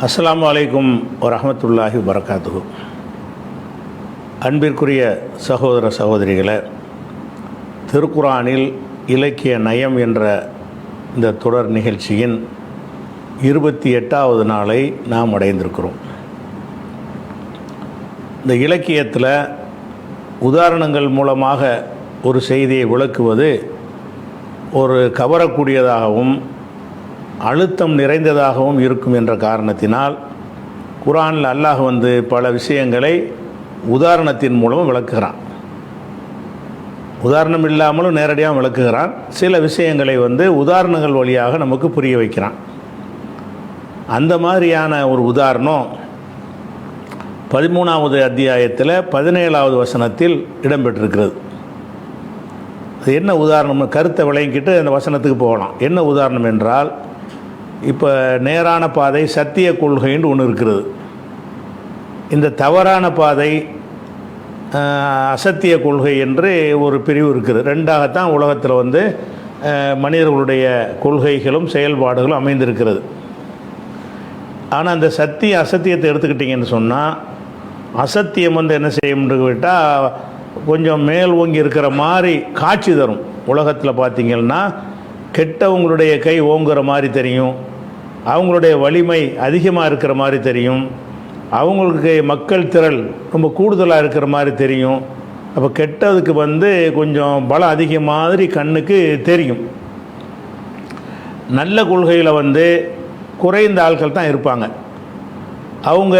அஸ்ஸலாமு அலைக்கும் வரஹ்மத்துல்லாஹி வபரகாத்துஹு. அன்பிற்குரிய சகோதர சகோதரிகளை, திருக்குரானில் இலக்கிய நயம் என்ற இந்த தொடர் நிகழ்ச்சியின் 28வது நாளை நாம் அடைந்திருக்கிறோம். இந்த இலக்கியத்தில் உதாரணங்கள் மூலமாக ஒரு செய்தியை விளக்குவது ஒரு கவரக்கூடியதாகவும் அழுத்தம் நிறைந்ததாகவும் இருக்கும் என்ற காரணத்தினால் குர்ஆனில் அல்லாஹ் பல விஷயங்களை உதாரணத்தின் மூலம் விளக்குகிறான். உதாரணம் இல்லாமலும் நேரடியாக விளக்குகிறான். சில விஷயங்களை உதாரணங்கள் வழியாக நமக்கு புரிய வைக்கிறான். அந்த மாதிரியான ஒரு உதாரணம் 13வது அத்தியாயத்தில் 17வது வசனத்தில் இடம்பெற்றிருக்கிறது. அது என்ன உதாரணம்? கருத்தை விளங்கிக்கிட்டு அந்த வசனத்துக்கு போகலாம். என்ன உதாரணம் என்றால், இப்போ நேரான பாதை சத்திய கொள்கைன்னு ஒன்று இருக்கிறது. இந்த தவறான பாதை அசத்திய கொள்கை என்று ஒரு பிரிவு இருக்குது. ரெண்டாகத்தான் உலகத்தில் மனிதர்களுடைய கொள்கைகளும் செயல்பாடுகளும் அமைந்திருக்கிறது. ஆனால் அந்த சத்திய அசத்தியத்தை எடுத்துக்கிட்டிங்கன்னு சொன்னால், அசத்தியம் என்ன செய்யும்னு கேட்டால் கொஞ்சம் மேல் ஓங்கி இருக்கிற மாதிரி காட்சி தரும். உலகத்தில் பார்த்திங்கன்னா கெட்டவங்களுடைய கை ஓங்குற மாதிரி தெரியும், அவங்களுடைய வலிமை அதிகமாக இருக்கிற மாதிரி தெரியும், அவங்களுக்கு மக்கள் திரள் ரொம்ப கூடுதலாக இருக்கிற மாதிரி தெரியும். அப்போ கெட்டதுக்கு கொஞ்சம் பலம் அதிக மாதிரி கண்ணுக்கு தெரியும். நல்ல கொள்கையில் குறைந்த ஆட்கள் தான் இருப்பாங்க. அவங்க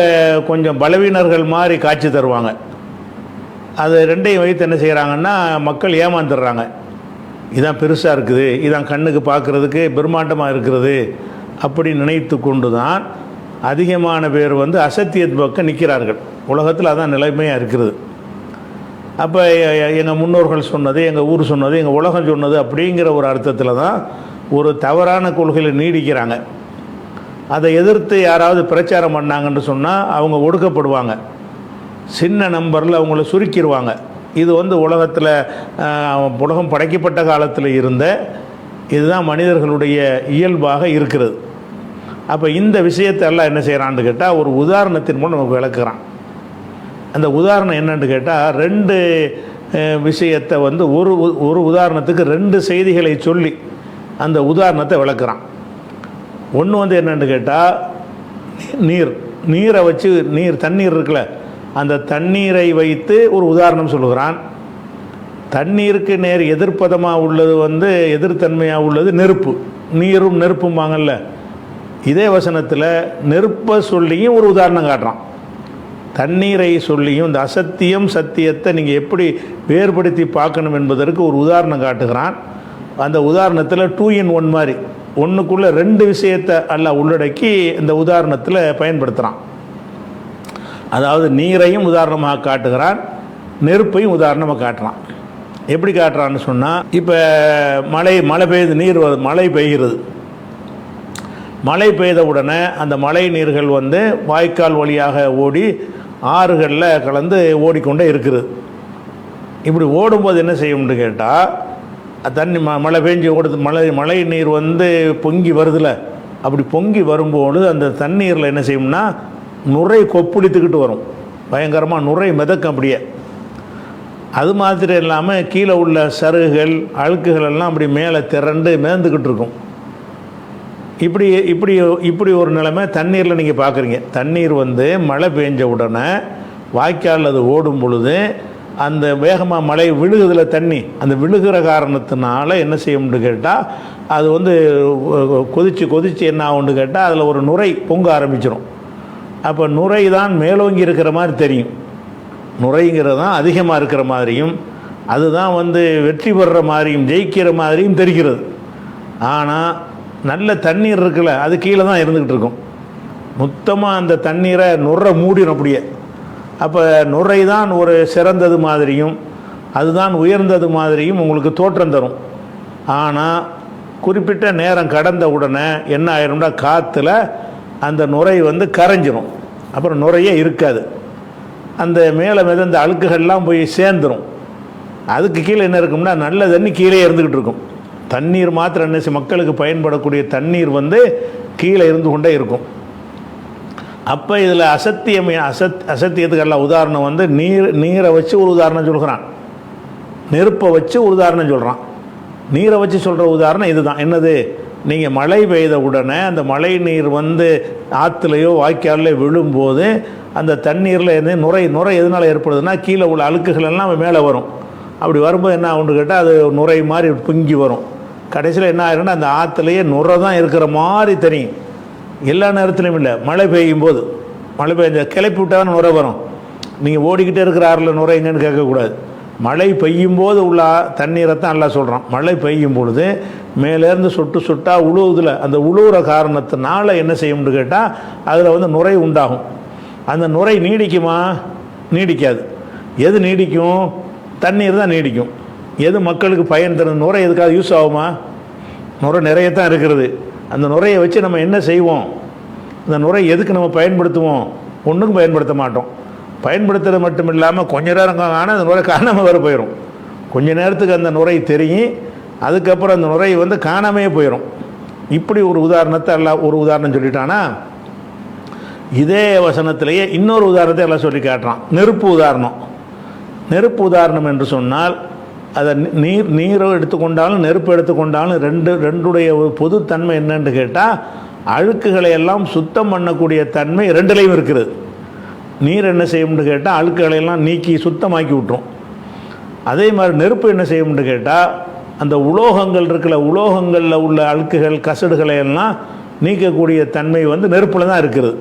கொஞ்சம் பலவீனர்கள் மாதிரி காட்சி தருவாங்க. அது ரெண்டையும் வைத்து என்ன செய்கிறாங்கன்னா மக்கள் ஏமாந்துடுறாங்க. இதான் பெருசாக இருக்குது, இதான் கண்ணுக்கு பார்க்குறதுக்கு பிரம்மாண்டமாக இருக்கிறது அப்படி நினைத்து கொண்டு தான் அதிகமான பேர் அசத்தியத் பக்கம் நிற்கிறார்கள். உலகத்தில் அதான் நிலைமையாக இருக்கிறது. அப்போ எங்கள் முன்னோர்கள் சொன்னது, எங்கள் ஊர் சொன்னது, எங்கள் உலகம் சொன்னது அப்படிங்கிற ஒரு அர்த்தத்தில் தான் ஒரு தவறான கொள்கையில் நீடிக்கிறாங்க. அதை எதிர்த்து யாராவது பிரச்சாரம் பண்ணாங்கன்னு சொன்னால் அவங்க ஒடுக்கப்படுவாங்க. சின்ன நம்பரில் அவங்கள சுருக்கிடுவாங்க. இது உலகத்தில் உலகம் படைக்கப்பட்ட காலத்தில் இருந்த இதுதான் மனிதர்களுடைய இயல்பாக இருக்கிறது. அப்போ இந்த விஷயத்தை எல்லாம் என்ன செய்கிறான்னு கேட்டால் ஒரு உதாரணத்தின் மூலம் நமக்கு விளக்குறான். அந்த உதாரணம் என்னன்னு கேட்டால், ரெண்டு விஷயத்தை ஒரு உதாரணத்துக்கு ரெண்டு செய்திகளை சொல்லி அந்த உதாரணத்தை விளக்குறான். ஒன்று என்னன்னு கேட்டால், நீரை வச்சு தண்ணீர் இருக்குல்ல, அந்த தண்ணீரை வைத்து ஒரு உதாரணம் சொல்லுகிறான். தண்ணீருக்கு நேர் எதிர்ப்பதமாக உள்ளது எதிர்த்தன்மையாக உள்ளது நெருப்பு. நீரும் நெருப்பும் வாங்கல்ல, இதே வசனத்தில் நெருப்பை சொல்லியும் ஒரு உதாரணம் காட்டுறான். தண்ணீரை சொல்லியும் இந்த அசத்தியம் சத்தியத்தை நீங்கள் எப்படி வேறுபடுத்தி பார்க்கணும் என்பதற்கு ஒரு உதாரணம் காட்டுகிறான். அந்த உதாரணத்தில் 2 in 1 மாதிரி ஒன்றுக்குள்ளே ரெண்டு விஷயத்தை எல்லாம் உள்ளடக்கி இந்த உதாரணத்தில் பயன்படுத்துகிறான். அதாவது நீரையும் உதாரணமாக காட்டுகிறான், நெருப்பையும் உதாரணமாக காட்டுறான். எப்படி காட்டுறான்னு சொன்னால், இப்போ மழை பெய்யுது, மழை பெய்கிறது. மழை பெய்த உடனே அந்த மழை நீர்கள் வாய்க்கால் வழியாக ஓடி ஆறுகளில் கலந்து ஓடிக்கொண்டே இருக்குது. இப்படி ஓடும்போது என்ன செய்யும்னு கேட்டால், தண்ணி மழை பெஞ்சு ஓடுது, மழை நீர் பொங்கி வருதுல, அப்படி பொங்கி வரும்போது அந்த தண்ணீரில் என்ன செய்யும்னா நுரை கொப்புளித்துக்கிட்டு வரும். பயங்கரமாக நுரை மிதக்கும் அப்படியே. அது மாதிரி இல்லாமல் கீழே உள்ள சருகுகள் அழுக்குகள் எல்லாம் அப்படி மேலே திரண்டு மிதந்துக்கிட்டு இருக்கும். இப்படி ஒரு நிலைமை தண்ணீரில் நீங்கள் பார்க்குறீங்க. தண்ணீர் மழை பெஞ்ச உடனே வாய்க்கால் அது ஓடும் பொழுது அந்த வேகமாக மழை விழுகுதில் தண்ணி அந்த விழுகிற காரணத்தினால என்ன செய்யும்னு கேட்டால், அது கொதித்து என்ன ஆகும்னு கேட்டால் அதில் ஒரு நுரை பொங்க ஆரம்பிச்சிடும். அப்போ நுரை தான் மேலோங்கி இருக்கிற மாதிரி தெரியும். நுரைங்கிறது தான் அதிகமாக இருக்கிற மாதிரியும், அதுதான் வெற்றி பெறுற மாதிரியும் ஜெயிக்கிற மாதிரியும் தெரிகிறது. ஆனால் நல்ல தண்ணீர் இருக்குல்ல, அது கீழே தான் இருந்துக்கிட்டு இருக்கும். மொத்தமாக அந்த தண்ணீரை நுரை மூடிடும் அப்படியே. அப்போ நுரை தான் ஒரு சிறந்தது மாதிரியும் அதுதான் உயர்ந்தது மாதிரியும் உங்களுக்கு தோற்றம் தரும். ஆனால் குறிப்பிட்ட நேரம் கடந்த உடனே என்ன ஆயிரும்னா காற்றுல அந்த நுரை கரைஞ்சிரும். அப்புறம் நுரையே இருக்காது. அந்த மேலே மிதந்த அழுக்குகள்லாம் போய் சேர்ந்துடும். அதுக்கு கீழே என்ன இருக்கும்னா நல்ல தண்ணி கீழே இருந்துக்கிட்டு இருக்கும். தண்ணீர் மாத்திரம் என்ன மக்களுக்கு பயன்படக்கூடிய தண்ணீர் கீழே இருந்து கொண்டே இருக்கும். அப்போ இதில் அசத்தியத்துக்கு எல்லாம் உதாரணம் வந்து நீரை வச்சு ஒரு உதாரணம் சொல்கிறான், நெருப்பை வச்சு ஒரு உதாரணம் சொல்கிறான். நீரை வச்சு சொல்கிற உதாரணம் இதுதான். என்னது? நீங்கள் மழை பெய்த உடனே அந்த மழை நீர் வந்து ஆற்றுலையோ வாய்க்காலையோ விழும்போது அந்த தண்ணீரில் இருந்து நுரை எதனால் ஏற்படுதுன்னா கீழே உள்ள அழுக்குகள் எல்லாம் மேலே வரும். அப்படி வரும்போது என்ன ஆகுன்னு கேட்டால் அது நுரை மாதிரி பொங்கி வரும். கடைசியில் என்ன ஆயிருன்னா அந்த ஆற்றுலையே நுரை தான் இருக்கிற மாதிரி தெரியும். எல்லா நேரத்துலையும் இல்லை, மழை பெய்யும் போது மழை பெய்ய கிளப்பி விட்டால் நுரை வரும். நீங்கள் ஓடிக்கிட்டே இருக்கிற ஆறில் நுரை எங்கன்னு கேட்கக்கூடாது. மழை பெய்யும் போது உள்ள தண்ணீரை தான் நல்லா சொல்கிறான். மழை பெய்யும் பொழுது மேலேருந்து சொட்டு சொட்டாக உழுவுதில் அந்த உழுவுற காரணத்தினால என்ன செய்யும்னு கேட்டால் அதில் வந்து நுரை உண்டாகும். அந்த நுரை நீடிக்குமா? நீடிக்காது. எது நீடிக்கும்? தண்ணீர் தான் நீடிக்கும். எது மக்களுக்கு பயன் தரும்? நுரை எதுக்காக யூஸ் ஆகுமா? நுரை நிறைய தான் இருக்கிறது. அந்த நுரையை வச்சு நம்ம என்ன செய்வோம்? அந்த நுரை எதுக்கு நம்ம பயன்படுத்துவோம்? ஒன்றுக்கும் பயன்படுத்த மாட்டோம். பயன்படுத்துறது மட்டும் இல்லாமல் கொஞ்ச நேரம் ஆனால் அந்த நுரை காணாமல் வர போயிடும். கொஞ்ச நேரத்துக்கு அந்த நுரை தெரியும், அதுக்கப்புறம் அந்த நுரை வந்து காணாமே போயிடும். இப்படி ஒரு உதாரணத்தை எல்லாம் ஒரு உதாரணம் சொல்லிட்டானா, இதே வசனத்திலேயே இன்னொரு உதாரணத்தை எல்லாம் சொல்லி காட்டுறான். நெருப்பு உதாரணம். நெருப்பு உதாரணம் என்று சொன்னால் அதை நீரை எடுத்துக்கொண்டாலும் நெருப்பு எடுத்துக்கொண்டாலும் ரெண்டுடைய ஒரு பொதுத்தன்மை என்னன்னு கேட்டால் அழுக்குகளை எல்லாம் சுத்தம் பண்ணக்கூடிய தன்மை ரெண்டுலேயும் இருக்கிறது. நீர் என்ன செய்யும்னு கேட்டால் அழுக்குகளை எல்லாம் நீக்கி சுத்தமாக்கி விட்டுரும். அதே மாதிரி நெருப்பு என்ன செய்யும்னு கேட்டால் அந்த உலோகங்கள் இருக்கிற உலோகங்களில் உள்ள அழுக்குகள் கசடுகளை எல்லாம் நீக்கக்கூடிய தன்மை வந்து நெருப்பில் தான் இருக்குது.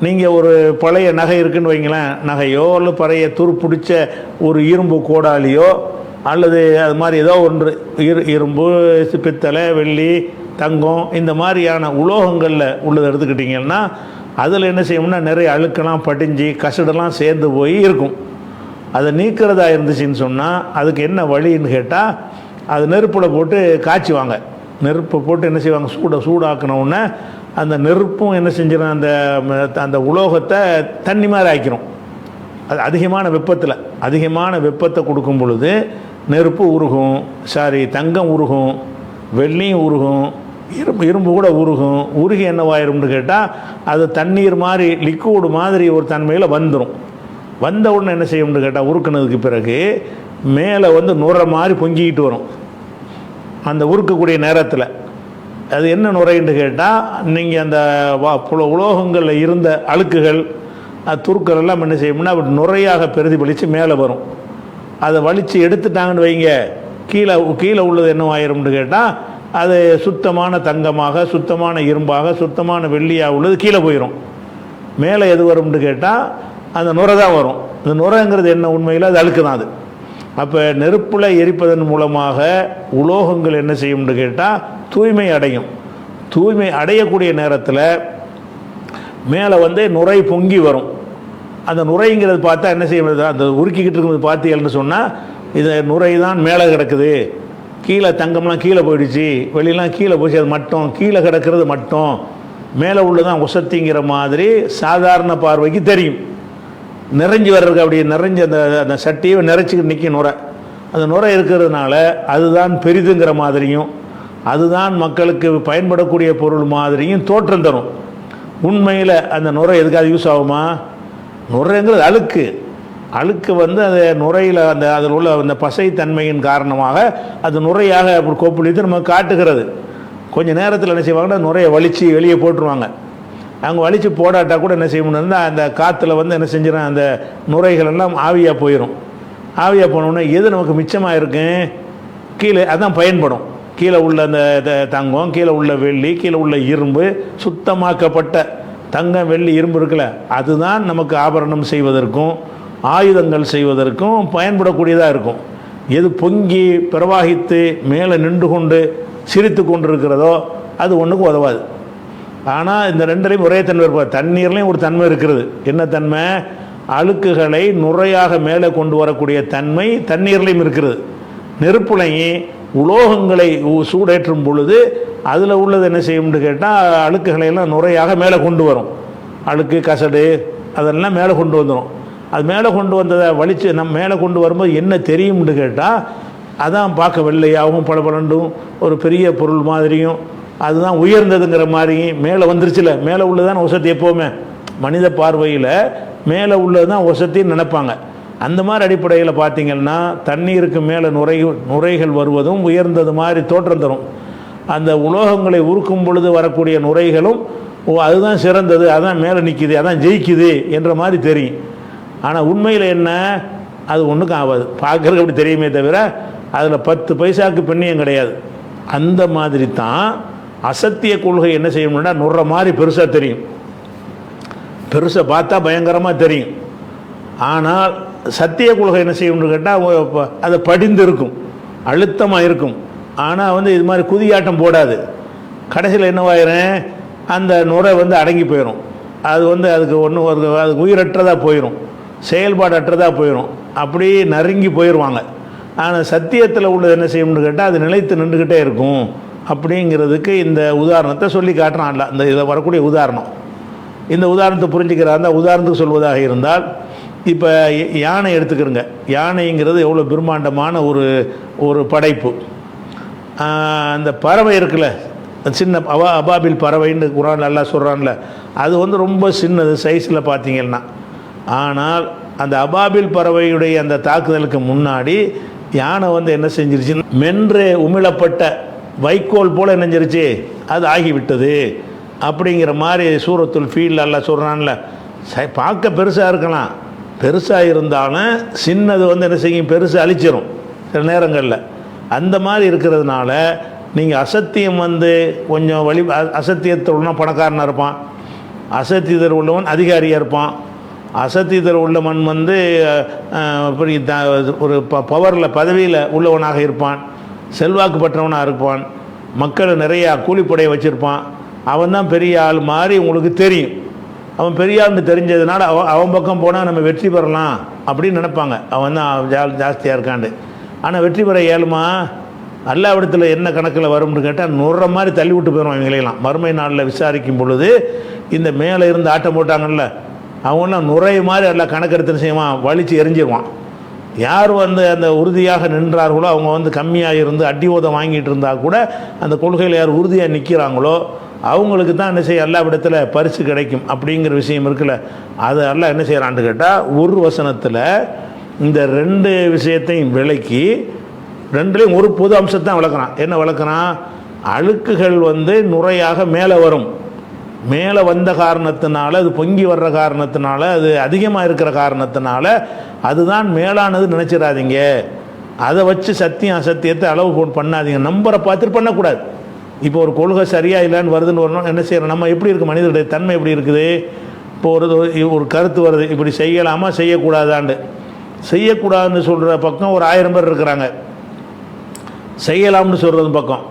நீங்கள் ஒரு பழைய நகை இருக்குன்னு வைங்களேன், நகையோ இல்லை பழைய துருப்பிடிச்ச ஒரு இரும்பு கோடாலியோ அல்லது அது மாதிரி ஏதோ ஒன்று இரும்பு, பித்தளை, வெள்ளி, தங்கம் இந்த மாதிரியான உலோகங்களில் உள்ளதை எடுத்துக்கிட்டிங்கன்னா அதில் என்ன செய்யணும்னா நிறைய அழுக்கெல்லாம் படிஞ்சு கசடெல்லாம் சேர்ந்து போய் இருக்கும். அதை நீக்கிறதா இருந்துச்சுன்னு சொன்னால் அதுக்கு என்ன வழின்னு கேட்டால் அது நெருப்பில் போட்டு காய்ச்சுவாங்க. நெருப்பை போட்டு என்ன செய்வாங்க? சூடாக்கினவுடனே அந்த நெருப்பும் என்ன செஞ்சிடும்? அந்த உலோகத்தை தண்ணி மாதிரி ஆக்கிரும். அது அதிகமான வெப்பத்தை கொடுக்கும் பொழுது நெருப்பு உருகும், தங்கம் உருகும், வெள்ளியும் உருகும், இரும்பு கூட உருகும். உருகி என்னவாயிரும்னு கேட்டால் அது தண்ணீர் மாதிரி லிக்விட் மாதிரி ஒரு தன்மையில் வந்துடும். வந்த உடனே என்ன செய்யும்னு கேட்டால் உருக்குனதுக்கு பிறகு மேலே வந்து நுரை மாதிரி பொங்கிக்கிட்டு வரும். அந்த உருக்கக்கூடிய நேரத்தில் அது என்ன நுரைன்னு கேட்டால் நீங்கள் அந்த உலோகங்களில் இருந்த அழுக்குகள் துருக்கள் எல்லாம் என்ன செய்யும்னா அப்படி நுரையாக பிரதிபலித்து மேலே வரும். அதை வலித்து எடுத்துட்டாங்கன்னு வைங்க, கீழே உள்ளது என்னவாயிரும்னு கேட்டால் அது சுத்தமான தங்கமாக, சுத்தமான இரும்பாக, சுத்தமான வெள்ளியாக உள்ளது கீழே போயிடும். மேலே எது வரும்னு கேட்டால் அந்த நுரை தான் வரும். இந்த நுரைங்கிறது என்ன? உண்மையில் அது அழுக்கு தான். அது அப்போ நெருப்பில் எரிப்பதன் மூலமாக உலோகங்கள் என்ன செய்யும்னு கேட்டால் தூய்மை அடையும். தூய்மை அடையக்கூடிய நேரத்தில் மேலே வந்து நுரை பொங்கி வரும். அந்த நுரைங்கிறது பார்த்தா என்ன செய்ய, அந்த உருக்கிக்கிட்டு இருக்கிறது பார்த்தீங்கன்னு சொன்னால் இது நுரை தான் மேலே கிடக்குது, கீழே தங்கம்லாம் கீழே போயிடுச்சு, வெளியெல்லாம் கீழே போச்சு, அது மட்டும் கீழே கிடக்கிறது மட்டும், மேலே உள்ளதான் உசத்திங்கிற மாதிரி சாதாரண பார்வைக்கு தெரியும். நிறைஞ்சி வர்றதுக்கு அப்படி நிறைஞ்சி அந்த சட்டியை நிறைச்சிக்கிட்டு நிற்க நுரை. அந்த நுரை இருக்கிறதுனால அதுதான் பெரிதுங்கிற மாதிரியும் அதுதான் மக்களுக்கு பயன்படக்கூடிய பொருள் மாதிரியும் தோற்றம் தரும். உண்மையில் அந்த நுரை எதுக்காக யூஸ் ஆகுமா? நுரைங்கிறது அழுக்கு வந்து அது நுரையில் அதில் உள்ள அந்த பசைத்தன்மையின் காரணமாக அது நுரையாக அப்படி கொப்பளித்து நமக்கு காட்டுகிறது. கொஞ்சம் நேரத்தில் என்ன செய்வாங்கன்னா நுரையை வலித்து வெளியே போட்டுருவாங்க. அவங்க வலித்து போடாட்டா கூட என்ன செய்யணும்னா அந்த காற்றுல வந்து என்ன செஞ்சிடும், அந்த நுரைகள் எல்லாம் ஆவியாக போயிடும். ஆவியாக போனோன்னா எது நமக்கு மிச்சமாக இருக்கு? கீழே அதான் பயன்படும். கீழே உள்ள அந்த தங்கம், கீழே உள்ள வெள்ளி, கீழே உள்ள இரும்பு, சுத்தமாக்கப்பட்ட தங்கம், வெள்ளி, இரும்பு இருக்குல்ல, அதுதான் நமக்கு ஆபரணம் செய்வதற்கும் ஆயுதங்கள் செய்வதற்கும் பயன்படக்கூடியதாக இருக்கும். எது பொங்கி பிரவாகித்து மேலே நின்று கொண்டு சிரித்து கொண்டிருக்கிறதோ அது ஒன்றுக்கும் உதவாது. ஆனால் இந்த ரெண்டுலேயும் ஒரே தன்மை இருப்பார். தண்ணீர்லேயும் ஒரு தன்மை இருக்கிறது. என்ன தன்மை? அழுக்குகளை நுரையாக மேலே கொண்டு வரக்கூடிய தன்மை தண்ணீர்லேயும் இருக்கிறது. நெருப்புலையும் உலோகங்களை சூடேற்றும் பொழுது அதில் உள்ளது என்ன செய்யும்னு கேட்டால் அழுக்குகளை எல்லாம் நுரையாக மேலே கொண்டு வரும். அழுக்கு கசடு அதெல்லாம் மேலே கொண்டு வந்துடும். அது மேலே கொண்டு வந்ததை வலித்து மேலே கொண்டு வரும்போது என்ன தெரியும்னு கேட்டால் அதான் பார்க்க வெள்ளையாகவும் பளபளண்டும் ஒரு பெரிய பொருள் மாதிரியும் அதுதான் உயர்ந்ததுங்கிற மாதிரியும் மேலே வந்துருச்சுல. மேலே உள்ளதான உசத்து எப்போவுமே மனித பார்வையில் மேலே உள்ளது தான் வசத்தின்னு நினைப்பாங்க. அந்த மாதிரி அடிப்படையில் பார்த்திங்கன்னா தண்ணீருக்கு மேலே நுரைகள் வருவதும் உயர்ந்தது மாதிரி தோற்றம் தரும். அந்த உலோகங்களை உருக்கும் பொழுது வரக்கூடிய நுரைகளும் அதுதான் சிறந்தது, அதான் மேலே நிற்கிது, அதான் ஜெயிக்குது என்ற மாதிரி தெரியும். ஆனால் உண்மையில் என்ன, அது ஒன்றுக்கும் ஆகாது. பார்க்குறதுக்கு அப்படி தெரியுமே தவிர அதில் 10 பைசாவுக்கு பெண்ணியம் கிடையாது. அந்த மாதிரி தான் அசத்திய கொள்கை என்ன செய்யணும்னா நுற மாதிரி பெருசாக தெரியும், பெருசாக பார்த்தா பயங்கரமாக தெரியும். ஆனால் சத்திய கொள்கை என்ன செய்யணும்னு கேட்டால் அது படிந்து இருக்கும், அழுத்தமாக இருக்கும். ஆனால் இது மாதிரி குதியாட்டம் போடாது. கடைசியில் என்னவாயிரும், அந்த நுரை அடங்கி போயிடும். அது அதுக்கு அது உயிரற்றதாக போயிடும், செயல்பாடு அற்றதாக போயிடும், அப்படி நறுங்கி போயிடுவாங்க. ஆனால் சத்தியத்தில் உள்ளது என்ன செய்யணும்னு கேட்டால் அது நிலைத்து நின்றுக்கிட்டே இருக்கும். அப்படிங்கிறதுக்கு இந்த உதாரணத்தை சொல்லி காட்டுறான். இந்த இதில் வரக்கூடிய உதாரணம், இந்த உதாரணத்தை புரிஞ்சுக்கிறார். அந்த உதாரணத்துக்கு சொல்வதாக இருந்தால், இப்போ யானை எடுத்துக்கிறோங்க. யானைங்கிறது எவ்வளோ பிரம்மாண்டமான ஒரு படைப்பு. அந்த பறவை இருக்குல்ல, சின்ன அபாபில் பறவைன்னு குரான் நல்லா சொல்கிறான்ல, அது ரொம்ப சின்னது சைஸில் பார்த்தீங்கன்னா. ஆனால் அந்த அபாபில் பறவையுடைய அந்த தாக்குதலுக்கு முன்னாடி யானை என்ன செஞ்சிருச்சு, மென்று உமிழப்பட்ட வைக்கோல் போல் என்ன செஞ்சிருச்சு, அது ஆகிவிட்டது. அப்படிங்கிற மாதிரி சூரத்துல் ஃபீல் எல்லாம் சொல்கிறான்ல. பார்க்க பெருசாக இருக்கலாம், பெருசாக இருந்தாலும் சின்னது என்ன செய்யும், பெருசு அழிச்சிடும் சில நேரங்களில். அந்த மாதிரி இருக்கிறதுனால நீங்கள் அசத்தியம் கொஞ்சம் அசத்தியத்தில் உள்ளவன் பணக்காரனாக இருப்பான், அசத்தியத்தில் உள்ளவன் அதிகாரியாக இருப்பான். அசத்தியத்தில் உள்ளவன் ஒரு பவரில் பதவியில் உள்ளவனாக இருப்பான், செல்வாக்கு பெற்றவனாக இருப்பான், மக்களை நிறையா கூலிப்படையை வச்சுருப்பான். அவன் தான் பெரிய ஆள் மாதிரி உங்களுக்கு தெரியும். அவன் பெரிய ஆள்னு தெரிஞ்சதுனால அவன் பக்கம் போனால் நம்ம வெற்றி பெறலாம் அப்படின்னு நினைப்பாங்க. அவன் தான் ஜாஸ்தியாக இருக்காண்டு. ஆனால் வெற்றி பெற இயலுமா? அல்லாவிடத்தில் என்ன கணக்கில் வரும்னு கேட்டால் நுற மாதிரி தள்ளி விட்டு போயிடும். இவங்களையெல்லாம் மறுமை நாளில் விசாரிக்கும் பொழுது இந்த மேலே இருந்து ஆட்டம் போட்டாங்கல்ல, அவங்களாம் நுரைய மாதிரி எல்லாம் கணக்கெடுத்து செய்வான், வலித்து எரிஞ்சிருவான். யார் அந்த உறுதியாக நின்றார்களோ அவங்க கம்மியாக இருந்து அடி ஓதம் வாங்கிட்டு இருந்தால் கூட அந்த கொள்கையில் யார் உறுதியாக நிற்கிறாங்களோ அவங்களுக்கு தான் என்ன செய்ய அல்லாவிடத்தில் பரிசு கிடைக்கும். அப்படிங்கிற விஷயம் இருக்குல்ல, அது எல்லாம் என்ன செய்கிறான்னு கேட்டால் ஒரு வசனத்தில் இந்த 2 விஷயத்தையும் விளக்கி 2லையும் ஒரு பொது அம்சத்தான் விளக்குறான். என்ன விளக்குறான், அழுக்குகள் நுரையாக மேலே வரும், மேலே வந்த காரணத்தினால, அது பொங்கி வர்ற காரணத்தினால, அது அதிகமாக இருக்கிற காரணத்தினால அதுதான் மேலானது நினச்சிடாதீங்க. அதை வச்சு சத்தியம் அசத்தியத்தை அளவு பண்ணாதீங்க, நம்பரை பார்த்துட்டு பண்ணக்கூடாது. இப்போ ஒரு கொள்கை சரியாக இல்லைன்னு வருதுன்னு வரணும், என்ன செய்யறோம், நம்ம எப்படி இருக்குது, மனிதனுடைய தன்மை எப்படி இருக்குது. இப்போ ஒரு கருத்து வருது, இப்படி செய்யலாமா செய்யக்கூடாதாண்டு. செய்யக்கூடாதுன்னு சொல்கிற பக்கம் ஒரு 1000 பேர் இருக்கிறாங்க, செய்யலாம்னு சொல்கிறது பக்கம்,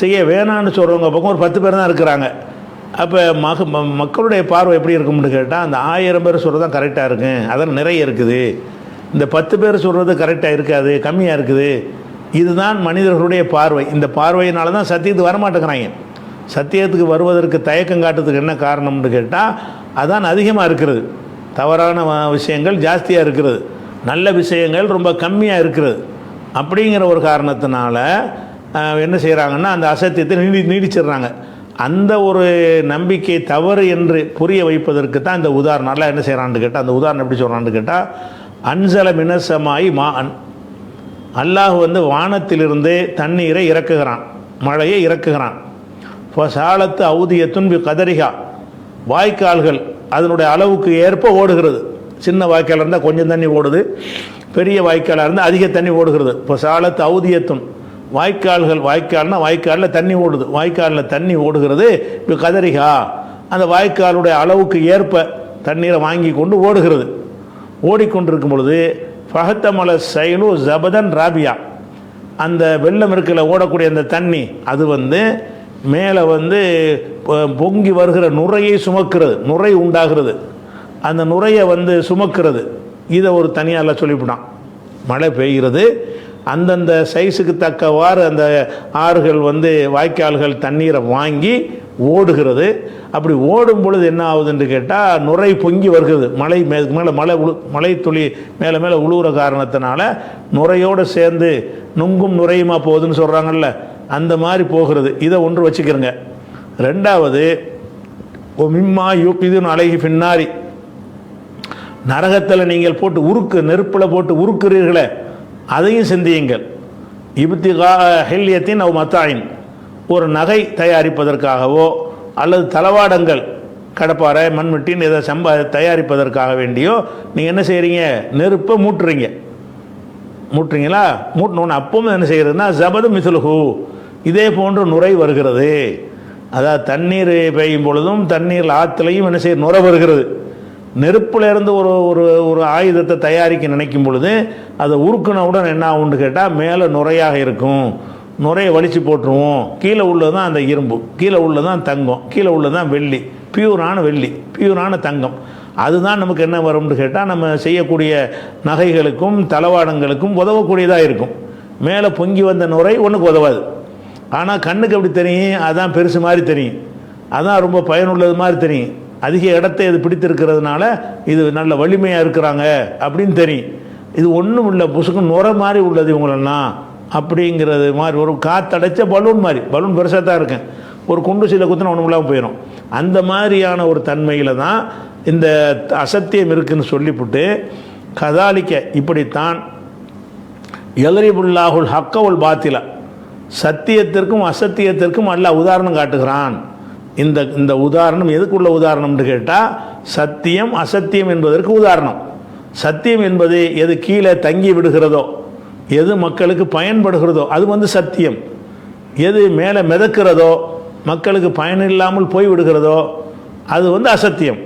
செய்ய வேணான்னு சொல்கிறவங்க பக்கம் ஒரு 10 பேர் தான் இருக்கிறாங்க. அப்போ மக்களுடைய பார்வை எப்படி இருக்கும்னு கேட்டால், அந்த 1000 பேர் சொல்கிறது தான் கரெக்டாக இருக்கு, அதில் நிறைய இருக்குது. இந்த 10 பேர் சொல்கிறது கரெக்டாக இருக்காது, கம்மியாக இருக்குது. இதுதான் மனிதர்களுடைய பார்வை. இந்த பார்வையினால தான் சத்தியத்துக்கு வரமாட்டேங்கிறாங்க. சத்தியத்துக்கு வருவதற்கு தயக்கம் காட்டுறதுக்கு என்ன காரணம்னு கேட்டால், அதான் அதிகமாக இருக்கிறது. தவறான விஷயங்கள் ஜாஸ்தியாக இருக்கிறது, நல்ல விஷயங்கள் ரொம்ப கம்மியாக இருக்கிறது. அப்படிங்கிற ஒரு காரணத்தினால என்ன செய்கிறாங்கன்னா அந்த அசத்தியத்தை நீடிச்சிடுறாங்க. அந்த ஒரு நம்பிக்கை தவறு என்று புரிய வைப்பதற்கு தான் இந்த உதாரணம். நல்லா என்ன செய்கிறான்னு கேட்டால், அந்த உதாரணம் எப்படி சொல்கிறான்னு கேட்டால், அன்சல மினசமாயி மா அன், அல்லாஹ் வானத்திலிருந்து தண்ணீரை இறக்குகிறான், மழையை இறக்குகிறான். இப்போ சாலத்து அவுதியத்துன் பி கதரிகா, வாய்க்கால்கள் அதனுடைய அளவுக்கு ஏற்ப ஓடுகிறது. சின்ன வாய்க்கால் இருந்தால் கொஞ்சம் தண்ணி ஓடுது, பெரிய வாய்க்காலாக இருந்தால் அதிக தண்ணி ஓடுகிறது. இப்போ சாலத்து அவுதியத்துன், வாய்க்கால்னா வாய்க்காலில் தண்ணி ஓடுது, வாய்க்காலில் தண்ணி ஓடுகிறது. இப்போ கதரிகா, அந்த வாய்க்காலுடைய அளவுக்கு ஏற்ப தண்ணீரை வாங்கி கொண்டு ஓடுகிறது. ஓடிக்கொண்டிருக்கும் பொழுது ஃபஹத்தமல சைலு ஜபதன் ராபியா, அந்த வெள்ளம் இருக்குல்ல, ஓடக்கூடிய அந்த தண்ணி அது மேலே பொங்கி வருகிற நுரையை சுமக்கிறது, நுரை உண்டாகிறது, அந்த நுரையை சுமக்கிறது. இதை ஒரு தனியால் சொல்லிவிட்டான். மழை பெய்கிறது, அந்தந்த சைஸுக்கு தக்கவாறு அந்த ஆறுகள் வாய்க்கால்கள் தண்ணீரை வாங்கி ஓடுகிறது. அப்படி ஓடும் பொழுது என்ன ஆகுதுன்னு கேட்டால், நுரை பொங்கி வருகிறது. மேலே மழை துளி மேலே மேலே உழுவுற காரணத்தினால நுரையோடு சேர்ந்து நுங்கும் நுரையுமா போகுதுன்னு சொல்கிறாங்கல்ல, அந்த மாதிரி போகிறது. இதை ஒன்று வச்சுக்கிறோங்க. ரெண்டாவது, ஓ மிம்மா யூக்கிதுன் அலைஹி ஃபின்னாரி, நரகத்தில் நீங்கள் போட்டு நெருப்பில் போட்டு உருக்குறீர்களே அதையும் சிந்தியுங்கள். இப்திகா ஹில்யத்தின் அவ் மத்தாயின், ஒரு நகை தயாரிப்பதற்காகவோ அல்லது தளவாடங்கள் கடப்பாறை மண்வெட்டின்னு இதை தயாரிப்பதற்காக வேண்டியோ நீங்கள் என்ன செய்கிறீங்க, நெருப்பை மூட்டுறீங்களா? மூட்டினோன்னு அப்பவும் என்ன செய்கிறதுனா ஜபது மிசுலுஹு, இதே போன்று நுரை வருகிறது. அதாவது தண்ணீர் பெய்யும் பொழுதும் தண்ணீர் ஆற்றுலையும் என்ன செய்ய நுரை வருகிறது. நெருப்பில் இருந்து ஒரு ஒரு ஒரு ஆயுதத்தை தயாரிக்க நினைக்கும் பொழுது அதை உருக்குனவுடன் என்ன ஆகும்னு கேட்டால் மேலே நுரையாக இருக்கும். நுரையை வலிச்சு போட்டுருவோம். கீழே உள்ளது தான் அந்த இரும்பு, கீழே உள்ளது தான் தங்கம், கீழே உள்ளது தான் வெள்ளி, பியூரான வெள்ளி, பியூரான தங்கம். அதுதான் நமக்கு என்ன வரும்னு கேட்டால் நம்ம செய்யக்கூடிய நகைகளுக்கும் தளவாடங்களுக்கும் உதவக்கூடியதாக இருக்கும். மேலே பொங்கி வந்த நுரை ஒன்றுக்கு உதவாது. ஆனால் கண்ணுக்கு அப்படி தெரியும், அதான் பெருசு மாதிரி தெரியும், அதான் ரொம்ப பயனுள்ளது மாதிரி தெரியும். அதிக இடத்தை இது பிடித்திருக்கிறதுனால இது நல்ல வலிமையாக இருக்கிறாங்க அப்படின்னு தெரியும். இது ஒன்றும் இல்லை, புசுக்கு நுரை மாதிரி உள்ளது இவங்களெல்லாம் அப்படிங்கிறது மாதிரி. ஒரு காற்றடைச்ச பலூன் மாதிரி, பலூன் பெருசாக தான் இருக்கேன், ஒரு குண்டு சீலை குத்துனா ஒன்றும் இல்லாமல் போயிடும். அந்த மாதிரியான ஒரு தன்மையில் தான் இந்த அசத்தியம் இருக்குன்னு சொல்லிவிட்டு, கதாலிக்க இப்படித்தான் எலரிபுல்லாஹுல் ஹக்கவுல் பாத்தில, சத்தியத்திற்கும் அசத்தியத்திற்கும் அல்லாஹ் உதாரணம் காட்டுகிறான். இந்த உதாரணம் எதுக்குள்ள உதாரணம்னு கேட்டால், சத்தியம் அசத்தியம் என்பதற்கு உதாரணம். சத்தியம் என்பது எது கீழே தங்கி விடுகிறதோ, எது மக்களுக்கு பயன்படுகிறதோ அது சத்தியம். எது மேலே மிதக்கிறதோ, மக்களுக்கு பயனில்லாமல் போய் விடுகிறதோ அது அசத்தியம்.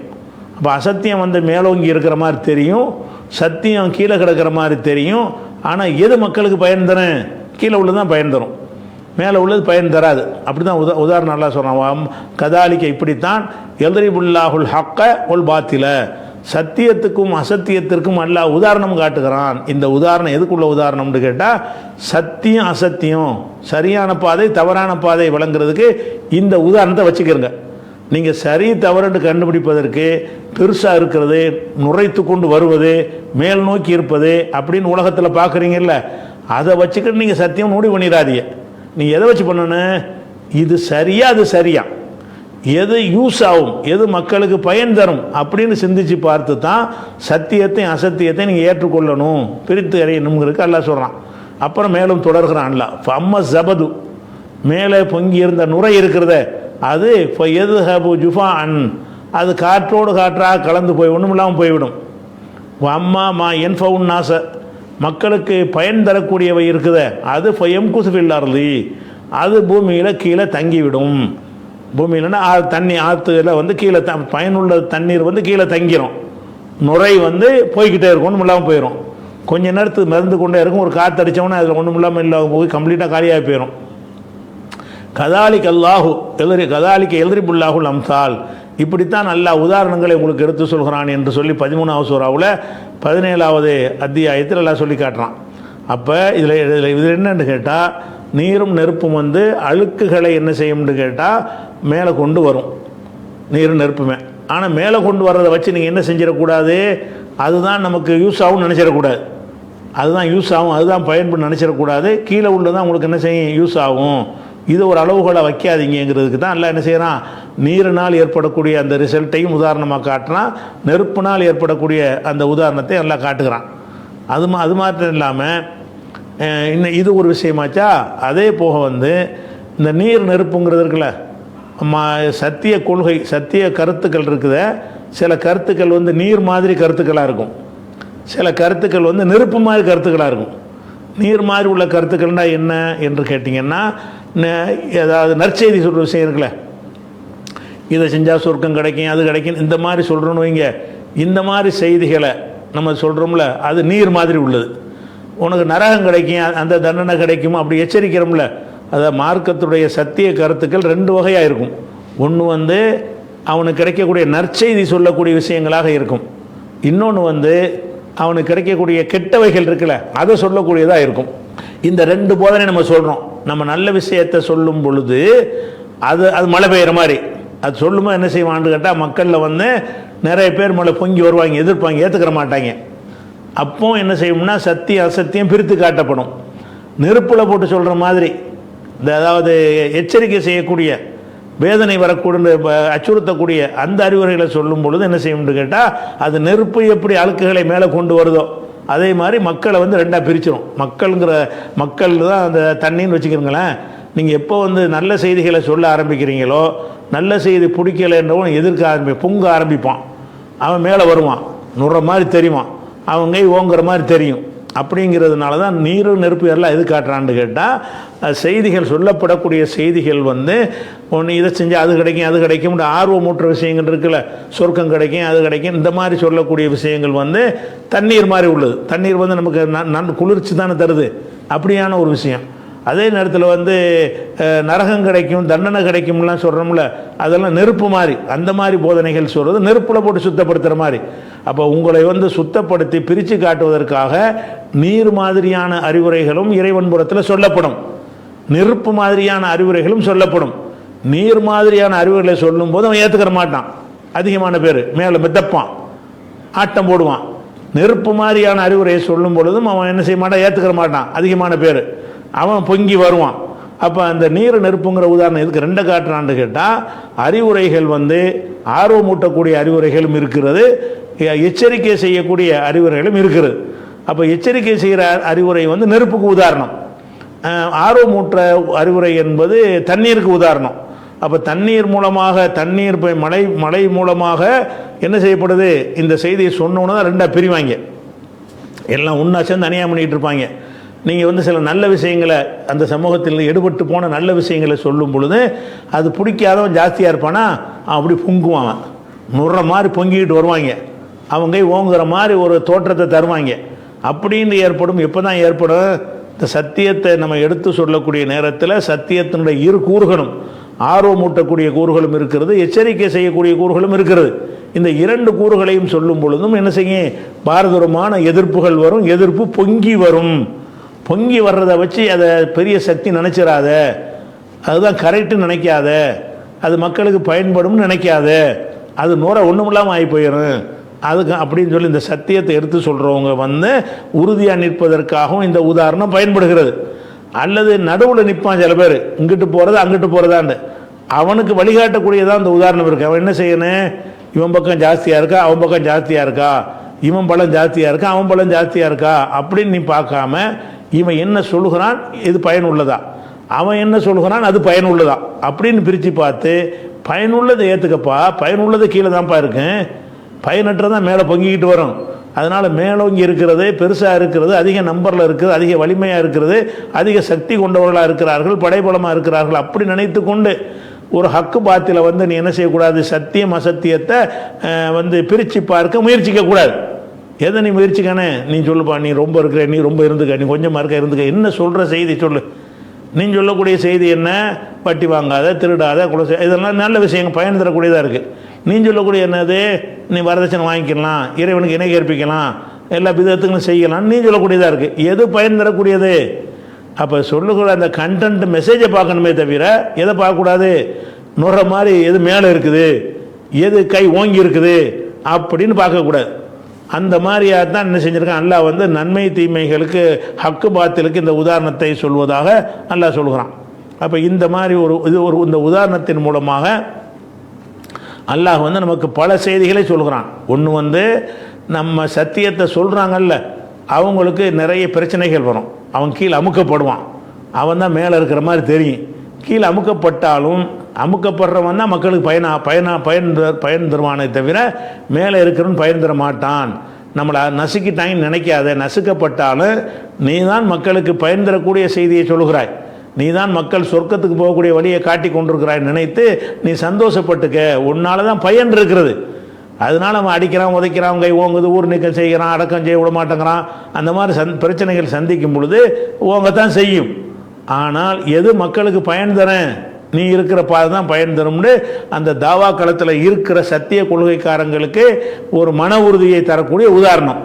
அப்போ அசத்தியம் மேலோங்கி இருக்கிற மாதிரி தெரியும், சத்தியம் கீழே கிடக்கிற மாதிரி தெரியும். ஆனால் எது மக்களுக்கு பயன் தரும், கீழே உள்ளது தான் பயன் தரும், மேலே உள்ளது பயன் தராது. அப்படி தான் உதாரணம் நல்லா சொல்கிறான். கதாலிக்க இப்படித்தான் எல்ரிபுல்லாஹுல் ஹக்க ஒல் பாத்தில, சத்தியத்துக்கும் அசத்தியத்திற்கும் அல்லாஹ் உதாரணம் காட்டுகிறான். இந்த உதாரணம் எதுக்குள்ள உதாரணம்னு கேட்டால், சத்தியம் அசத்தியம், சரியான பாதை தவறான பாதை விளங்குறதுக்கு இந்த உதாரணத்தை வச்சுக்கிறங்க. நீங்கள் சரி தவறுன்னு கண்டுபிடிப்பதற்கு பெருசாக இருக்கிறது, நுரைத்து கொண்டு வருவது, மேல் நோக்கி இருப்பது அப்படின்னு உலகத்தில் பார்க்குறீங்கல்ல, அதை வச்சுக்கிட்டு நீங்கள் சத்தியம் முடிவு பண்ணிடாதீங்க. நீங்கள் எதை வச்சு பண்ணணும், இது சரியா அது சரியா, எது யூஸ் ஆகும், எது மக்களுக்கு பயன் தரும் அப்படின்னு சிந்திச்சு பார்த்து தான் சத்தியத்தையும் அசத்தியத்தையும் நீங்கள் ஏற்றுக்கொள்ளணும், பிரித்து அறியணுங்கிறதுக்கு அல்லாஹ் சொல்கிறான். அப்புறம் மேலும் தொடர்கிறான் அல்லாஹ். அம்ம ஜபது, மேலே பொங்கி இருந்த நுரை இருக்கிறத அது எது ஹபு ஜுஃபா அன், அது காற்றோடு காற்றாக கலந்து போய் ஒன்றும் இல்லாமல் போய்விடும். அம்மா மா என்ஃபவுன் நாச, மக்களுக்கு பயன் தரக்கூடியவை இருக்குத அது ஃபயம் குசுஃபில்லார்லி, அது பூமியில் கீழே தங்கிவிடும். பூமியிலன்னா தண்ணி ஆற்றுல கீழே பயனுள்ள தண்ணீர் கீழே தங்கிடும். நுரை போய்கிட்டே இருக்கும், ஒன்றும் இல்லாமல் போயிடும். கொஞ்ச நேரத்துக்கு மறந்து கொண்டே இருக்கும், ஒரு காற்று அடித்தவொன்னே அதில் ஒன்றும் இல்லாமல் இல்லாமல் போய் கம்ப்ளீட்டாக காலியாக போயிடும். கதாலிக் அல்லாஹு கதாலிக்க எல்ரிபுல்லாஹுல் அம்சால், இப்படித்தான் அல்லாஹ் உதாரணங்களை உங்களுக்கு எடுத்து சொல்கிறான் என்று சொல்லி 13வது சூராவில் 17வது அத்தியாயத்தில் எல்லாம் சொல்லி காட்டுறான். அப்போ இதில் என்னன்னு கேட்டால், நீரும் நெருப்பும் அழுக்குகளை என்ன செய்யும்னு கேட்டால் மேலே கொண்டு வரும், நீரும் நெருப்புமே. ஆனால் மேலே கொண்டு வர்றதை வச்சு நீங்கள் என்ன செஞ்சிடக்கூடாது, அதுதான் நமக்கு யூஸ் ஆகும்னு நினச்சிடக்கூடாது, அதுதான் யூஸ் ஆகும், அதுதான் பயன்படும் நினச்சிடக்கூடாது. கீழே உள்ளதான் உங்களுக்கு என்ன செய்யும், யூஸ் ஆகும். இது ஒரு அளவுகளை வைக்காதீங்கிறதுக்கு தான் எல்லாம் என்ன செய்யறான், நீரினால் ஏற்படக்கூடிய அந்த ரிசல்ட்டையும் உதாரணமாக காட்டுறான், நெருப்பினால் ஏற்படக்கூடிய அந்த உதாரணத்தை எல்லாம் காட்டுகிறான். அது மாத்திரம் இல்லாமல் இன்னும் இது ஒரு விஷயமாச்சா. அதே போக இந்த நீர் நெருப்புங்கிறது இருக்குல்ல, சத்திய கொள்கை சத்திய கருத்துக்கள் இருக்குத, சில கருத்துக்கள் நீர் மாதிரி கருத்துக்களாக இருக்கும், சில கருத்துக்கள் நெருப்பு மாதிரி கருத்துக்களாக இருக்கும். நீர் மாதிரி உள்ள கருத்துக்கள்னா என்ன என்று கேட்டிங்கன்னா, ஏதாவது நற்செய்தி சொல்கிற விஷயம் இருக்குல்ல, இதை செஞ்சால் சொர்க்கம் கிடைக்கும், அது கிடைக்கும், இந்த மாதிரி சொல்கிறோன்னு வைங்க. இந்த மாதிரி செய்திகளை நம்ம சொல்கிறோம்ல, அது நீர் மாதிரி உள்ளது. உனக்கு நரகம் கிடைக்கும், அந்த தண்டனை கிடைக்கும் அப்படி எச்சரிக்கிறோம்ல, அதை மார்க்கத்துடைய சத்திய கருத்துக்கள் 2 வகையாக இருக்கும். ஒன்று அவனுக்கு கிடைக்கக்கூடிய நற்செய்தி சொல்லக்கூடிய விஷயங்களாக இருக்கும், இன்னொன்று அவனுக்கு கிடைக்கக்கூடிய கெட்டவைகள் இருக்குல்ல, அதை சொல்லக்கூடியதாக இருக்கும். இந்த 2 போதனை நம்ம சொல்கிறோம். நம்ம நல்ல விஷயத்தை சொல்லும் பொழுது அது மழை பெய்கிற மாதிரி அது சொல்லும்போது என்ன செய்வான்னு கேட்டால், மக்களில் நிறைய பேர் மழை பொங்கி வருவாங்க, எதிர்ப்பாங்க, ஏற்றுக்கிற மாட்டாங்க. அப்போ என்ன செய்யும்னா சத்தியம் அசத்தியம் பிரித்து காட்டப்படும். நெருப்பில் போட்டு சொல்கிற மாதிரி, அதாவது எச்சரிக்கை செய்யக்கூடிய வேதனை வரக்கூடிய அச்சுறுத்தக்கூடிய அந்த அறிவுரைகளை சொல்லும் பொழுது என்ன செய்யணும்னு கேட்டால், அது நெருப்பு எப்படி அழுக்குகளை மேலே கொண்டு வருதோ அதே மாதிரி மக்களை வந்து ரெண்டாக பிரிச்சிடும். மக்கள் தான் அந்த தண்ணின்னு வச்சுக்கிறீங்களேன். நீங்கள் எப்போ வந்து நல்ல செய்திகளை சொல்ல ஆரம்பிக்கிறீங்களோ, நல்ல செய்தி பிடிக்கலைன்றவன் எதிர்க்க பொங்க ஆரம்பிப்பான். அவன் மேலே வருவான், நுற மாதிரி தெரியுவான், அவன் கை ஓங்குற மாதிரி தெரியும். அப்படிங்கிறதுனால தான் நீர் நெருப்பு எல்லாம் எது காட்டுறான்னு கேட்டால், செய்திகள் சொல்லப்படக்கூடிய செய்திகள் வந்து ஒன்று இதை செஞ்சால் அது கிடைக்கும் அது கிடைக்கும் ஆர்வமூற்ற விஷயங்கள் இருக்குல்ல, சொர்க்கம் கிடைக்கும் அது கிடைக்கும், இந்த மாதிரி சொல்லக்கூடிய விஷயங்கள் வந்து தண்ணீர் மாதிரி உள்ளது. தண்ணீர் வந்து நமக்கு குளிர்ச்சி தானே தருது, அப்படியான ஒரு விஷயம். அதே நேரத்தில் வந்து நரகம் கிடைக்கும் தண்டனை கிடைக்கும்லாம் சொல்கிறோம்ல, அதெல்லாம் நெருப்பு மாதிரி, அந்த மாதிரி போதனைகள் சொல்கிறது நெருப்பில் போட்டு சுத்தப்படுத்துகிற மாதிரி. அப்போ உங்களை வந்து சுத்தப்படுத்தி பிரித்து காட்டுவதற்காக நீர் மாதிரியான அறிவுரைகளும் இறைவன்புறத்தில் சொல்லப்படும், நெருப்பு மாதிரியான அறிவுரைகளும் சொல்லப்படும். நீர் மாதிரியான அறிவுரைகளை சொல்லும் போது அவன் ஏற்றுக்கிற மாட்டான், அதிகமான பேர் மேலே மிதப்பான், ஆட்டம் போடுவான். நெருப்பு மாதிரியான அறிவுரையை சொல்லும் பொழுதும் அவன் என்ன செய்ய மாட்டான், ஏற்றுக்கிற மாட்டான், அதிகமான பேர் அவன் பொங்கி வருவான். அப்போ அந்த நீர் நெருப்புங்கிற உதாரணம் எதுக்கு ரெண்டை காட்டுறான்னு கேட்டால், அறிவுரைகள் வந்து ஆர்வமூட்டக்கூடிய அறிவுரைகளும் இருக்கிறது, எச்சரிக்கை செய்யக்கூடிய அறிவுரைகளும் இருக்கிறது. அப்போ எச்சரிக்கை செய்கிற அறிவுரை வந்து நெருப்புக்கு உதாரணம், ஆர்வமூற்ற அறிவுரை என்பது தண்ணீருக்கு உதாரணம். அப்போ தண்ணீர் மூலமாக தண்ணீர் மழை மூலமாக என்ன செய்யப்படுது, இந்த செய்தியை சொன்னோன்னு தான் ரெண்டாக பிரிவாங்க, எல்லாம் ஒன்றா சேர்ந்து தனியாக பண்ணிகிட்டு இருப்பாங்க. நீங்கள் வந்து சில நல்ல விஷயங்களை அந்த சமூகத்தில் எடுபட்டு போன நல்ல விஷயங்களை சொல்லும் பொழுது அது பிடிக்காதவன் ஜாஸ்தியாக இருப்பானா, அப்படி பொங்குவான், நுற மாதிரி பொங்கிக்கிட்டு வருவாங்க, அவங்க ஓங்குற மாதிரி ஒரு தோற்றத்தை தருவாங்க. அப்படின்னு ஏற்படும். எப்போ தான் ஏற்படும், இந்த சத்தியத்தை நம்ம எடுத்து சொல்லக்கூடிய நேரத்தில் சத்தியத்தினுடைய இரு கூறுகளும், ஆர்வமூட்டக்கூடிய கூறுகளும் இருக்கிறது, எச்சரிக்கை செய்யக்கூடிய கூறுகளும் இருக்கிறது. இந்த இரண்டு கூறுகளையும் சொல்லும் பொழுதும் என்ன செய்யும், பாரதூரமான எதிர்ப்புகள் வரும், எதிர்ப்பு பொங்கி வரும். பொங்கி வர்றதை வச்சு அதை பெரிய சக்தி நினச்சிடாத, அதுதான் கரெக்டுன்னு நினைக்காத, அது மக்களுக்கு பயன்படும் நினைக்காத, அது நூற ஒன்றும் இல்லாமல் ஆகி போயிடும் அதுக்கு அப்படின்னு சொல்லி இந்த சத்தியத்தை எடுத்து சொல்கிறவங்க வந்து உறுதியாக நிற்பதற்காகவும் இந்த உதாரணம் பயன்படுகிறது. அல்லது நடுவில் நிற்பான் சில பேர், இங்கிட்டு போகிறது அங்கிட்டு போகிறதான்னு, அவனுக்கு வழிகாட்டக்கூடியதான் இந்த உதாரணம் இருக்குது. அவன் என்ன செய்யணும், இவன் பக்கம் ஜாஸ்தியாக இருக்கா அவன் பக்கம் ஜாஸ்தியாக இருக்கா, இவன் பலம் ஜாஸ்தியாக இருக்கா அவன் பலம் ஜாஸ்தியாக இருக்கா அப்படின்னு நீ பார்க்காம, இவன் என்ன சொல்லுகிறான் இது பயனுள்ளதா, அவன் என்ன சொல்லுகிறான் அது பயனுள்ளதா அப்படின்னு பிரித்து பார்த்து, பயனுள்ளதை ஏற்றுக்கப்பா, பயனுள்ளது கீழே தான்ப்பா இருக்கேன், பயனற்றதான் மேலே பொங்கிக்கிட்டு வரும். அதனால் மேலோங்கி இருக்கிறது, பெருசாக இருக்கிறது, அதிக நம்பரில் இருக்குது, அதிக வலிமையாக இருக்கிறது, அதிக சக்தி கொண்டவர்களாக இருக்கிறார்கள், படைபலமாக இருக்கிறார்கள் அப்படி நினைத்து கொண்டு ஒரு ஹக்கு பாத்தில வந்து நீ என்ன செய்யக்கூடாது, சத்தியம் அசத்தியத்தை வந்து பிரித்து பார்க்க முயற்சிக்கக்கூடாது. எதை நீ முயற்சிக்கானே, நீ சொல்லுப்பா, நீ ரொம்ப இருக்கிற, நீ ரொம்ப இருந்துக்க, நீ கொஞ்சமாக இருக்க இருந்துக்க, என்ன சொல்கிற செய்தி சொல்லு. நீ சொல்லக்கூடிய செய்தி என்ன, வட்டி வாங்காத, திருடாத, கொலை, இதெல்லாம் நல்ல விஷயங்கள் பயன் தரக்கூடியதாக இருக்குது. நீ சொல்லக்கூடிய என்னது, நீ வரதட்சணை வாங்கிக்கலாம், இறைவனுக்கு இணை கற்பிக்கலாம், எல்லா விதத்துக்கும் செய்யலாம், நீ சொல்லக்கூடியதாக இருக்குது. எது பயன் தரக்கூடியது? அப்போ சொல்லுகிற அந்த கண்டென்ட் மெசேஜை பார்க்கணுமே தவிர எதை பார்க்கக்கூடாது, நுற மாதிரி எது மேலே இருக்குது, எது கை ஓங்கி இருக்குது அப்படின்னு பார்க்கக்கூடாது. அந்த மாதிரியாக தான் என்ன செஞ்சுருக்கான் அல்லாஹ் வந்து நன்மை தீமைகளுக்கு ஹக்கு பாத்திலுக்கு இந்த உதாரணத்தை சொல்வதாக அல்லாஹ் சொல்கிறான். அப்போ இந்த மாதிரி இந்த உதாரணத்தின் மூலமாக அல்லாஹ் வந்து நமக்கு பல செய்திகளை சொல்கிறான். ஒன்று வந்து நம்ம சத்தியத்தை சொல்கிறாங்கல்ல, அவங்களுக்கு நிறைய பிரச்சனைகள் வரும், அவன் கீழே அமுக்கப்படுவான், அவன் தான் மேலே இருக்கிற மாதிரி தெரியும். கீழே அமுக்கப்பட்டாலும் அமுக்கப்படுறவன் தான் மக்களுக்கு பயன் தருவானே தவிர மேலே இருக்கிறவன் பயன் தர மாட்டான். நம்மளை நசுக்கிட்டாங்கன்னு நினைக்காத, நசுக்கப்பட்டாலும் நீ தான் மக்களுக்கு பயன் தரக்கூடிய செய்தியை சொல்கிறாய், நீ தான் மக்கள் சொர்க்கத்துக்கு போகக்கூடிய வழியை காட்டி கொண்டிருக்கிறாய் நினைத்து நீ சந்தோஷப்பட்டுக்க, உன்னால் தான் பயன் இருக்கிறது. அதனால் அவன் அடிக்கிறான், உதைக்கிறான், கை ஓங்குது, ஊர் நீக்கம் செய்கிறான், அடக்கம் செய்ய விட மாட்டேங்கிறான், அந்த மாதிரி பிரச்சனைகள் சந்திக்கும் பொழுது ஓங்கத்தான் செய்யும். ஆனால் எது மக்களுக்கு பயன் தரேன், நீ இருக்கிற பாதை தான் பயன் தரும்னு அந்த தாவா களத்தில் இருக்கிற சத்திய கொள்கைக்காரங்களுக்கு ஒரு மன உறுதியை தரக்கூடிய உதாரணம்.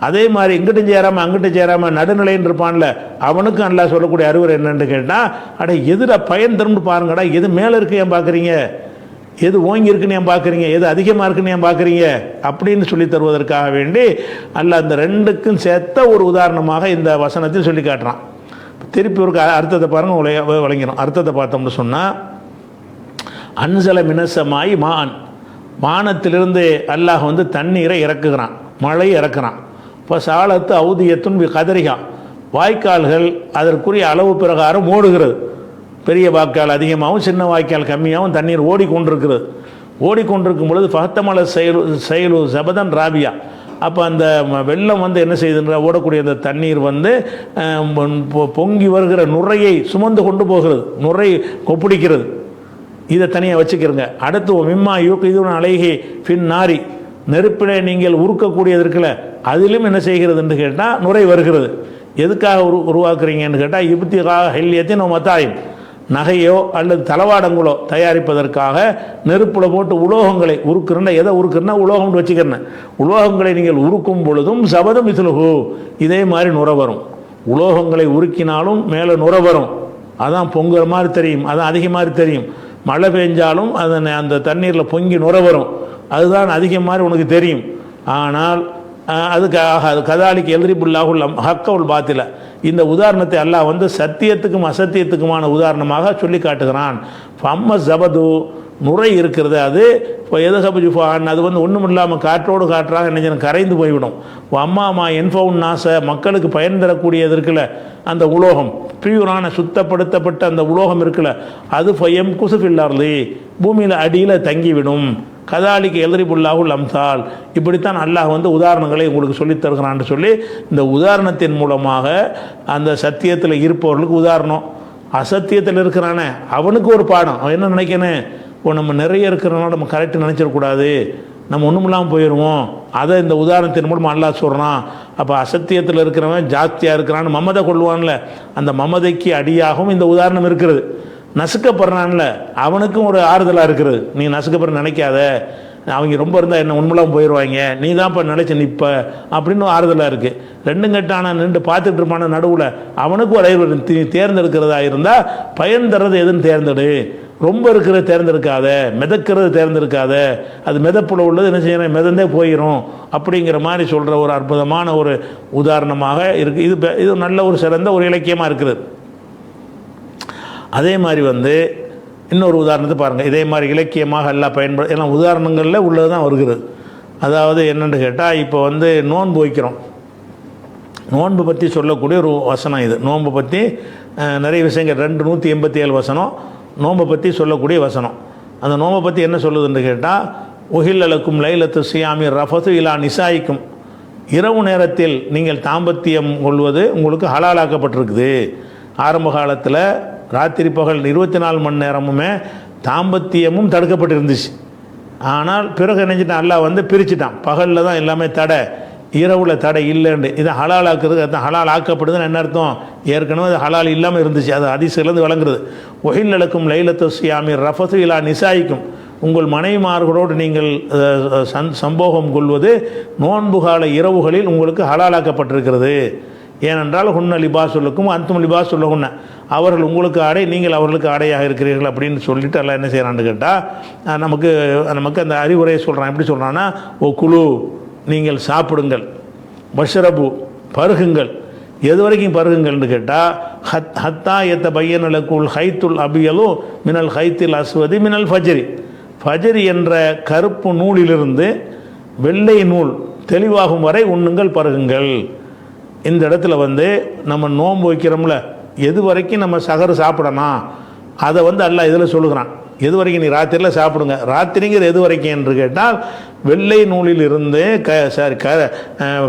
அதே மாதிரி இங்கிட்டும் சேராமல் அங்கிட்டும் சேராமல் நடுநிலைன்னு இருப்பான்ல, அவனுக்கும் அல்லாஹ் சொல்லக்கூடிய அறிவுரை என்னன்னு கேட்டால், அட எதில் பயன் தரும்னு பாருங்கடா, எது மேலே இருக்கு ஏன் பார்க்குறீங்க, எது ஓங்கி இருக்குன்னு ஏன் பார்க்குறீங்க, எது அதிகமாக இருக்குன்னு ஏன் பார்க்குறீங்க அப்படின்னு சொல்லி தருவதற்காக வேண்டி அல்லாஹ் அந்த ரெண்டுக்கும் சேர்த்த ஒரு உதாரணமாக இந்த வசனத்தில் சொல்லி காட்டுறான். திருப்பி ஒரு அர்த்தத்தை பாருங்கள், வழங்கிடும். அர்த்தத்தை பார்த்தோம்னு சொன்னால், அன்சல மினசமாயி மான், வானத்திலிருந்து அல்லாஹ் வந்து தண்ணீரை இறக்குகிறான், மழை இறக்குறான். இப்போ சாலத்து அவுதியத்துன் கதரிகா, வாய்க்கால்கள் அதற்குரிய அளவு பிரகாரம் ஓடுகிறது. பெரிய வாய்க்கால் அதிகமாகவும் சின்ன வாய்க்கால் கம்மியாகவும் தண்ணீர் ஓடிக்கொண்டிருக்கிறது. ஓடிக்கொண்டிருக்கும் பொழுது ஃபஹத்தமல செயலு ஜபதன் ராபியா, அப்போ அந்த வெள்ளம் வந்து என்ன செய்யுதுன்ற ஓடக்கூடிய அந்த தண்ணீர் வந்து பொங்கி வருகிற நுரையை சுமந்து கொண்டு போகிறது, நுரை கொப்பிடிக்கிறது. இதை தனியாக வச்சுக்கிறங்க. அடுத்து மிம்மா யூக்கிதுன் அலைஹி ஃபின் நாரி, நெருப்பிலே நீங்கள் உருக்கக்கூடியது இருக்குல்ல, அதிலும் என்ன செய்கிறது என்று கேட்டால் நுரை வருகிறது. எதுக்காக உருவாக்குறீங்கன்னு கேட்டால் இப்திகா ஹில்யத்தின் மத்தாயும், நகையோ அல்லது தளவாடங்களோ தயாரிப்பதற்காக நெருப்பில் போட்டு உலோகங்களை உருக்குறேன்னா, எதை உருக்குறேன்னா உலோகம்னு வச்சுக்கிறேன். உலோகங்களை நீங்கள் உருக்கும் பொழுதும் சபதம் இசுலுகு, இதே மாதிரி நுரை வரும். உலோகங்களை உருக்கினாலும் மேலே நுரை வரும், அதான் பொங்குற மாதிரி தெரியும், அதான் அதிக மாதிரி தெரியும். மழை பெஞ்சாலும் அதனை அந்த தண்ணீரில் பொங்கி நுரை வரும், அதுதான் அதிகம் மாதிரி உனக்கு தெரியும். ஆனால் அதுக்காக அது கதாலிக்கு எதிரிபுல்லாகுல் ஹக்கவுல் பாத்தில, இந்த உதாரணத்தை அல்லாஹ் வந்து சத்தியத்துக்கும் அசத்தியத்துக்குமான உதாரணமாக சொல்லி காட்டுகிறான். ஃபம்ம ஜபது, நுரை இருக்கிறது, அது இப்போ எதகபுஜுஃபான், அது வந்து ஒன்றும் இல்லாமல் காற்றோடு காற்றாக என்ன கரைந்து போய்விடும். அம்மாமா என்ஃபவுன் நாச, மக்களுக்கு பயன் தரக்கூடியது இருக்குல்ல அந்த உலோகம், பியூரான சுத்தப்படுத்தப்பட்ட அந்த உலோகம் இருக்குல்ல, அது ஃபயம் குசுஃபில்லார்லி, பூமியில் அடியில் தங்கிவிடும். கதாலிக்கு எதிரிபுல்லாகுல் அம்சால், இப்படித்தான் அல்லாஹ் வந்து உதாரணங்களை உங்களுக்கு சொல்லித் தருகிறான்னு சொல்லி இந்த உதாரணத்தின் மூலமாக அந்த சத்தியத்தில் இருப்பவர்களுக்கு உதாரணம், அசத்தியத்தில் இருக்கிறானே அவனுக்கு ஒரு பாடம். அவன் என்ன நினைக்கணும், இப்போ நம்ம நிறைய இருக்கிறனால நம்ம கரெக்டு நினச்சிடக்கூடாது, நம்ம ஒன்றும் இல்லாமல் போயிடுவோம். அதை இந்த உதாரணத்தின் மூலமாக அல்லாஹ் சொல்கிறான். அப்போ அசத்தியத்தில் இருக்கிறவன் ஜாஸ்தியாக இருக்கிறான்னு மமதை கொள்வான்ல, அந்த மமதைக்கு அடியாகவும் இந்த உதாரணம் இருக்கிறது. நசுக்கப்படுறான்ல அவனுக்கும் ஒரு ஆறுதலாக இருக்கிறது. நீ நசுக்கப்படுற நினைக்காத, அவங்க ரொம்ப இருந்தால் என்ன உண்மைலாம் போயிடுவாங்க, நீ தான் இப்போ நினைச்ச நிற்ப அப்படின்னு ஆறுதலாக இருக்குது. ரெண்டும் கட்டான நின்று பார்த்துட்டு இருப்பான நடுவில் அவனுக்கு ஒரு தேர்ந்தெடுக்கிறதா இருந்தால் பயன் தர்றது எதுன்னு தேர்ந்தெடு, ரொம்ப இருக்கிறத தேர்ந்தெடுக்காத, மிதக்கிறது தேர்ந்தெடுக்காத, அது மிதப்புல உள்ளது என்ன செய்யணும் மிதந்தே போயிடும் அப்படிங்கிற மாதிரி சொல்கிற ஒரு அற்புதமான ஒரு உதாரணமாக இருக்குது. இது நல்ல ஒரு சிறந்த ஒரு இலக்கியமாக இருக்குது. அதே மாதிரி வந்து இன்னொரு உதாரணத்தை பாருங்கள், இதே மாதிரி இலக்கியமாக எல்லாம் பயன்படு, ஏன்னா உதாரணங்களில் உள்ளது தான் வருகிறது. அதாவது என்னென்னு கேட்டால், இப்போ வந்து நோன்பு வைக்கிறோம், நோன்பு பற்றி சொல்லக்கூடிய ஒரு வசனம் இது. நோன்பு பற்றி நிறைய விஷயங்கள் 287 வசனம் நோன்பை பற்றி சொல்லக்கூடிய வசனம். அந்த நோன்பை பற்றி என்ன சொல்லுதுன்னு கேட்டால், உஹில்லலக்கும் லைலத்து சியாமி ரஃபத்து இலா நிசாயிக்கும், இரவு நேரத்தில் நீங்கள் தாம்பத்தியம் கொள்வது உங்களுக்கு ஹலாலாக்கப்பட்டிருக்குது. ஆரம்ப காலத்தில் ராத்திரி பகல் 24 மணி நேரமுமே தாம்பத்தியமும் தடுக்கப்பட்டிருந்துச்சு. ஆனால் பிறகு நினைச்சிட்டான் அல்லாஹ் வந்து பிரிச்சுட்டான், பகலில் தான் எல்லாமே தடை, இரவில் தடை இல்லைன்னு. இதை ஹலால் ஆக்குறது, அது ஹலால் ஆக்கப்படுதுன்னு என்ன அர்த்தம், ஏற்கனவே அது ஹலால் இல்லாமல் இருந்துச்சு, அது ஹதீஸ்லேருந்து விளங்குறது. ஒஹில்லலக்கும் லைலத்து சியாமி ரஃபத்து இலா நிசாயிக்கும், உங்கள் மனைவிமார்களோடு நீங்கள் சம்போகம் கொள்வது நோன்பு கால இரவுகளில் உங்களுக்கு ஹலாலாக்கப்பட்டிருக்கிறது. ஏனென்றால் ஹுன்ன லிபாசுல்லுக்கும் அந்தும் லிபாசுல்லஹுன்ன, அவர்கள் உங்களுக்கு ஆடை, நீங்கள் அவர்களுக்கு ஆடையாக இருக்கிறீர்கள் அப்படின்னு சொல்லிட்டு எல்லாம் என்ன செய்கிறான்னு கேட்டால் நமக்கு அந்த அறிவுரையை சொல்கிறான். எப்படி சொல்கிறான்னா, ஓ குழு, நீங்கள் சாப்பிடுங்கள், பஷ்ரபு, பருகுங்கள். எது வரைக்கும் பருகுங்கள்னு கேட்டால், ஹத்தா எத்த பையனலுக்குள் ஹைத்துல் அபியலு மினல் ஹைத்தில் அஸ்வதி மினல் ஃபஜ்ரி, ஃபஜ்ரி என்ற கருப்பு நூலிலிருந்து வெள்ளை நூல் தெளிவாகும் வரை உண்ணுங்கள், பருகுங்கள். இந்த இடத்துல வந்து நம்ம நோன்பு வைக்கிறோம்ல, எது வரைக்கும் நம்ம சகரு சாப்பிடணும் அதை வந்து அல்லாஹ் இதில் சொல்லுகிறான். எது வரைக்கும் நீ ராத்திரியில் சாப்பிடுங்க, ராத்திரிங்கிறது எது வரைக்கும் என்று கேட்டால், வெள்ளை நூலில் இருந்து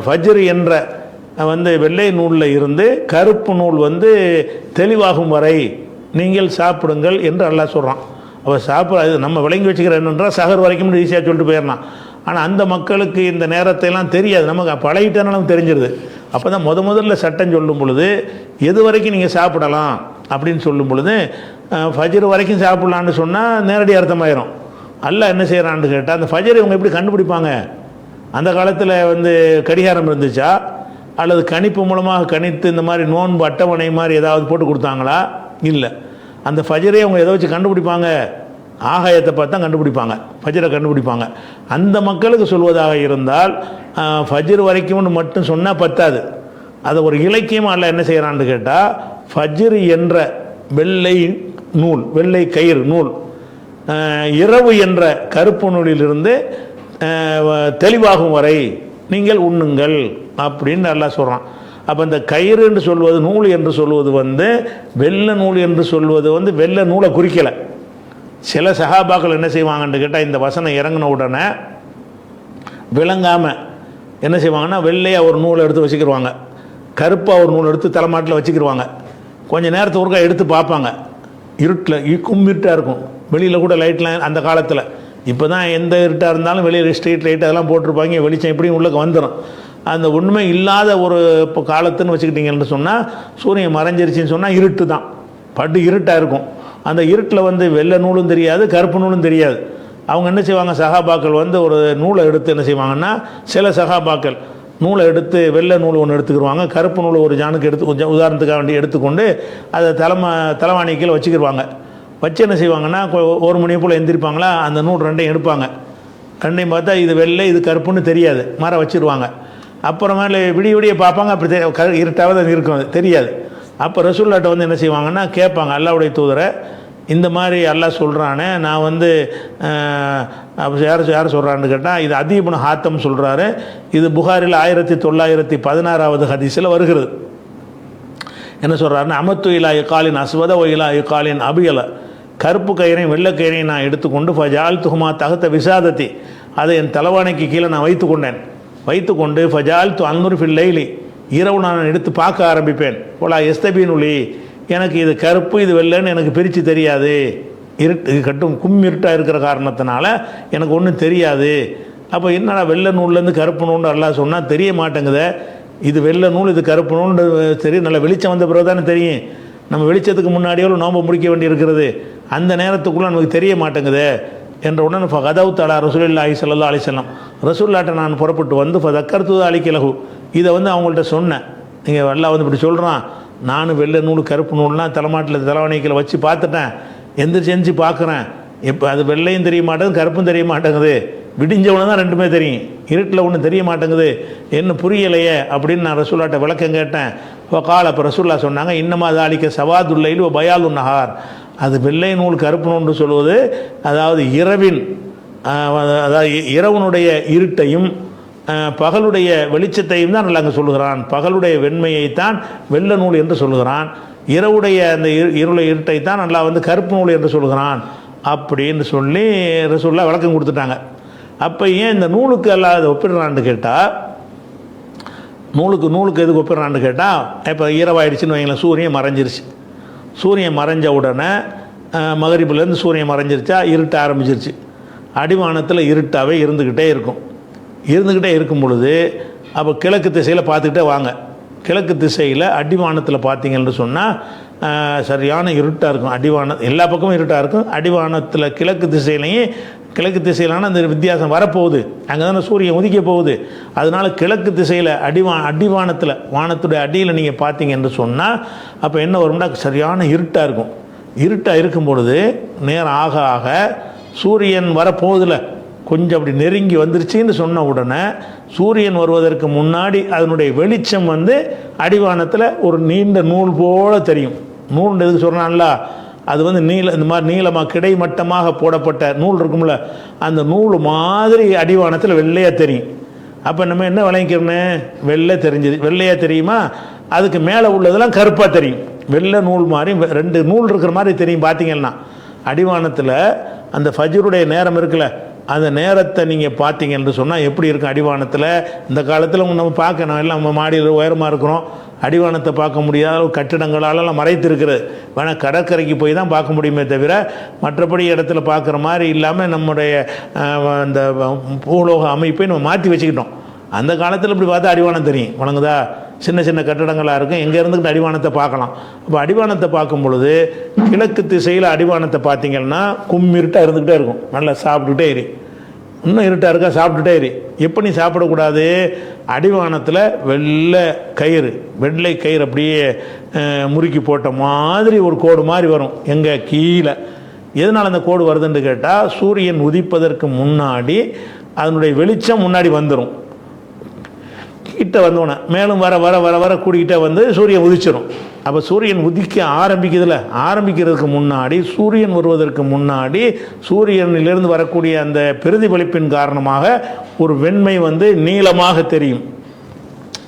ஃபஜ்ர் என்ற வந்து வெள்ளை நூலில் இருந்து கருப்பு நூல் வந்து தெளிவாகும் வரை நீங்கள் சாப்பிடுங்கள் என்று அல்லாஹ் சொல்கிறான். அப்போ சாப்பிட நம்ம விளங்கி வச்சுக்கிற என்னன்றால் சகர் வரைக்கும் ஈஸியாக சொல்லிட்டு போயிடலாம். ஆனால் அந்த மக்களுக்கு இந்த நேரத்தையெல்லாம் தெரியாது, நமக்கு பழகிட்டனாலும் தெரிஞ்சிருது. அப்போ தான் முதல்ல சட்டம் சொல்லும் பொழுது எது வரைக்கும் நீங்கள் சாப்பிடலாம் அப்படின்னு சொல்லும் பொழுது ஃபஜ்ர் வரைக்கும் சாப்பிட்லான்னு சொன்னால் நேரடி அர்த்தமாயிரும். அல்லாஹ் என்ன செய்கிறான்னு கேட்டால், அந்த ஃபஜ்ரை இவங்க எப்படி கண்டுபிடிப்பாங்க? அந்த காலத்தில் வந்து கடிகாரம் இருந்துச்சா, அல்லது கணிப்பு மூலமாக கணித்து இந்த மாதிரி நோன்பு அட்டவணை மாதிரி ஏதாவது போட்டு கொடுத்தாங்களா? இல்லை. அந்த ஃபஜ்ரை அவங்க எதை வச்சு கண்டுபிடிப்பாங்க? ஆகாயத்தை பார்த்து தான் கண்டுபிடிப்பாங்க, ஃபஜ்ரை கண்டுபிடிப்பாங்க. அந்த மக்களுக்கு சொல்வதாக இருந்தால் ஃபஜ்ர் வரைக்கும்னு மட்டும் சொன்னால் பத்தாது, அதை ஒரு இலக்கியமாக அல்ல என்ன செய்கிறான்னு கேட்டால், ஃபஜ்ர் என்ற வெள்ளை நூல், வெள்ளை கயிறு நூல் இரவு என்ற கருப்பு நூலிலிருந்து தெளிவாகும் வரை நீங்கள் உண்ணுங்கள் அப்படின்னு அல்லாஹ் சொல்கிறான். அப்போ இந்த கயிறு என்று சொல்வது, நூல் என்று சொல்வது வந்து வெள்ளை நூல் என்று சொல்வது வந்து வெள்ளை நூலை குறிக்கலை. சில சஹாபாக்கள் என்ன செய்வாங்கன்னு கேட்டால், இந்த வசனம் இறங்கின உடனே விளங்காமல் என்ன செய்வாங்கன்னா, வெள்ளையாக ஒரு நூலை எடுத்து வச்சுக்கிடுவாங்க, கருப்பாக ஒரு நூல் எடுத்து தலைமாட்டில் வச்சுக்கிடுவாங்க. கொஞ்சம் நேரத்துக்கு ஒருக்கா எடுத்து பார்ப்பாங்க, இருட்டில் இருட்டாக இருக்கும், வெளியில் கூட லைட்லாம் அந்த காலத்தில். இப்போ தான் எந்த இருட்டாக இருந்தாலும் வெளியில் ஸ்ட்ரீட் லைட் அதெல்லாம் போட்டிருப்பாங்க, வெளிச்சம் எப்படியும் உள்ளே வந்துடும். அந்த உண்மை இல்லாத ஒரு இப்போ காலத்துன்னு வச்சுக்கிட்டிங்கன்னு சொன்னால், சூரியன் மறைஞ்சிருச்சின்னு சொன்னால் இருட்டு தான், பட்டு இருட்டாக இருக்கும். அந்த இருட்டில் வந்து வெள்ளை நூலும் தெரியாது, கருப்பு நூலும் தெரியாது. அவங்க என்ன செய்வாங்க, சகாபாக்கள் வந்து ஒரு நூலை எடுத்து என்ன செய்வாங்கன்னா, சில சகாபாக்கள் நூலை எடுத்து வெள்ளை நூல் ஒன்று எடுத்துக்கிடுவாங்க, கருப்பு நூல் ஒரு ஜானுக்கு எடுத்து கொஞ்சம் உதாரணத்துக்காக வேண்டி எடுத்துக்கொண்டு அதை தலைவாணிக்கையில் வச்சுக்கிடுவாங்க. வச்சு என்ன செய்வாங்கன்னா, ஒரு மணி போல் எந்திரிப்பாங்களா, அந்த நூல் ரெண்டையும் எடுப்பாங்க. ரெண்டையும் பார்த்தா இது வெள்ளை இது கருப்புன்னு தெரியாது, மரம் வச்சுருவாங்க. அப்புறமேல விடிய பார்ப்பாங்க, அப்படி இருட்டாக தான் இருக்கும், அது தெரியாது. அப்போ ரசூல்லாட்ட வந்து என்ன செய்வாங்கன்னா கேட்பாங்க, அல்லாஹ்வுடைய தூதரை இந்த மாதிரி அல்லாஹ் சொல்கிறானே, நான் வந்து யார் சொல்கிறான்னு கேட்டால், இது அதி இப்னு ஹாத்தம் சொல்கிறாரு. இது புகாரில் 1916வது ஹதீஸில் வருகிறது. என்ன சொல்கிறாருன்னா, அமத்து இலா இக்காலின் அஸ்வத ஒ இலா இக்காலின் அபியல, கருப்பு கயிறையும் வெள்ளை கயிறையும் நான் எடுத்துக்கொண்டு ஃபஜால் துஹுமா தகத்த விசாதத்தி, அதை என் தலைவானைக்கு கீழே நான் வைத்துக்கொண்டு ஃபஜால் து அன்னுர் ஃபில் லைலி, இரவு நான் எடுத்து பார்க்க ஆரம்பிப்பேன். போலா எஸ்தபீனுலி, எனக்கு இது கருப்பு இது வெள்ளைன்னு எனக்கு பிரித்து தெரியாது, கட்டும் இருட்டாக இருக்கிற காரணத்தினால எனக்கு ஒன்றும் தெரியாது. அப்போ என்னடா வெள்ளை நூல்லேருந்து கருப்பு நூல்னு அல்லாஹ் சொன்னால் தெரிய மாட்டேங்குது, இது வெள்ளை நூல் இது கருப்பு நூல்னு தெரியும், நல்லா வெளிச்சம் வந்த பிறகு தானே தெரியும். நம்ம வெளிச்சத்துக்கு முன்னாடியோ நோம்பு முடிக்க வேண்டி இருக்கிறது, அந்த நேரத்துக்குள்ளே நமக்கு தெரிய மாட்டேங்குது என்ற உடனே கதவு தலா ரசூலுல்லாஹி ஸல்லல்லாஹு அலைஹி வஸல்லம், ரசூலுல்லாஹ்ட்ட நான் புறப்பட்டு வந்து ஃபதக்கர்து அலிக்கலகு, இதை வந்து அவங்கள்ட்ட சொன்னேன். நீங்கள் அல்லாஹ் வந்து இப்படி சொல்கிறான், நானும் வெள்ளை நூல் கருப்பு நூல்லாம் தலைமாட்டில் தலைவணிக்கில் வச்சு பார்த்துட்டேன், எந்திரிச்சு பார்க்குறேன், இப்போ அது வெள்ளையும் தெரிய மாட்டேங்குது கருப்பும் தெரிய மாட்டேங்குது, விடிஞ்சவனை தான் ரெண்டுமே தெரியும், இருட்டில் ஒன்றும் தெரிய மாட்டேங்குது, என்ன புரியலையே அப்படின்னு நான் ரசூல்லாட்ட விளக்கம் கேட்டேன். இப்போ அப்போ ரசூல்லா சொன்னாங்க, இன்னமா அது அழிக்க சவாதுல்லையில் பயாலு நஹார், அது வெள்ளை நூல் கருப்பு நூல்னு சொல்வது அதாவது இரவின் அதாவது இரவனுடைய இருட்டையும் பகலுடைய வெளிச்சத்தையும் தான் நல்லா அங்கே சொல்லுகிறான். பகலுடைய வெண்மையைத்தான் வெள்ளை நூல் என்று சொல்லுகிறான், இரவுடைய அந்த இருட்டை தான் நல்லா வந்து கருப்பு நூல் என்று சொல்லுகிறான் அப்படின்னு சொல்லி ரசூலுல்லாஹ் விளக்கம் கொடுத்துட்டாங்க. அப்போ ஏன் இந்த நூலுக்கு எல்லாம் அதை ஒப்பிடுறான்னு கேட்டால், நூலுக்கு எதுக்கு ஒப்பிடுறான்னு கேட்டால், இப்போ இரவாயிடுச்சுன்னு வைங்களேன், சூரியன் மறைஞ்சிருச்சு, சூரியன் மறைஞ்ச உடனே மகரிபிலேருந்து சூரியன் மறைஞ்சிருச்சா இருட்ட ஆரம்பிச்சிருச்சு, அடிவானத்தில் இருட்டாகவே இருந்துக்கிட்டே இருக்கும் பொழுது, அப்போ கிழக்கு திசையில் பார்த்துக்கிட்டே வாங்க, கிழக்கு திசையில் அடிவானத்தில் பார்த்தீங்கன்னு சொன்னால் சரியான இருட்டாக இருக்கும். அடிவானம் எல்லா பக்கமும் இருட்டாக இருக்கும், அடிவானத்தில் கிழக்கு திசையிலான அந்த வித்தியாசம் வரப்போகுது, அங்கே தானே சூரியன் உதிக்க போகுது. அதனால் கிழக்கு திசையில் அடிவானத்தில் வானத்துடைய அடியில் நீங்கள் பார்த்தீங்கன்னு சொன்னால் அப்போ என்ன வரும்னா சரியான இருட்டாக இருக்கும். இருட்டாக இருக்கும் பொழுது நேரம் ஆக ஆக சூரியன் வரப்போகுதில்ல, கொஞ்சம் அப்படி நெருங்கி வந்துருச்சின்னு சொன்ன உடனே சூரியன் வருவதற்கு முன்னாடி அதனுடைய வெளிச்சம் வந்து அடிவானத்தில் ஒரு நீண்ட நூல் போல் தெரியும். நூல் எதுக்கு சொல்கிறான்ல, அது வந்து இந்த மாதிரி நீளமாக கிடைமட்டமாக போடப்பட்ட நூல் இருக்கும்ல, அந்த நூல் மாதிரி அடிவானத்தில் வெள்ளையாக தெரியும். அப்போ நம்ம என்ன விளங்கிக்கிறோன்னு, வெள்ளையாக தெரியுமா, அதுக்கு மேலே உள்ளதெல்லாம் கருப்பாக தெரியும். வெள்ளை நூல் மாதிரி ரெண்டு நூல் இருக்கிற மாதிரி தெரியும். பார்த்தீங்கன்னா அடிவானத்தில் அந்த ஃபஜ்ருடைய நேரம் இருக்குல்ல, அந்த நேரத்தை நீங்கள் பார்த்தீங்கன்னு சொன்னால் எப்படி இருக்கும் அடிவானத்தில். இந்த காலத்தில் நம்ம பார்க்கணும், எல்லாம் நம்ம மாடியில் உயரமாக இருக்கிறோம், அடிவானத்தை பார்க்க முடியாத கட்டிடங்களாலெல்லாம் மறைத்து இருக்கிறது. வேணால் கடற்கரைக்கு போய் தான் பார்க்க முடியுமே தவிர மற்றபடி இடத்துல பார்க்குற மாதிரி இல்லாமல் நம்முடைய அந்த பூலோக அமைப்பை நம்ம மாற்றி வச்சுக்கிட்டோம். அந்த காலத்தில் இப்படி பார்த்தா அடிவானம் தெரியும், வணங்குதா, சின்ன சின்ன கட்டடங்களாக இருக்கும், எங்கே இருந்துக்கிட்டு அடிவானத்தை பார்க்கலாம். அப்போ அடிவானத்தை பார்க்கும் பொழுது கிழக்கு திசையில் அடிவானத்தை பார்த்தீங்கன்னா கும்மிருட்டாக இருந்துக்கிட்டே இருக்கும், நல்லா சாப்பிட்டுக்கிட்டே இரு, இன்னும் இருட்டாக இருக்கா சாப்பிட்டுட்டே இரு. எப்போ நீ சாப்பிடக்கூடாது, அடிவானத்தில் வெள்ளை கயிறு அப்படியே முறுக்கி போட்ட மாதிரி ஒரு கோடு மாதிரி வரும் எங்கே கீழே. எதனால் அந்த கோடு வருதுன்னு கேட்டால், சூரியன் உதிப்பதற்கு முன்னாடி அதனுடைய வெளிச்சம் முன்னாடி வந்துடும். கிட்ட வந்தோன்னே மேலும் வர வர வர வர கூடிக்கிட்டே வந்து சூரியன் உதிச்சிடும். அப்போ சூரியன் உதிக்க ஆரம்பிக்கிறதுக்கு முன்னாடி, சூரியன் வருவதற்கு முன்னாடி சூரியனிலிருந்து வரக்கூடிய அந்த பிரதிபலிப்பின் காரணமாக ஒரு வெண்மை வந்து நீளமாக தெரியும்,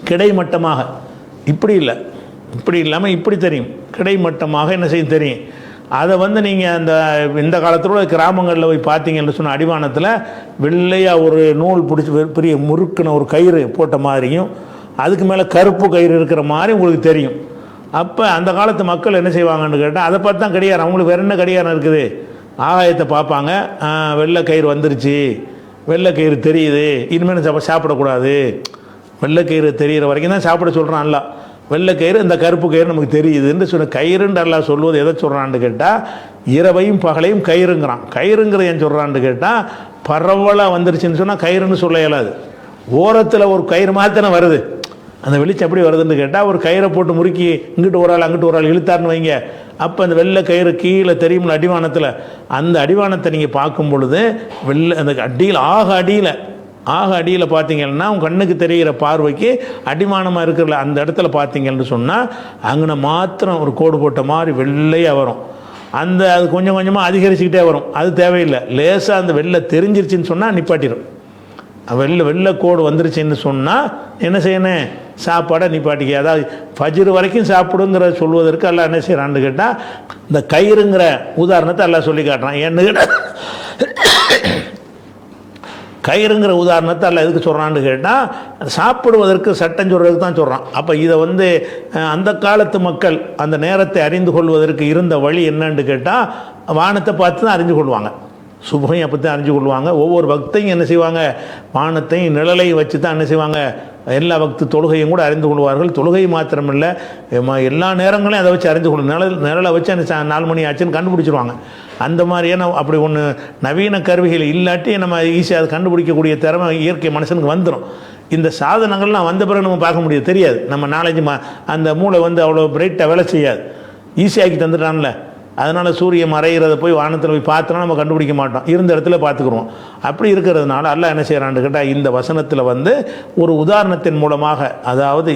கிடைமட்டமாக. இப்படி இல்லை, இப்படி இல்லாமல் இப்படி தெரியும், கிடைமட்டமாக என்ன செய்யும் தெரியும். அதை வந்து நீங்கள் இந்த காலத்தோட கிராமங்களில் போய் பார்த்தீங்கன்னு சொன்ன அடிவானத்தில் வெள்ளையாக ஒரு நூல் பிடிச்சி பெரிய முறுக்குன ஒரு கயிறு போட்ட மாதிரியும் அதுக்கு மேலே கருப்பு கயிறு இருக்கிற மாதிரி உங்களுக்கு தெரியும். அப்போ அந்த காலத்து மக்கள் என்ன செய்வாங்கன்னு கேட்டால் அதை பார்த்து தான் கடிகாரம், அவங்களுக்கு வேறு என்ன கடிகாரம் இருக்குது, ஆகாயத்தை பார்ப்பாங்க, வெள்ளை கயிறு வந்துருச்சு, வெள்ளை கயிறு தெரியுது, இனிமேல் சாப்பிடக்கூடாது, வெள்ளை கயிறு தெரிகிற வரைக்கும் தான் சாப்பிட சொல்கிறான். அல்ல வெள்ளை கயிறு இந்த கருப்பு கயிறு நமக்கு தெரியுதுன்னு சொன்ன கயிறுன்னு அல்லா சொல்லுவது எதை சொல்கிறான்னு கேட்டால் இரவையும் பகலையும் கயிறுங்கிறான். கயிறுங்கிற ஏன் சொல்கிறான்னு கேட்டால் பரவலாக வந்துருச்சுன்னு சொன்னால் கயிறுன்னு சொல்ல இயலாது. ஓரத்தில் ஒரு கயிறு மாத்திரம் வருது, அந்த வெளிச்சம் எப்படி வருதுன்னு கேட்டால் ஒரு கயிறை போட்டு முறுக்கி இங்கிட்டு ஒரு ஆள் அங்கிட்டு ஒரு ஆள் இழுத்தாருன்னு வைங்க, அப்போ அந்த வெள்ளை கயிறு கீழே தெரியுமில்ல அடிவானத்தில், அந்த அடிவானத்தை நீங்கள் பார்க்கும் பொழுது அந்த அடியில் பார்த்தீங்கன்னா உங்கள் கண்ணுக்கு தெரிகிற பார்வைக்கு அடிமானமாக இருக்கிற அந்த இடத்துல பார்த்தீங்கன்னு சொன்னால் அங்கே மாத்திரம் ஒரு கோடு போட்ட மாதிரி வெள்ளையாக வரும். அது கொஞ்சம் கொஞ்சமாக அதிகரிச்சுக்கிட்டே வரும். அது தேவையில்லை, லேசாக அந்த வெள்ளை தெரிஞ்சிருச்சுன்னு சொன்னால் நிப்பாட்டிடும். வெள்ளை கோடு வந்துருச்சுன்னு சொன்னால் என்ன செய்யணும், சாப்பாடை நிப்பாட்டிக்க. அதாவது ஃபஜ்ர் வரைக்கும் சாப்பிடுங்கிற சொல்வதற்கு எல்லாம் என்ன செய்கிறான்னு கேட்டால் இந்த கயிறுங்கிற உதாரணத்தை எல்லாம் சொல்லி காட்டுறான். ஏன்னு கேட்டால் கயிறுங்கிற உதாரணத்தை அல்ல எதுக்கு சொல்கிறான்னு கேட்டால் சாப்பிடுவதற்கு சட்டம் சொல்கிறதுக்கு தான் சொல்கிறான். அப்போ இதை வந்து அந்த காலத்து மக்கள் அந்த நேரத்தை அறிந்து கொள்வதற்கு இருந்த வழி என்னன்னு கேட்டால் வானத்தை பார்த்து தான் அறிஞ்சு கொள்வாங்க. சுபையும் அப்போ தான் அறிஞ்சு கொள்வாங்க. ஒவ்வொரு பக்தையும் என்ன செய்வாங்க, வானத்தையும் நிழலையும் வச்சு தான் என்ன செய்வாங்க, எல்லா பக்து தொழுகையும் கூட அறிந்து கொள்வார்கள். தொழுகை மாத்திரமில்லை, எல்லா நேரங்களையும் அதை வச்சு அறிந்து கொள்ளும். நிழலை வச்சு அந்த 4 மணி ஆச்சுன்னு கண்டுபிடிச்சிருவாங்க. அந்த மாதிரியான அப்படி ஒன்று நவீன கருவிகள் இல்லாட்டி நம்ம ஈஸியாக அதை கண்டுபிடிக்கக்கூடிய திறமை இயற்கை மனுஷனுக்கு வந்துடும். இந்த சாதனங்கள்லாம் வந்த பிறகு நம்ம பார்க்க முடியாது, தெரியாது. நம்ம நாலேஜ் அந்த மூளை வந்து அவ்வளோ பிரைட்டாக வேலை செய்யாது, ஈஸியாக்கி தந்துட்டான்ல. அதனால் சூரியன் மறைகிறத போய் வானத்தில் போய் பார்த்தோன்னா நம்ம கண்டுபிடிக்க மாட்டோம், இருந்த இடத்துல பார்த்துக்குருவோம். அப்படி இருக்கிறதுனால அல்லாஹ் என்ன செய்கிறான்னு கேட்டால் இந்த வசனத்தில் வந்து ஒரு உதாரணத்தின் மூலமாக, அதாவது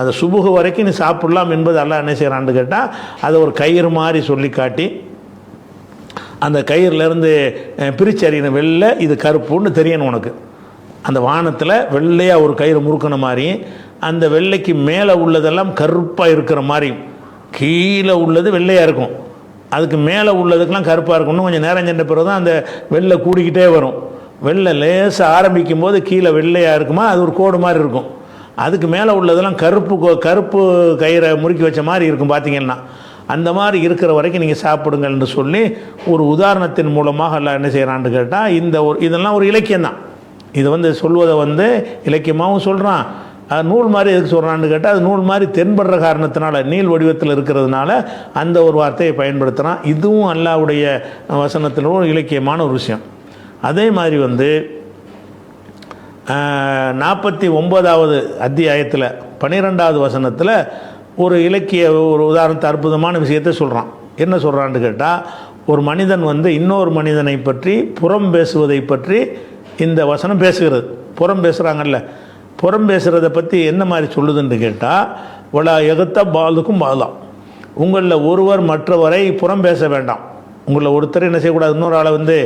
அந்த சுபுகு வரைக்கும் நீ சாப்பிடலாம் என்பது அல்லாஹ் என்ன செய்கிறான்னு கேட்டால் அதை ஒரு கயிறு மாதிரி சொல்லி காட்டி அந்த கயிறுலேருந்து பிரிச்சறின வெள்ளை இது கருப்புன்னு தெரியணும் உனக்கு. அந்த வானத்தில் வெள்ளையாக ஒரு கயிறு முறுக்கின மாதிரியும் அந்த வெள்ளைக்கு மேலே உள்ளதெல்லாம் கருப்பாக இருக்கிற மாதிரியும் கீழே உள்ளது வெள்ளையாக இருக்கும், அதுக்கு மேலே உள்ளதுக்கெல்லாம் கருப்பாக இருக்கணும். கொஞ்சம் நேரம் சென்ற பிறகு தான் அந்த வெள்ளை கூடிக்கிட்டே வரும். வெள்ளை லேசாக ஆரம்பிக்கும் போது கீழே வெள்ளையாக இருக்குமா, அது ஒரு கோடு மாதிரி இருக்கும். அதுக்கு மேலே உள்ளதெல்லாம் கருப்பு கயிறை முறுக்கி வச்ச மாதிரி இருக்கும் பார்த்தீங்கன்னா. அந்த மாதிரி இருக்கிற வரைக்கும் நீங்கள் சாப்பிடுங்கள்னு சொல்லி ஒரு உதாரணத்தின் மூலமாக எல்லாம் என்ன செய்கிறான்னு கேட்டால் இதெல்லாம் ஒரு இலக்கியம் தான். இது வந்து சொல்வதை வந்து இலக்கியமாகவும் சொல்கிறான். நூல் மாதிரி எதுக்கு சொல்கிறான்னு கேட்டால் அது நூல் மாதிரி தென்படுற காரணத்தினால, நீள் வடிவத்தில் இருக்கிறதுனால அந்த ஒரு வார்த்தையை பயன்படுத்துகிறான். இதுவும் அல்லாஹ்வுடைய வசனத்தில் ஒரு இலக்கியமான ஒரு விஷயம். அதே மாதிரி வந்து 49வது அத்தியாயத்தில் 12வது வசனத்தில் ஒரு இலக்கிய ஒரு உதாரணத்தை அற்புதமான விஷயத்தை சொல்கிறான். என்ன சொல்கிறான்னு கேட்டால் ஒரு மனிதன் வந்து இன்னொரு மனிதனை பற்றி புறம் பேசுவதை பற்றி இந்த வசனம் பேசுகிறது. புறம் பேசுகிறாங்கல்ல, புறம் பேசுகிறத பற்றி என்ன மாதிரி சொல்லுதுன்னு கேட்டால் வலா எகத்த பாலுக்கும் பாலாம், உங்களில் ஒருவர் மற்றவரை புறம் பேச வேண்டாம். உங்களில் ஒருத்தர் என்ன செய்யக்கூடாது, இன்னொரு ஆளை வந்து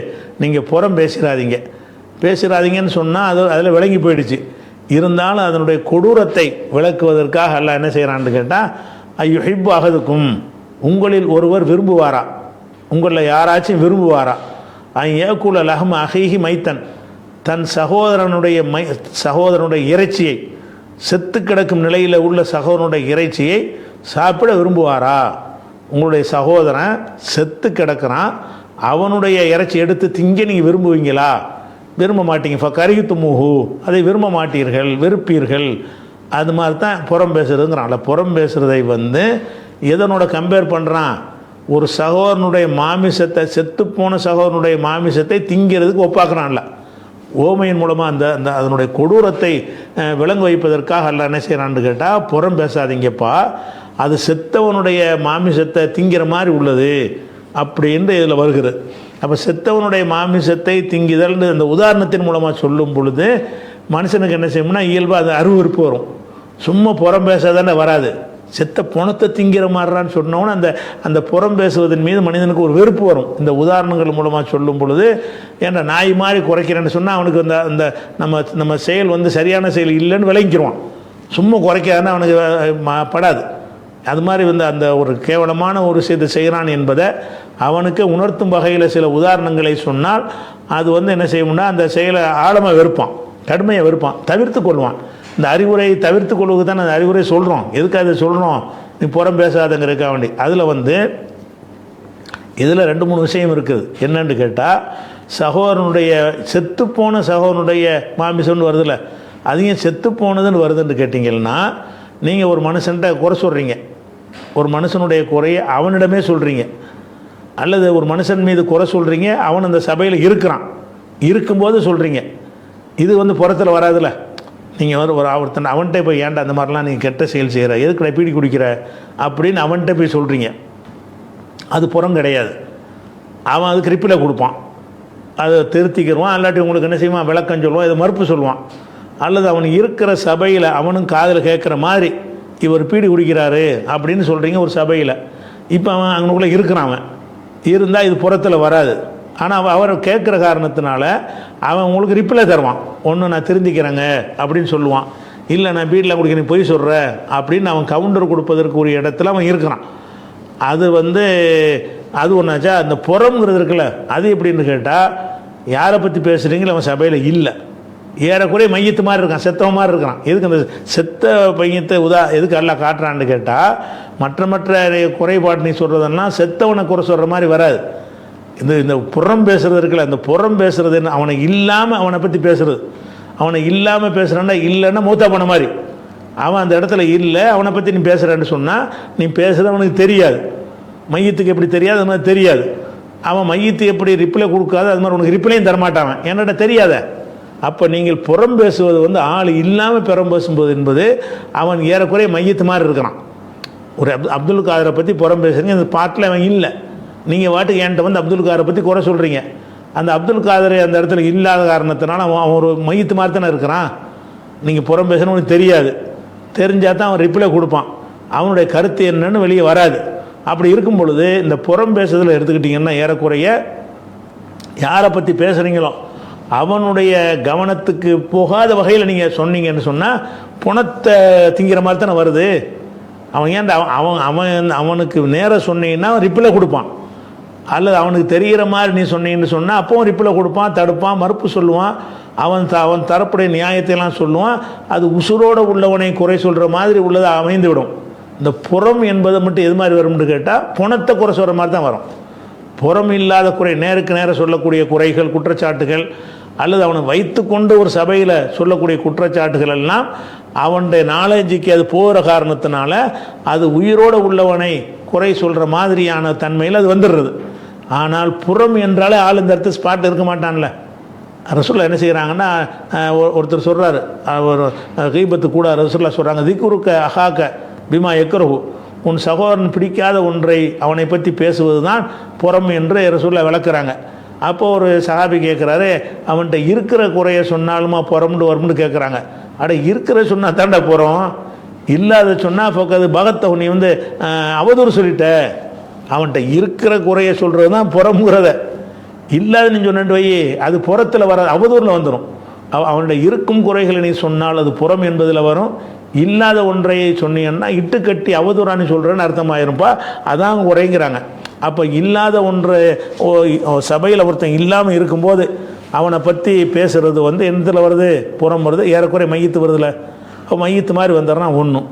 நீங்கள் புறம் பேசுகிறாதீங்கன்னு சொன்னால் அதில் விளங்கி போயிடுச்சு. இருந்தாலும் அதனுடைய கொடூரத்தை விளக்குவதற்காக அல்லாஹ் என்ன செய்கிறான்னு கேட்டால் ஐயுஹிப்பு அஹதுக்கும், உங்களில் ஒருவர் விரும்புவாரா, உங்களில் யாராச்சும் விரும்புவாரா, ஏக்குல லஹம் அஹீஹி மைத்தன், தன் சகோதரனுடைய இறைச்சியை, செத்து கிடக்கும் நிலையில் உள்ள சகோதரனுடைய இறைச்சியை சாப்பிட விரும்புவாரா? உங்களுடைய சகோதரன் செத்து கிடக்கிறான், அவனுடைய இறைச்சி எடுத்து திங்க நீங்கள் விரும்புவீங்களா? விரும்ப மாட்டீங்க. கருகித்து மூஹு, அதை விரும்ப மாட்டீர்கள், வெறுப்பீர்கள். அது மாதிரி தான் புறம் பேசுறதுங்கிறான்ல. புறம் பேசுகிறதை வந்து எதனோட கம்பேர் பண்ணுறான், ஒரு சகோதரனுடைய மாமிசத்தை, செத்துப்போன சகோதரனுடைய மாமிசத்தை திங்கிறதுக்கு ஒப்பாக்குறான்ல. ஓமையின் மூலமாக அந்த அதனுடைய கொடூரத்தை விளங்க வைப்பதற்காக அல்ல என்ன செய்கிறான்னு கேட்டால் புறம் பேசாதீங்கப்பா, அது செத்தவனுடைய மாமிசத்தை திங்கிற மாதிரி உள்ளது அப்படின்ட்டு இதில் வருகிறது. அப்போ செத்தவனுடைய மாமிசத்தை திங்குதல்னு அந்த உதாரணத்தின் மூலமாக சொல்லும் பொழுது மனுஷனுக்கு என்ன செய்யணும்னா இயல்பாக அது அருவருப்பு வரும். சும்மா புறம் பேசாதானே வராது. செத்த பணத்தை திங்கிற மாதிரிறான்னு சொன்னோன்னு அந்த புறம் பேசுவதன் மீது மனிதனுக்கு ஒரு வெறுப்பு வரும். இந்த உதாரணங்கள் மூலமாக சொல்லும் பொழுது ஏன்னா நாய் மாதிரி குறைக்கிறேன்னு சொன்னால் அவனுக்கு அந்த நம்ம செயல் வந்து சரியான செயல் இல்லைன்னு விளங்கிடுவான். சும்மா குறைக்காதுன்னா அவனுக்கு படாது. அது மாதிரி வந்து அந்த ஒரு கேவலமான ஒரு விஷயத்தை செய்கிறான் என்பதை அவனுக்கு உணர்த்தும் வகையில் சில உதாரணங்களை சொன்னால் அது வந்து என்ன செய்யணும்னா அந்த செயலை ஆழமாக வெறுப்பான், கடுமையை வெறுப்பான், தவிர்த்து கொள்வான். இந்த அறிவுரை தவிர்த்து கொள்வது தான் அந்த அறிவுரை சொல்கிறோம். எதுக்கு அதை சொல்கிறோம்? நீ புறம் பேசாதங்கிறதுக்காக வேண்டி. அதில் வந்து இதில் 2-3 விஷயம் இருக்குது. என்னன்னு கேட்டால் சகோதரனுடைய செத்துப்போன சகோதரனுடைய மாமிசம்னு வருதுல்ல, அதையும் செத்துப்போனதுன்னு வருதுன்னு கேட்டிங்கன்னா நீங்கள் ஒரு மனுஷன்ட்ட குறை சொல்கிறீங்க, ஒரு மனுஷனுடைய குறையை அவனிடமே சொல்கிறீங்க, அல்லது ஒரு மனுஷன் மீது குறை சொல்கிறீங்க, அவன் அந்த சபையில் இருக்கிறான், இருக்கும்போது சொல்கிறீங்க. இது வந்து புறத்தில் வராதுல்ல. நீங்கள் வந்து ஒரு ஒருத்தன் அவன்கிட்ட போய் ஏன்டா அந்த மாதிரிலாம் நீங்கள் கெட்ட செயல் செய்கிற, எதுக்கு பீடி குடிக்கிற அப்படின்னு அவன்கிட்ட போய் சொல்கிறீங்க. அது புறம் கிடையாது. அவன் அதுக்கு ரிப்பிளை கொடுப்பான், அதை திருத்திக்கிடுவான், இல்லாட்டி உங்களுக்கு என்ன செய்வான், விளக்கம் சொல்லுவான், இதை மறுப்பு சொல்லுவான். அல்லது அவன் இருக்கிற சபையில் அவனும் காதில் கேட்குற மாதிரி இவர் பீடி குடிக்கிறாரு அப்படின்னு சொல்கிறீங்க ஒரு சபையில். இப்போ அவன் அவனுக்குள்ளே இருக்கிறான், அவன் இருந்தால் இது புறத்தில் வராது. ஆனால் அவர் கேட்குற காரணத்தினால அவன் உங்களுக்கு ரிப்ளை தருவான். ஒன்று நான் திருந்திக்கிறேங்க அப்படின்னு சொல்லுவான், இல்லை நான் வீட்டில் குடிக்க நீ பொய் சொல்கிற அப்படின்னு அவன் கவுண்டர் கொடுப்பதற்கு ஒரு இடத்துல அவன் இருக்கிறான். அது வந்து அது ஒன்றாச்சா. அந்த புறம்ங்கிறது இருக்குல்ல, அது எப்படின்னு கேட்டால் யாரை பற்றி பேசுகிறீங்களோ அவன் சபையில் இல்லை, ஏறக்குறைய மையத்து மாதிரி இருக்கான், செத்தவ மாதிரி இருக்கிறான். எதுக்கு அந்த செத்த பையத்தை எதுக்கு எல்லாம் காட்டுறான்னு கேட்டால் மற்ற குறைபாடு நீ சொல்கிறதெல்லாம் செத்தவனை குறை சொல்கிற மாதிரி வராது. இந்த புறம் பேசுகிறது இருக்குல்ல, அந்த புறம் பேசுகிறது என்ன, அவனை இல்லாமல் அவனை பற்றி பேசுகிறது. அவனை இல்லாமல் பேசுகிறான்னா இல்லைன்னா மூத்தா பண்ண மாதிரி. அவன் அந்த இடத்துல இல்லை, அவனை பற்றி நீ பேசுகிறேன்னு சொன்னால் நீ பேசுகிறது அவனுக்கு தெரியாது. மையத்துக்கு எப்படி தெரியாது அது மாதிரி தெரியாது. அவன் மையத்து எப்படி ரிப்ளை கொடுக்காது அது மாதிரி உனக்கு ரிப்ளையும் தரமாட்டான், என்னட்ட தெரியாத. அப்போ நீங்கள் புறம் பேசுவது வந்து ஆள் இல்லாமல் புறம் பேசும்போது என்பது அவன் ஏறக்குறைய மையத்து மாதிரி இருக்கிறான். ஒரு அப்துல் காதரை பற்றி புறம் பேசுகிறீங்க, அந்த பாட்டில் அவன் இல்லை, நீங்கள் வாட்டுக்கு என்கிட்ட வந்து அப்துல் காதரை பற்றி குறை சொல்கிறீங்க. அந்த அப்துல் காதரை அந்த இடத்துல இல்லாத காரணத்தினால அவன் ஒரு மையத்து மாதிரி தானே இருக்கிறான். நீங்கள் புறம் பேசணும் உனக்கு தெரியாது, தெரிஞ்சால் தான் அவன் ரிப்ளை கொடுப்பான், அவனுடைய கருத்து என்னன்னு வெளியே வராது. அப்படி இருக்கும் பொழுது இந்த புறம் பேசுறதில் எடுத்துக்கிட்டிங்கன்னா ஏறக்குறைய யாரை பற்றி பேசுகிறீங்களோ அவனுடைய கவனத்துக்கு போகாத வகையில் நீங்கள் சொன்னீங்கன்னு சொன்னால் புணத்தை திங்கிற மாதிரி தானே வருது. அவன் ஏன் அவனுக்கு நேராக சொன்னீங்கன்னா ரிப்ளை கொடுப்பான், அல்லது அவனுக்கு தெரிகிற மாதிரி நீ சொன்னீங்கன்னு சொன்னால் அப்போவும் ரிப்ளை கொடுப்பான், தடுப்பான், மறுப்பு சொல்லுவான், அவன் தரப்புடைய நியாயத்தையெல்லாம் சொல்லுவான். அது உசுரோடு உள்ளவனை குறை சொல்கிற மாதிரி உள்ளதை அமைந்து விடும். இந்த புறம் என்பதை மட்டும் எது மாதிரி வரும்னு கேட்டால் புணத்தை குறை சொல்கிற மாதிரி தான் வரும். புறம் இல்லாத குறை, நேருக்கு நேர சொல்லக்கூடிய குறைகள், குற்றச்சாட்டுகள், அல்லது அவனை வைத்து கொண்டு ஒரு சபையில் சொல்லக்கூடிய குற்றச்சாட்டுகள் எல்லாம் அவனுடைய நாலேஜுக்கு அது போகிற காரணத்தினால அது உயிரோடு உள்ளவனை குறை சொல்கிற மாதிரியான தன்மையில் அது வந்துடுறது. ஆனால் புறம் என்றாலே ஆள் இந்த இடத்து ஸ்பாட் இருக்க மாட்டான்ல. ரசூல்லா என்ன செய்கிறாங்கன்னா, ஒருத்தர் சொல்கிறாரு, ஒரு கீபத்து கூட ரசூல்லா சொல்கிறாங்க, திக்ருக்க அஹாக்க பிமா எக்ரஹு, உன் சகோதரன் பிடிக்காத ஒன்றை அவனை பற்றி பேசுவது தான் புறம் என்று ரசூல்லா விளக்குறாங்க. அப்போது ஒரு சஹாபி கேட்குறாரு, அவன்கிட்ட இருக்கிற குறைய சொன்னாலுமா புறம்னு வரும்னு கேட்குறாங்க. அட இருக்கிற சொன்னால் தாண்டா புறம், இல்லாத சொன்னால் இப்போ அது பகத்தை நீ வந்து அவதூறு சொல்லிட்ட. அவன்கிட்ட இருக்கிற குறைய சொல்கிறது தான் புறம்ங்கிறத, இல்லாத நீ சொன்னட்டு வை அது புறத்தில் வர அவதூறில் வந்துடும். அவனுடைய இருக்கும் குறைகளை நீ சொன்னால் அது புறம் என்பதில் வரும். இல்லாத ஒன்றை சொன்னீங்கன்னா இட்டுக்கட்டி அவதூறான்னு சொல்கிறேன்னு அர்த்தமாயிருப்பா, அதான் குறைங்கிறாங்க. அப்போ இல்லாத ஒன்று சபையில் ஒருத்தன் இல்லாமல் இருக்கும்போது அவனை பற்றி பேசுகிறது வந்து எந்தத்தில் வருது, புறம் வருது, ஏறக்குறைய மையத்து வருதுல. மையத்து மாதிரி வந்துடுறான் ஒன்றும்.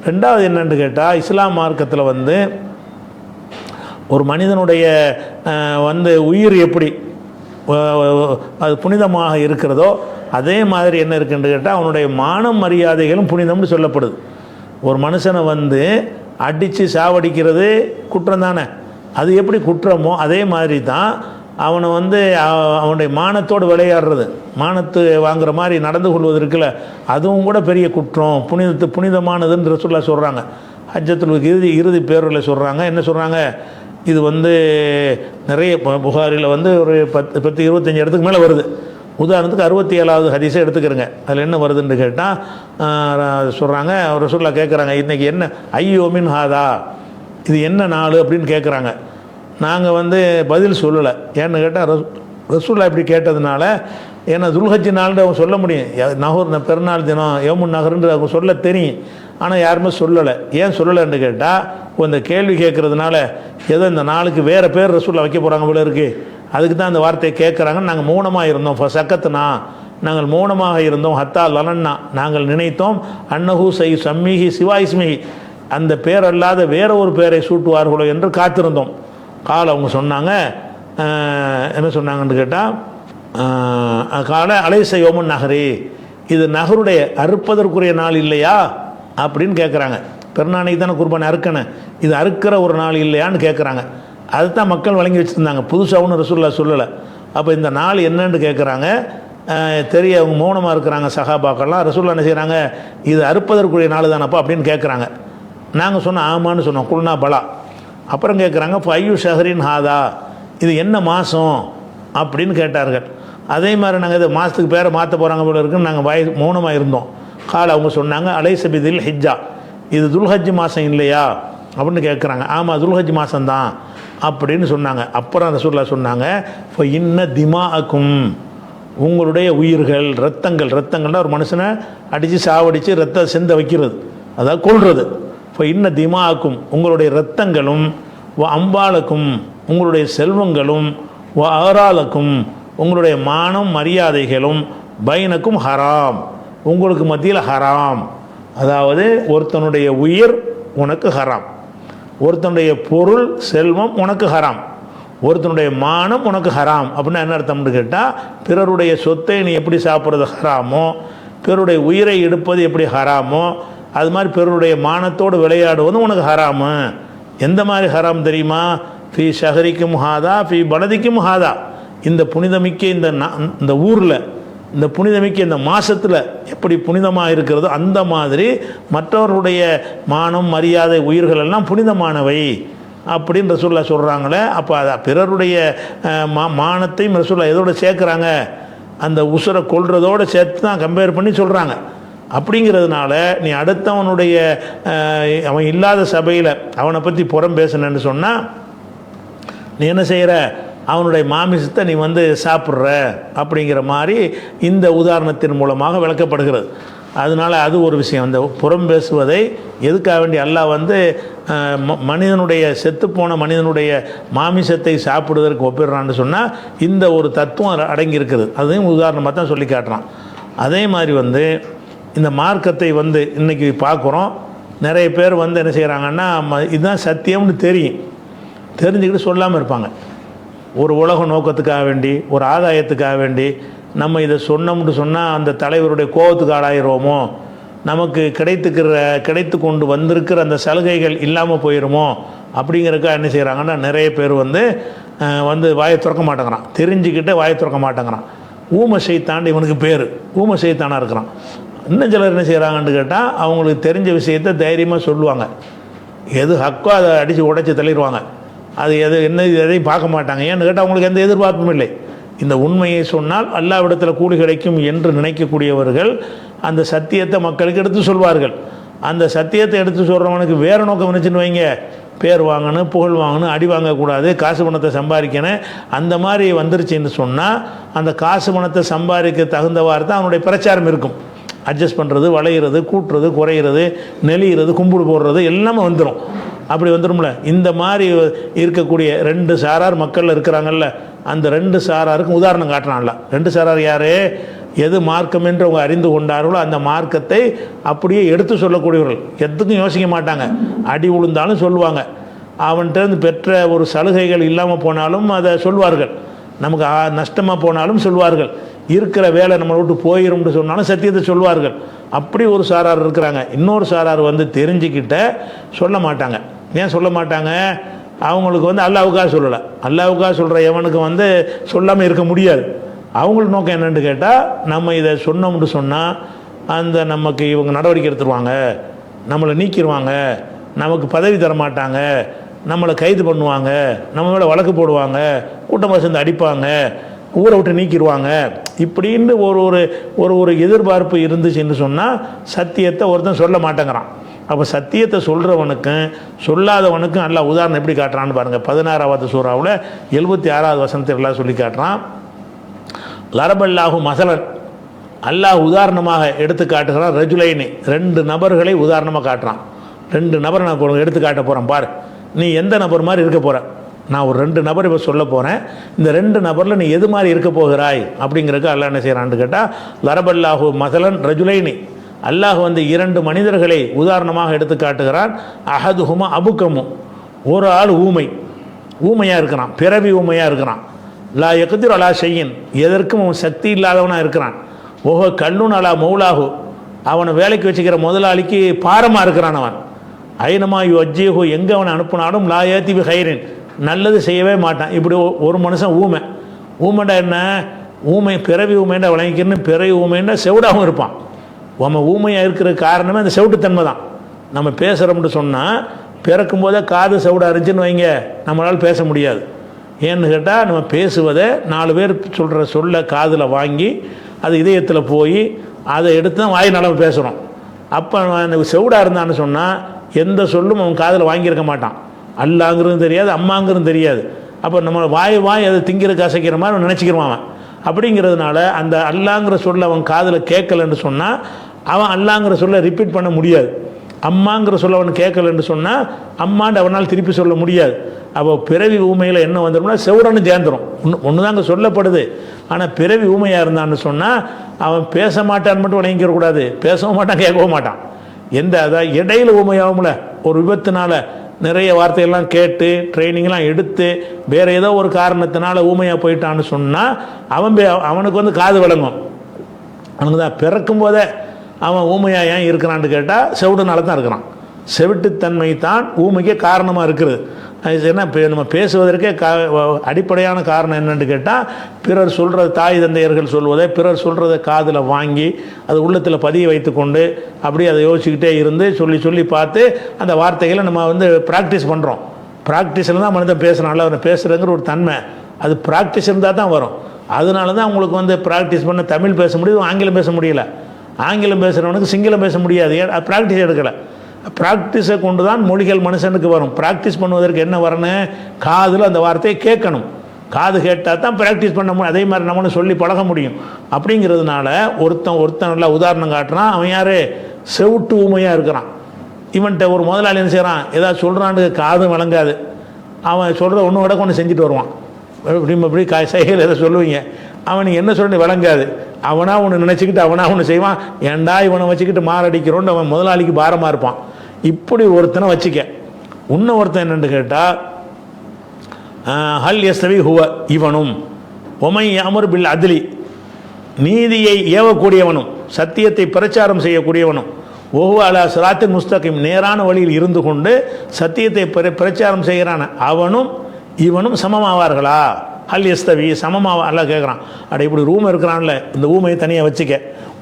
ரெண்டாவது என்னன்னு கேட்டால், இஸ்லாம் மார்க்கத்தில் வந்து ஒரு மனிதனுடைய வந்து உயிர் எப்படி அது புனிதமாக இருக்கிறதோ அதே மாதிரி என்ன இருக்குன்னு கேட்டால் அவனுடைய மானம் மரியாதைகளும் புனிதம்னு சொல்லப்படுது. ஒரு மனுஷனை வந்து அடித்து சாவடிக்கிறது குற்றம் தானே, அது எப்படி குற்றமோ அதே மாதிரி தான் அவனை வந்து அவனுடைய மானத்தோடு விளையாடுறது, மானத்து வாங்குற மாதிரி நடந்து கொள்வது இருக்குல்ல, அதுவும் கூட பெரிய குற்றம், புனிதமானதுன்னு ரசூலுல்லாஹ் சொல்கிறாங்க. ஹஜ்ஜத்துல் இறுதி பேரில் சொல்கிறாங்க. என்ன சொல்கிறாங்க, இது வந்து நிறைய புகாரில் வந்து ஒரு 10-25 இடத்துக்கு மேலே வருது. உதாரணத்துக்கு 67வது ஹதீஸை எடுத்துக்கிறங்க. அதில் என்ன வருதுன்னு கேட்டால் சொல்கிறாங்க, ரசூலுல்லாஹ் கேட்குறாங்க, இன்றைக்கி என்ன ஐயோமின் ஹாதா, இது என்ன நாள் அப்படின்னு கேட்குறாங்க. நாங்கள் பதில் சொல்லலை. ஏன்னு கேட்டால் ரசூலுல்லாஹ் இப்படி கேட்டதுனால, ஏன்னா துல்ஹஜ் நாள்னு அவங்க சொல்ல முடியும், நகர் பெருநாள் தினம் யௌமுன் நகர்ன்னு அவங்க சொல்ல தெரியும். ஆனால் யாருமே சொல்லலை. ஏன் சொல்லலைன்னு கேட்டால் இந்த கேள்வி கேட்குறதுனால ஏதோ இந்த நாளுக்கு வேறு பேர் ரசூலுல்லாஹ் வைக்க போகிறாங்க போல இருக்குது, அதுக்கு தான் அந்த வார்த்தையை கேட்குறாங்க. நாங்கள் மௌனமாக இருந்தோம். சக்கத்துனா நாங்கள் மௌனமாக இருந்தோம். ஹத்தா லனன்னா நாங்கள் நினைத்தோம், அன்னஹு சை சம்மிஹி சிவா இஸ்மிஹி, அந்த பேர் அல்லாத வேற ஒரு பேரை சூட்டுவார்களோ என்று காத்திருந்தோம். கால அவங்க சொன்னாங்க, என்ன சொன்னாங்கன்னு கேட்டால், கால அலைச யோமுன் நகரி, இது நகருடைய அறுப்பதற்குரிய நாள் இல்லையா அப்படின்னு கேட்குறாங்க. பெருநாளைக்கு தானே குர்பானி அறுக்கணும், இது அறுக்கிற ஒரு நாள் இல்லையான்னு கேட்குறாங்க. அதுதான் மக்கள் வழங்கி வச்சுருந்தாங்க, புதுசாகவும் ரசூலுல்லாஹ் சொல்லலை. அப்போ இந்த நாள் என்னன்னு கேட்குறாங்க. தெரிய அவங்க மௌனமாக இருக்கிறாங்க சஹாபாக்கள்லாம். ரசூலுல்லாஹ் என்ன செய்கிறாங்க, இது அறுப்பதற்குரிய நாள் தானப்பா அப்படின்னு கேட்குறாங்க. நாங்கள் சொன்னோம் ஆமான்னு சொன்னோம், குல்னா பலா. அப்புறம் கேட்குறாங்க, இப்போ ஐயு ஷஹரின் ஹாதா, இது என்ன மாதம் அப்படின்னு கேட்டார்கள். அதே மாதிரி நாங்கள் இது மாதத்துக்கு பேரை மாற்ற போகிறாங்க போல இருக்குன்னு நாங்கள் மௌனமாக இருந்தோம். காலை அவங்க சொன்னாங்க, அலைசபிதில் ஹிஜ்ஜா, இது துல்ஹஜ் மாதம் இல்லையா அப்படின்னு கேட்குறாங்க. ஆமாம் துல்ஹஜ் மாதம்தான் அப்படின்னு சொன்னாங்க. அப்புறம் ரசூலுல்லாஹ் சொன்னாங்க, இப்போ இன்ன திமாஅக்கும், உங்களுடைய உயிர்கள், ரத்தங்கள்னா ஒரு மனுஷனை அடித்து சாவடித்து ரத்த சிந்த வைக்கிறது, அதாவது கொள்வது. இப்போ இன்ன திமாஅக்கும், உங்களுடைய ரத்தங்களும், அம்பாலக்கும், உங்களுடைய செல்வங்களும், ஆராலக்கும், உங்களுடைய மானம் மரியாதைகளும், பைனக்கும் ஹராம், உங்களுக்கு மத்தியில் ஹராம். அதாவது ஒருத்தனுடைய உயிர் உனக்கு ஹராம், ஒருத்தனுடைய பொருள் செல்வம் உனக்கு ஹராம், ஒருத்தனுடைய மானம் உனக்கு ஹராம். அப்படின்னா என்ன அர்த்தம்னு கேட்டால், பிறருடைய சொத்தை நீ எப்படி சாப்பிட்றது ஹராமோ, பிறருடைய உயிரை எடுப்பது எப்படி ஹராமோ, அது மாதிரி பிறருடைய மானத்தோடு விளையாடுவதும் உனக்கு ஹராமு. எந்த மாதிரி ஹராம் தெரியுமா? ஃபி ஷஹரிக்கும் ஹாதா ஃபி பலதிக்கும் ஹாதா, இந்த புனிதமிக்க இந்த ஊரில், இந்த புனிதமிக்க இந்த மாதத்தில் எப்படி புனிதமாக இருக்கிறதோ அந்த மாதிரி மற்றவர்களுடைய மானம் மரியாதை உயிர்கள் எல்லாம் புனிதமானவை அப்படின்னு ரசூலுல்லாஹ் சொல்கிறாங்களே. அப்போ அதை பிறருடைய மானத்தையும் ரசூலுல்லாஹ் எதோட சேர்க்குறாங்க, அந்த உசுரை கொள்றதோடு சேர்த்து தான் கம்பேர் பண்ணி சொல்கிறாங்க. அப்படிங்கிறதுனால நீ அடுத்தவனுடைய அவன் இல்லாத சபையில் அவனை பற்றி புறம் பேசணுன்னு சொன்னால் நீ என்ன செய்கிற, அவனுடைய மாமிசத்தை நீ சாப்பிட்ற அப்படிங்கிற மாதிரி இந்த உதாரணத்தின் மூலமாக விளக்கப்படுகிறது. அதனால் அது ஒரு விஷயம். அந்த புறம் பேசுவதை எதுக்காக வேண்டி அல்லாஹ் மனிதனுடைய செத்துப்போன மனிதனுடைய மாமிசத்தை சாப்பிடுவதற்கு ஒப்பிடுறான்னு சொன்னால் இந்த ஒரு தத்துவம் அடங்கியிருக்குது. அதையும் உதாரணமாக தான் சொல்லி காட்டுறான். அதே மாதிரி இந்த மார்க்கத்தை இன்றைக்கி பார்க்குறோம். நிறைய பேர் என்ன செய்கிறாங்கன்னா, இதுதான் சத்தியம்னு தெரிஞ்சுக்கிட்டு சொல்லாமல் இருப்பாங்க. ஒரு உலக நோக்கத்துக்காக வேண்டி, ஒரு ஆதாயத்துக்காக வேண்டி நம்ம இதை சொன்னோம்னு சொன்னால் அந்த தலைவருடைய கோபத்துக்கு ஆளாயிடுவோமோ, நமக்கு கிடைத்து கொண்டு வந்திருக்கிற அந்த சலுகைகள் இல்லாமல் போயிடுமோ அப்படிங்கிறதுக்காக என்ன செய்கிறாங்கன்னா, நிறைய பேர் வாயை திறக்க மாட்டேங்கிறான், தெரிஞ்சுக்கிட்டே வாயை திறக்க மாட்டேங்கிறான். ஊம சைத்தான் இவனுக்கு பேர், ஊம சைத்தானாக இருக்கிறான். இன்னும் சிலர் என்ன செய்கிறாங்கன்னு கேட்டால், அவங்களுக்கு தெரிஞ்ச விஷயத்தை தைரியமாக சொல்லுவாங்க. எது ஹக்கோ அதை அடித்து உடைச்சி தள்ளிடுவாங்க. அது எதையும் பார்க்க மாட்டாங்க. ஏன்னு கேட்டால் அவங்களுக்கு எந்த எதிர்பார்ப்பும் இல்லை. இந்த உண்மையை சொன்னால் அல்லாஹ்விடத்தில் கூலி கிடைக்கும் என்று நினைக்கக்கூடியவர்கள் அந்த சத்தியத்தை மக்களுக்கு எடுத்து சொல்வார்கள். அந்த சத்தியத்தை எடுத்து சொல்கிறவனுக்கு வேறு நோக்கம் இருந்துச்சுன்னு வைங்க, பேர் வாங்கணும், புகழ் வாங்கணும், அடி வாங்கக்கூடாது, காசு பணத்தை சம்பாதிக்கணும், அந்த மாதிரி வந்துருச்சுன்னு சொன்னால் அந்த காசு பணத்தை சம்பாதிக்க தகுந்தவாறு தான் அவனுடைய பிரச்சாரம் இருக்கும். அட்ஜஸ்ட் பண்ணுறது, வளையிறது, கூட்டுறது, குறையிறது, நெளிகிறது, கும்பிடு போடுறது எல்லாமே வந்துடும். அப்படி வந்துடும்ல. இந்த மாதிரி இருக்கக்கூடிய 2 சாரார் மக்கள் இருக்கிறாங்கல்ல, அந்த 2 சாராருக்கும் உதாரணம் காட்டுறான்ல. 2 சாரார் யார்? எது மார்க்கம் என்று அவங்க அறிந்து கொண்டார்களோ அந்த மார்க்கத்தை அப்படியே எடுத்து சொல்லக்கூடியவர்கள். எதுக்கும் யோசிக்க மாட்டாங்க. அடி விழுந்தாலும் சொல்லுவாங்க. அவன்கிட்ட பெற்ற ஒரு சலுகைகள் இல்லாமல் போனாலும் அதை சொல்வார்கள். நமக்கு நஷ்டமாக போனாலும் சொல்வார்கள். இருக்கிற வேலை நம்மளை விட்டு போயிரும்னு சொன்னாலும் சத்தியத்தை சொல்வார்கள். அப்படி ஒரு சாரார் இருக்கிறாங்க. இன்னொரு சாரார் தெரிஞ்சுக்கிட்ட சொல்ல மாட்டாங்க. ஏன் சொல்ல மாட்டாங்க? அவங்களுக்கு அல்லாஹ்வுக்காக சொல்லலை. அல்லாஹ்வுக்காக சொல்கிற எவனுக்கு சொல்லாமல் இருக்க முடியாது. அவங்களுக்கு நோக்கம் என்னென்னு கேட்டால், நம்ம இதை சொன்னோம்னு சொன்னால் நமக்கு இவங்க நடவடிக்கை எடுத்துருவாங்க, நம்மளை நீக்கிடுவாங்க, நமக்கு பதவி தர மாட்டாங்க, நம்மளை கைது பண்ணுவாங்க, நம்ம மேலே வழக்கு போடுவாங்க, கூட்டமாக சேர்ந்து அடிப்பாங்க, ஊரை விட்டு நீக்கிடுவாங்க இப்படின்னு ஒரு ஒரு ஒரு ஒரு எதிர்பார்ப்பு இருந்துச்சுன்னு சொன்னால் சத்தியத்தை ஒருத்தன் சொல்ல மாட்டேங்கிறான். அப்போ சத்தியத்தை சொல்கிறவனுக்கும் சொல்லாதவனுக்கும் நல்லா உதாரணம் எப்படி காட்டுறான்னு பாருங்கள். 16வது சூறாவில் 76வது வசனத்தில் எல்லாம் சொல்லி காட்டுறான். லரபல்லாஹு மசலன், அல்லாஹ் உதாரணமாக எடுத்து காட்டுகிறான். ரஜுலைனி, 2 நபர்களை உதாரணமாக காட்டுறான். 2 நபரை நான் எடுத்து காட்ட போகிறேன் பாரு, நீ எந்த நபர் மாதிரி இருக்க போகிற. நான் ஒரு 2 நபர் இப்போ சொல்ல போகிறேன், இந்த 2 நபரில் நீ எது மாதிரி இருக்க போகிறாய் அப்படிங்கிறதுக்கு அல்லாஹ் என்ன செய்கிறான்னு கேட்டால், லரபல்லாஹு மசலன் ரஜுலைனி, அல்லாஹ் 2 மனிதர்களை உதாரணமாக எடுத்து காட்டுகிறான். அஹதுஹுமா அபுக்கமு, ஒரு ஆள் ஊமையாக இருக்கிறான், பிறவி ஊமையாக இருக்கிறான். லா யக்திரு அலா ஷையின், எதற்கும் அவன் சக்தி இல்லாதவனாக இருக்கிறான். ஓஹோ கல்லுன் அலா மௌலாஹு, அவனை வேலைக்கு வச்சுக்கிற முதலாளிக்கு பாரமாக இருக்கிறான். அவன் ஐனமா யு அஜ்ஜிஹு, எங்கே அவனை அனுப்பினாலும் லா ஏத்தி பி ஹைரின், நல்லது செய்யவே மாட்டான். இப்படி ஒரு மனுஷன் ஊமைண்டா என்ன, ஊமை பிறவி ஊமைண்டா விளங்கிக்கிறன்னு, பிறவி ஊமைண்டா செவிடாகவும் இருப்பான். நம்ம ஊமையாக இருக்கிற காரணமே அந்த செவிட்டுத்தன்மை தான். நம்ம பேசுகிறோம்னு சொன்னால் பிறக்கும் போதே காது செவிடாக இருந்துச்சுன்னு வைங்க, நம்மளால் பேச முடியாது. ஏன்னு கேட்டால் நம்ம பேசுவதை 4 பேர் சொல்கிற சொல்ல காதில் வாங்கி அது இதயத்தில் போய் அதை எடுத்து தான் வாய் நலம் பேசுகிறோம். அப்போ செவிடாக இருந்தான்னு சொன்னால் எந்த சொல்லும் அவன் காதில் வாங்கியிருக்க மாட்டான். அல்லாங்கிறதும் தெரியாது, அம்மாங்கிறதும் தெரியாது. அப்போ நம்ம வாய் அதை திங்கிறதுக்கு அசைக்கிற மாதிரி அவன் நினச்சிக்கிறான். அவன் அப்படிங்கிறதுனால அந்த அல்லாங்கிற சொல்ல அவன் காதில் கேட்கலன்னு சொன்னால் அவன் அல்லாங்கிற சொல்ல ரிப்பீட் பண்ண முடியாது. அம்மாங்கிற சொல்ல அவன் கேட்கலன்னு சொன்னால் அம்மாண்டு அவனால் திருப்பி சொல்ல முடியாது. அப்போ பிறவி ஊமையில் என்ன வந்துடும்னா செவுடன்னு சேர்ந்துடும். ஒன்று தான் அங்கே சொல்லப்படுது. ஆனால் பிறவி ஊமையாக இருந்தான்னு சொன்னால் அவன் பேச மாட்டான்னு மட்டும் விளங்கிக்கிறக்கூடாது, பேசவும் மாட்டான், கேட்கவும் மாட்டான். அதாவது இடையில ஊமையாகும்ல, ஒரு விபத்துனால நிறைய வார்த்தையெல்லாம் கேட்டு ட்ரைனிங்லாம் எடுத்து வேறு ஏதோ ஒரு காரணத்தினால ஊமையாக போயிட்டான்னு சொன்னால் அவனுக்கு காது விளங்கும். அவனுக்கு தான் பிறக்கும் போதே அவன் ஊமையாக ஏன் இருக்கிறான்னு கேட்டால் செவிடுனால தான் இருக்கிறான். செவிட்டுத்தன்மை தான் ஊமைக்கே காரணமாக இருக்குது. என்ன நம்ம பேசுவதற்கே அடிப்படையான காரணம் என்னென்னு கேட்டால், பிறர் சொல்கிறது, தாய் தந்தையர்கள் சொல்வதை பிறர் சொல்கிறத காதில் வாங்கி அது உள்ளத்தில் பதிய வைத்து கொண்டு அப்படியே அதை யோசிச்சுக்கிட்டே இருந்து சொல்லி சொல்லி பார்த்து அந்த வார்த்தைகளை நம்ம ப்ராக்டிஸ் பண்ணுறோம். ப்ராக்டிஸில் தான் மனிதன் பேசுகிறான்ல, அவனை பேசுகிறங்கிற ஒரு தன்மை அது ப்ராக்டிஸ் இருந்தால் தான் வரும். அதனால தான் உங்களுக்கு ப்ராக்டிஸ் பண்ண தமிழ் பேச முடியும், ஆங்கிலம் பேச முடியல. ஆங்கிலம் பேசுகிறவனுக்கு சிங்களம் பேச முடியாது, ஏன் ப்ராக்டிஸ் எடுக்கலை. ப்ராக்டிஸை கொண்டு தான் மொழிகள் மனுஷனுக்கு வரும். ப்ராக்டிஸ் பண்ணுவதற்கு என்ன வரணும், காதில் அந்த வார்த்தையை கேட்கணும். காது கேட்டால் தான் ப்ராக்டிஸ் பண்ண முடியும். அதே மாதிரி நம்மளும் சொல்லி பழக முடியும். அப்படிங்கிறதுனால ஒருத்தன் நல்லா உதாரணம் காட்டுறான். அவன் யார், செவிட்டு ஊமையாக இருக்கிறான். இவன்கிட்ட ஒரு முதலாளி என்ன செய்கிறான், ஏதாவது சொல்கிறான்னு காதும் வழங்காது. அவன் சொல்கிறத ஒன்று விட கொண்டு செஞ்சுட்டு வருவான். இப்படி சைகையில் எதை சொல்லுவீங்க, அவனுக்கு என்ன சொல்ல விளங்காது. அவனா ஒன்று நினச்சிக்கிட்டு அவனா ஒன்று செய்வான். ஏண்டா இவனை வச்சுக்கிட்டு மாரடிக்கிறோன்னு அவன் முதலாளிக்கு பாரமாக இருப்பான். இப்படி ஒருத்தனை வச்சுக்க. இன்னும் ஒருத்தன் என்னென்னு கேட்டால், ஹல் யஸ்தவி ஹுவ, இவனும் ஒமை அமர் பில் அதிலி, நீதியை ஏவக்கூடியவனும் சத்தியத்தை பிரச்சாரம் செய்யக்கூடியவனும், ஒவ்வொரு அலா சிராத்தின் முஸ்தகிம், நேரான வழியில் இருந்து கொண்டு சத்தியத்தை பிரச்சாரம் செய்கிறான், அவனும் இவனும் சமமாவார்களா? ஹல் யஸ்தவி, சமமாக அல்ல கேட்குறான். அட இப்படி ரூம் இருக்கிறான்ல, இந்த ஊமையை தனியாக வச்சுக்க.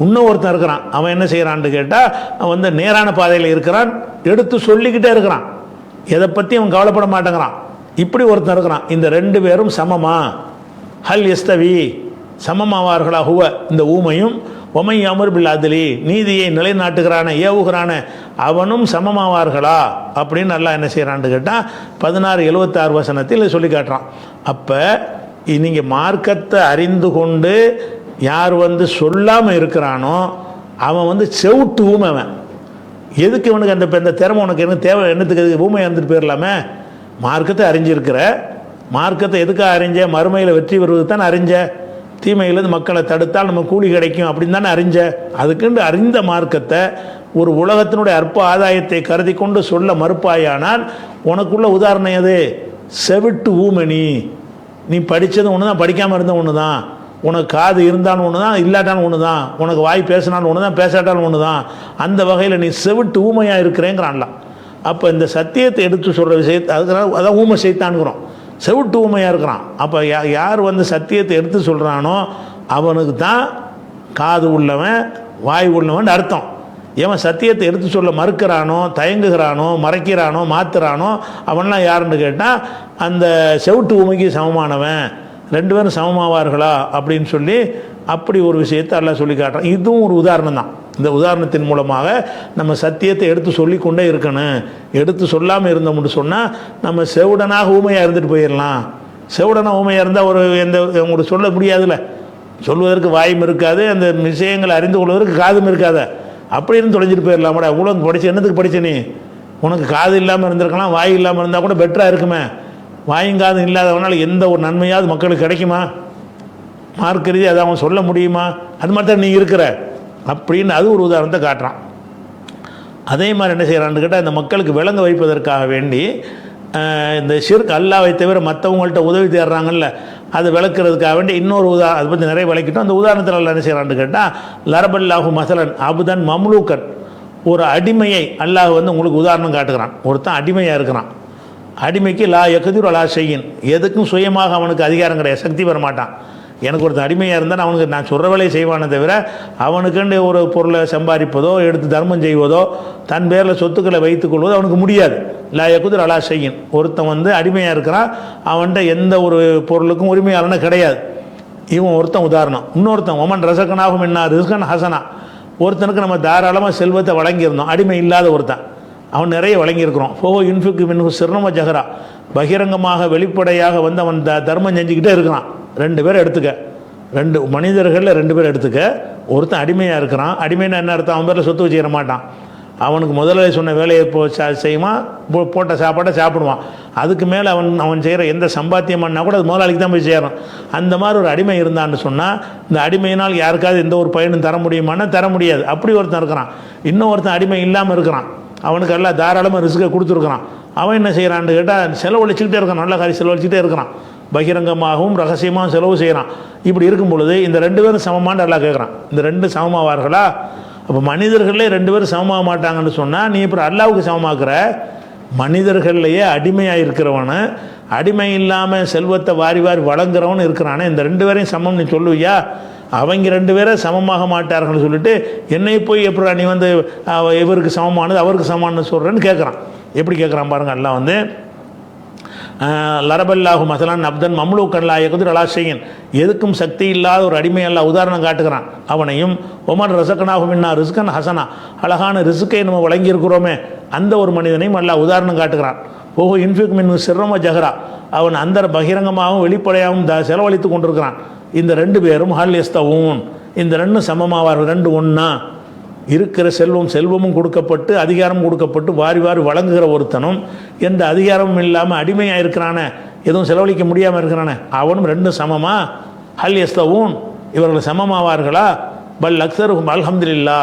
இன்னும் ஒருத்தன் இருக்கிறான், அவன் என்ன செய்கிறான்னு கேட்டால், அவன் நேரான பாதையில் இருக்கிறான், எடுத்து சொல்லிக்கிட்டே இருக்கிறான், எதை பற்றி அவன் கவலைப்பட மாட்டேங்கிறான். இப்படி ஒருத்தன் இருக்கிறான். இந்த 2 பேரும் சமமா? ஹல் யஸ்தவி, சமமாவார்களா? ஹுவ, இந்த ஊமையும், ஒமை அமர் பில் அதிலி, நீதியை நிலைநாட்டுகிறான ஏவுகிறான அவனும் சமமாவார்களா அப்படின்னு நல்லா என்ன செய்கிறான்னு கேட்டால் 1676 வசனத்தில் சொல்லி காட்டுறான். அப்போ நீங்கள் மார்க்கத்தை அறிந்து கொண்டு யார் சொல்லாமல் இருக்கிறானோ அவன் செவுட்டு ஊமை. அவன் எதுக்கு இவனுக்கு இந்த திறமை உனக்கு என்ன தேவை, என்னத்துக்கு ஊமையாக இருந்துட்டு போயிடலாமே? மார்க்கத்தை அறிஞ்சிருக்கிற, மார்க்கத்தை எதுக்காக அறிஞ்ச, மறுமையில் வெற்றி பெறுவது தான் அறிஞ்ச, தீமையிலிருந்து மக்களை தடுத்தால் நம்ம கூலி கிடைக்கும் அப்படின்னு தானே அறிஞ்ச. அதுக்குண்டு அறிந்த மார்க்கத்தை ஒரு உலகத்தினுடைய அற்ப ஆதாயத்தை கருதி கொண்டு சொல்ல மறுப்பாயானால் உனக்குள்ள உதாரணம் எது? செவிட்டு ஊமணி. நீ படித்தது ஒன்று தான், படிக்காமல் இருந்த ஒன்று தான், உனக்கு காது இருந்தாலும் ஒன்று தான், இல்லாட்டாலும் ஒன்று தான், உனக்கு வாய் பேசினாலும் ஒன்று தான், பேசாட்டாலும் ஒன்று தான். அந்த வகையில் நீ செவிட்டு ஊமையாக இருக்கிறேங்கிறான்லாம். அப்போ இந்த சத்தியத்தை எடுத்து சொல்கிற விஷயத்தை அதுக்குனால அதான் ஊமை செய்தான்ங்கிறோம், செவிட்டு ஊமையாக இருக்கிறான். அப்போ யார் சத்தியத்தை எடுத்து சொல்கிறானோ அவனுக்கு தான் காது உள்ளவன் வாய் உள்ளவன் அர்த்தம். எவன் சத்தியத்தை எடுத்து சொல்ல மறுக்கிறானோ, தயங்குகிறானோ, மறைக்கிறானோ, மாத்துறானோ அவன்லாம் யாருன்னு கேட்டால் அந்த செவிட்டு ஊமைக்கு சமமானவன் ரெண்டு பேரும் சமமாவார்களா அப்படின்னு சொல்லி அப்படி ஒரு விஷயத்தை அல்லாஹ் சொல்லி காட்டுறான். இதுவும் ஒரு உதாரணம் தான். இந்த உதாரணத்தின் மூலமாக நம்ம சத்தியத்தை எடுத்து சொல்லி கொண்டே இருக்கணும். எடுத்து சொல்லாமல் இருந்தோம்னு சொன்னால் நம்ம செவுடனாக ஊமையாக இருந்துட்டு போயிடலாம். செவுடனாக ஊமையாக இருந்தால் ஒரு உங்களுக்கு சொல்ல முடியாதுல்ல, சொல்வதற்கு வாயும் இருக்காது, அந்த விஷயங்களை அறிந்து கொள்வதற்கு காதும் இருக்காது. அப்படி இருந்து தொலைஞ்சிட்டு போயிடலாமடா. உலகம் படிச்சு என்னத்துக்கு படிச்ச நீ? உனக்கு காது இல்லாமல் இருந்திருக்கலாம், வாய் இல்லாமல் இருந்தால் கூட பெட்டராக இருக்குமே. வாயும் காதும் இல்லாதவனால எந்த ஒரு நன்மையாவது மக்களுக்கு கிடைக்குமா? மார்க் ரீதி அதை அவன் சொல்ல முடியுமா? அது மாதிரி தான் நீ இருக்கிற அப்படின்னு அது ஒரு உதாரணத்தை காட்டுறான். அதே மாதிரி என்ன செய்கிறான்னு கேட்டால், இந்த மக்களுக்கு விளங்க வைப்பதற்காக வேண்டி இந்த ஷிர்க் அல்லாஹ்வை தவிர மற்றவங்கள்ட்ட உதவி தேடுறாங்கல்ல, அதை விளக்குறதுக்காக வேண்டி இன்னொரு அதை பற்றி நிறைய விளக்கிட்டோம். அந்த உதாரணத்தில் அல்லாஹ் என்ன செய்கிறான்னு கேட்டால், லரபல்லாஹு மசலன் அபுதன் மம்லூக்கன், ஒரு அடிமையை அல்லாஹ் வந்து உங்களுக்கு உதாரணம் காட்டுகிறான். ஒருத்தன் அடிமையாக இருக்கிறான். அடிமைக்கு லா யக்திரு அலா ஷையின், எதுக்கும் சுயமாக அவனுக்கு அதிகாரம் கிடையாது, சக்தி வர மாட்டான். எனக்கு ஒருத்தன் அடிமையாக இருந்தால் அவனுக்கு நான் சொல்கிற வேலையை செய்வானே தவிர அவனுக்குண்டு ஒரு பொருளை சம்பாதிப்பதோ எடுத்து தர்மம் செய்வதோ தன் பேரில் சொத்துக்களை வைத்துக்கொள்வதோ அவனுக்கு முடியாது. லா யக்திரு அலா ஷையின், ஒருத்தன் வந்து அடிமையாக இருக்கிறான், அவன்கிட்ட எந்த ஒரு பொருளுக்கும் உரிமையாளனே கிடையாது. இவன் ஒருத்தன் உதாரணம். இன்னொருத்தன் ஒமன் ரசகனாகும் என்ன ரிஸ்கன் ஹசனா, ஒருத்தனுக்கு நம்ம தாராளமாக செல்வத்தை வழங்கியிருந்தோம், அடிமை இல்லாத ஒருத்தன், அவன் நிறைய வழங்கியிருக்கிறோம். ஃபோஹோ இன்ஃபுக்கு மின்ஹு சிர்னம ஜஹரா, பகிரங்கமாக வெளிப்படையாக வந்து அவன் தர்மம் செஞ்சுக்கிட்டே இருக்கிறான். ரெண்டு பேர் எடுத்துக்க, ரெண்டு மனிதர்களில் ரெண்டு பேர் எடுத்துக்க. ஒருத்தன் அடிமையாக இருக்கிறான். அடிமைன்னா என்ன அர்த்தம்? அவன் பேரில் சொத்து வச்சுக்கிற மாட்டான். அவனுக்கு முதல்ல சொன்ன வேலையை செய்வான், போட்ட சாப்பாட்டை சாப்பிடுவான். அதுக்கு மேலே அவன் செய்கிற எந்த சம்பாத்தியம் பண்ணால் கூட அது முதலாளிக்கு தான் போய் சேரும். அந்த மாதிரி ஒரு அடிமை இருந்தான்னு சொன்னால், இந்த அடிமையினால் யாருக்காவது எந்த ஒரு பயனும் தர முடியுமான்னா தர முடியாது. அப்படி ஒருத்தன் இருக்கிறான். இன்னும் ஒருத்தன் அடிமை இல்லாமல் இருக்கிறான், அவனுக்கு எல்லாம் தாராளமாக ரிஸ்க்கை கொடுத்துருக்குறான். அவன் என்ன செய்கிறான்னு கேட்டால் செலவழிச்சுக்கிட்டே இருக்கான், நல்ல காரியம் செலவழிச்சுக்கிட்டே இருக்கிறான், பகிரங்கமாகவும் ரகசியமாகவும் செலவு செய்கிறான். இப்படி இருக்கும் பொழுது இந்த ரெண்டு பேரும் சமமானு எல்லாம் கேட்குறான். இந்த ரெண்டு சமமாவார்களா? அப்போ மனிதர்களே ரெண்டு பேரும் சமமாக மாட்டாங்கன்னு சொன்னால் நீ இப்போ அல்லாவுக்கு சமமாக்குற. மனிதர்கள்லையே அடிமையாக இருக்கிறவனு, அடிமை இல்லாமல் செல்வத்தை வாரி வாரி வழங்குறவனு இருக்கிறானே, இந்த ரெண்டு பேரையும் சமம் நீ சொல்லுவியா? அவங்க ரெண்டு பேரை சமமாக மாட்டார்கள்னு சொல்லிட்டு என்னை போய் எப்படா நீ வந்து இவருக்கு சமமானது அவருக்கு சமமானது சொல்கிறேன்னு கேட்குறான். எப்படி கேட்குறான் பாருங்க. எல்லாம் வந்து லரபல்லாஹு மசலான் அப்தன் மம்லூக்கன் லா யக்திரு அலா ஷையின், எதுக்கும் சக்தி இல்லாத ஒரு அடிமை அல்லாஹ் உதாரணம் காட்டுகிறான். அவனையும் ஒமன் ரசகனாகும் மின்னா ரிஸ்கன் ஹசனா, அழகான ரிஸ்கை நம்ம வழங்கியிருக்கிறோமே அந்த ஒரு மனிதனையும் அல்லாஹ் உதாரணம் காட்டுகிறான். ஓஹோ இன்ஃபிக் மின் சிர்ரம ஜஹரா, அவன் அந்த பகிரங்கமாகவும் வெளிப்படையாகவும் செலவழித்து கொண்டிருக்கிறான். இந்த ரெண்டு பேரும் ஹல் எஸ்தவூன், இந்த ரெண்டும் சமமாவார்கள், ரெண்டு ஒன்றா. இருக்கிற செல்வமும் கொடுக்கப்பட்டு அதிகாரமும் கொடுக்கப்பட்டு வாரி வாரி வழங்குகிற ஒருத்தனும் எந்த அதிகாரமும் இல்லாமல் அடிமையாக இருக்கிறானே, எதுவும் செலவழிக்க முடியாமல் இருக்கிறானே, அவனும் ரெண்டும் சமமா? ஹல் எஸ்தவூன், இவர்கள் சமமாவார்களா? பல் அக்ஸருஹும் அல்ஹம்துலில்லா,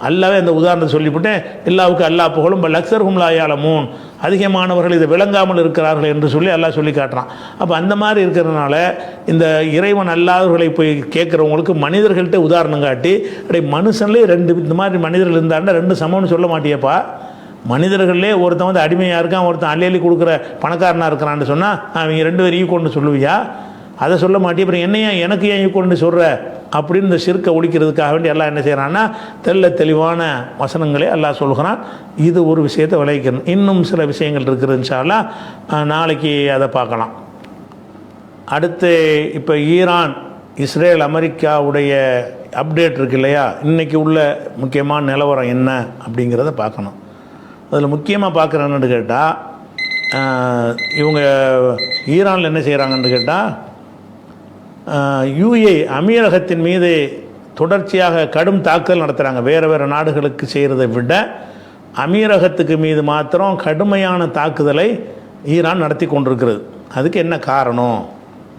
அல்லாவே அந்த உதாரணத்தை சொல்லிவிட்டேன். எல்லாவுக்கு அல்லாஹ் புகழும். பல் அக்ஸருஹும் லா யஅலமூன், அதிகமானவர்கள் இதை விளங்காமல் இருக்கிறார்கள் என்று சொல்லி அல்லாஹ் சொல்லி காட்டுறான். அப்போ அந்த மாதிரி இருக்கிறதுனால இந்த இறைவன் அல்லாதவர்களை போய் கேட்குறவங்களுக்கு மனிதர்கள்ட்ட உதாரணம் காட்டி, அப்படியே மனுஷன்லேயே ரெண்டு இந்த மாதிரி மனிதர்கள் இருந்தாண்டா ரெண்டு சமம்னு சொல்ல மாட்டியப்பா. மனிதர்களே ஒருத்தன் வந்து அடிமையாக இருக்கான், ஒருத்தன் அள்ளி கொடுக்குற பணக்காரனாக இருக்கிறான்னு சொன்னால் அவங்க ரெண்டு பேரும் ஈக்குவல்னு சொல்லுவியா? அதை சொல்ல மாட்டேன். அப்புறம் என்னையா எனக்கு ஏன் ஈக்குவல்னு சொல்கிற அப்படின்னு இந்த ஷிர்க்கை ஒழிக்கிறதுக்காக வேண்டி எல்லாம் என்ன செய்கிறான்னா தெளிவான வசனங்களே எல்லாம் சொல்கிறான். இது ஒரு விஷயத்தை விளைவிக்கணும். இன்னும் சில விஷயங்கள் இருக்குது, இன்ஷா அல்லாஹ் நாளைக்கு அதை பார்க்கலாம். அடுத்து இப்போ ஈரான் இஸ்ரேல் அமெரிக்காவுடைய அப்டேட் இருக்குது இல்லையா, இன்றைக்கி உள்ள முக்கியமான நிலவரம் என்ன அப்படிங்கிறத பார்க்கணும். அதில் முக்கியமாக பார்க்குறேன்னு கேட்டால், இவங்க ஈரானில் என்ன செய்கிறாங்கன்னு கேட்டால், யுஏ அமீரகத்தின் மீது தொடர்ச்சியாக கடும் தாக்குதல் நடத்துகிறாங்க. வேறு நாடுகளுக்கு செய்கிறதை விட அமீரகத்துக்கு மீது மாத்திரம் கடுமையான தாக்குதலை ஈரான் நடத்தி கொண்டிருக்கிறது. அதுக்கு என்ன காரணம்?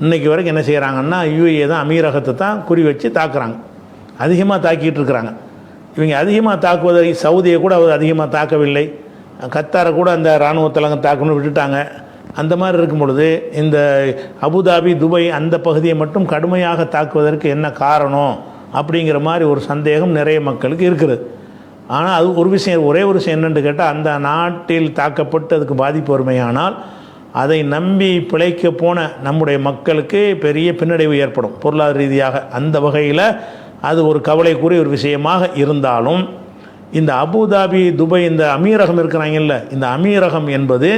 இன்றைக்கி வரைக்கும் என்ன செய்கிறாங்கன்னா, யுஏ தான் அமீரகத்தை தான் குறி வச்சு தாக்குறாங்க, அதிகமாக தாக்கிட்டு இருக்கிறாங்க. இவங்க அதிகமாக தாக்குவதை சவுதியை கூட அதிகமாக தாக்கவில்லை, கத்தாரை கூட அந்த இராணுவத்தலங்க தாக்கணும்னு விட்டுட்டாங்க. அந்த மாதிரி இருக்கும் பொழுது இந்த அபுதாபி துபை அந்த பகுதியை மட்டும் கடுமையாக தாக்குவதற்கு என்ன காரணம் அப்படிங்கிற மாதிரி ஒரு சந்தேகம் நிறைய மக்களுக்கு இருக்குது. ஆனால் அது ஒரு விஷயம், ஒரே ஒரு விஷயம் என்னென்னு கேட்டால், அந்த நாட்டில் தாக்கப்பட்டு அதுக்கு பாதிப்பு வறுமையானால் அதை நம்பி பிழைக்க போன நம்முடைய மக்களுக்கு பெரிய பின்னடைவு ஏற்படும் பொருளாதார ரீதியாக. அந்த வகையில் அது ஒரு கவலைக்குரிய ஒரு விஷயமாக இருந்தாலும், இந்த அபுதாபி துபை இந்த அமீரகம் இருக்கிறாங்கல்ல, இந்த அமீரகம் என்பது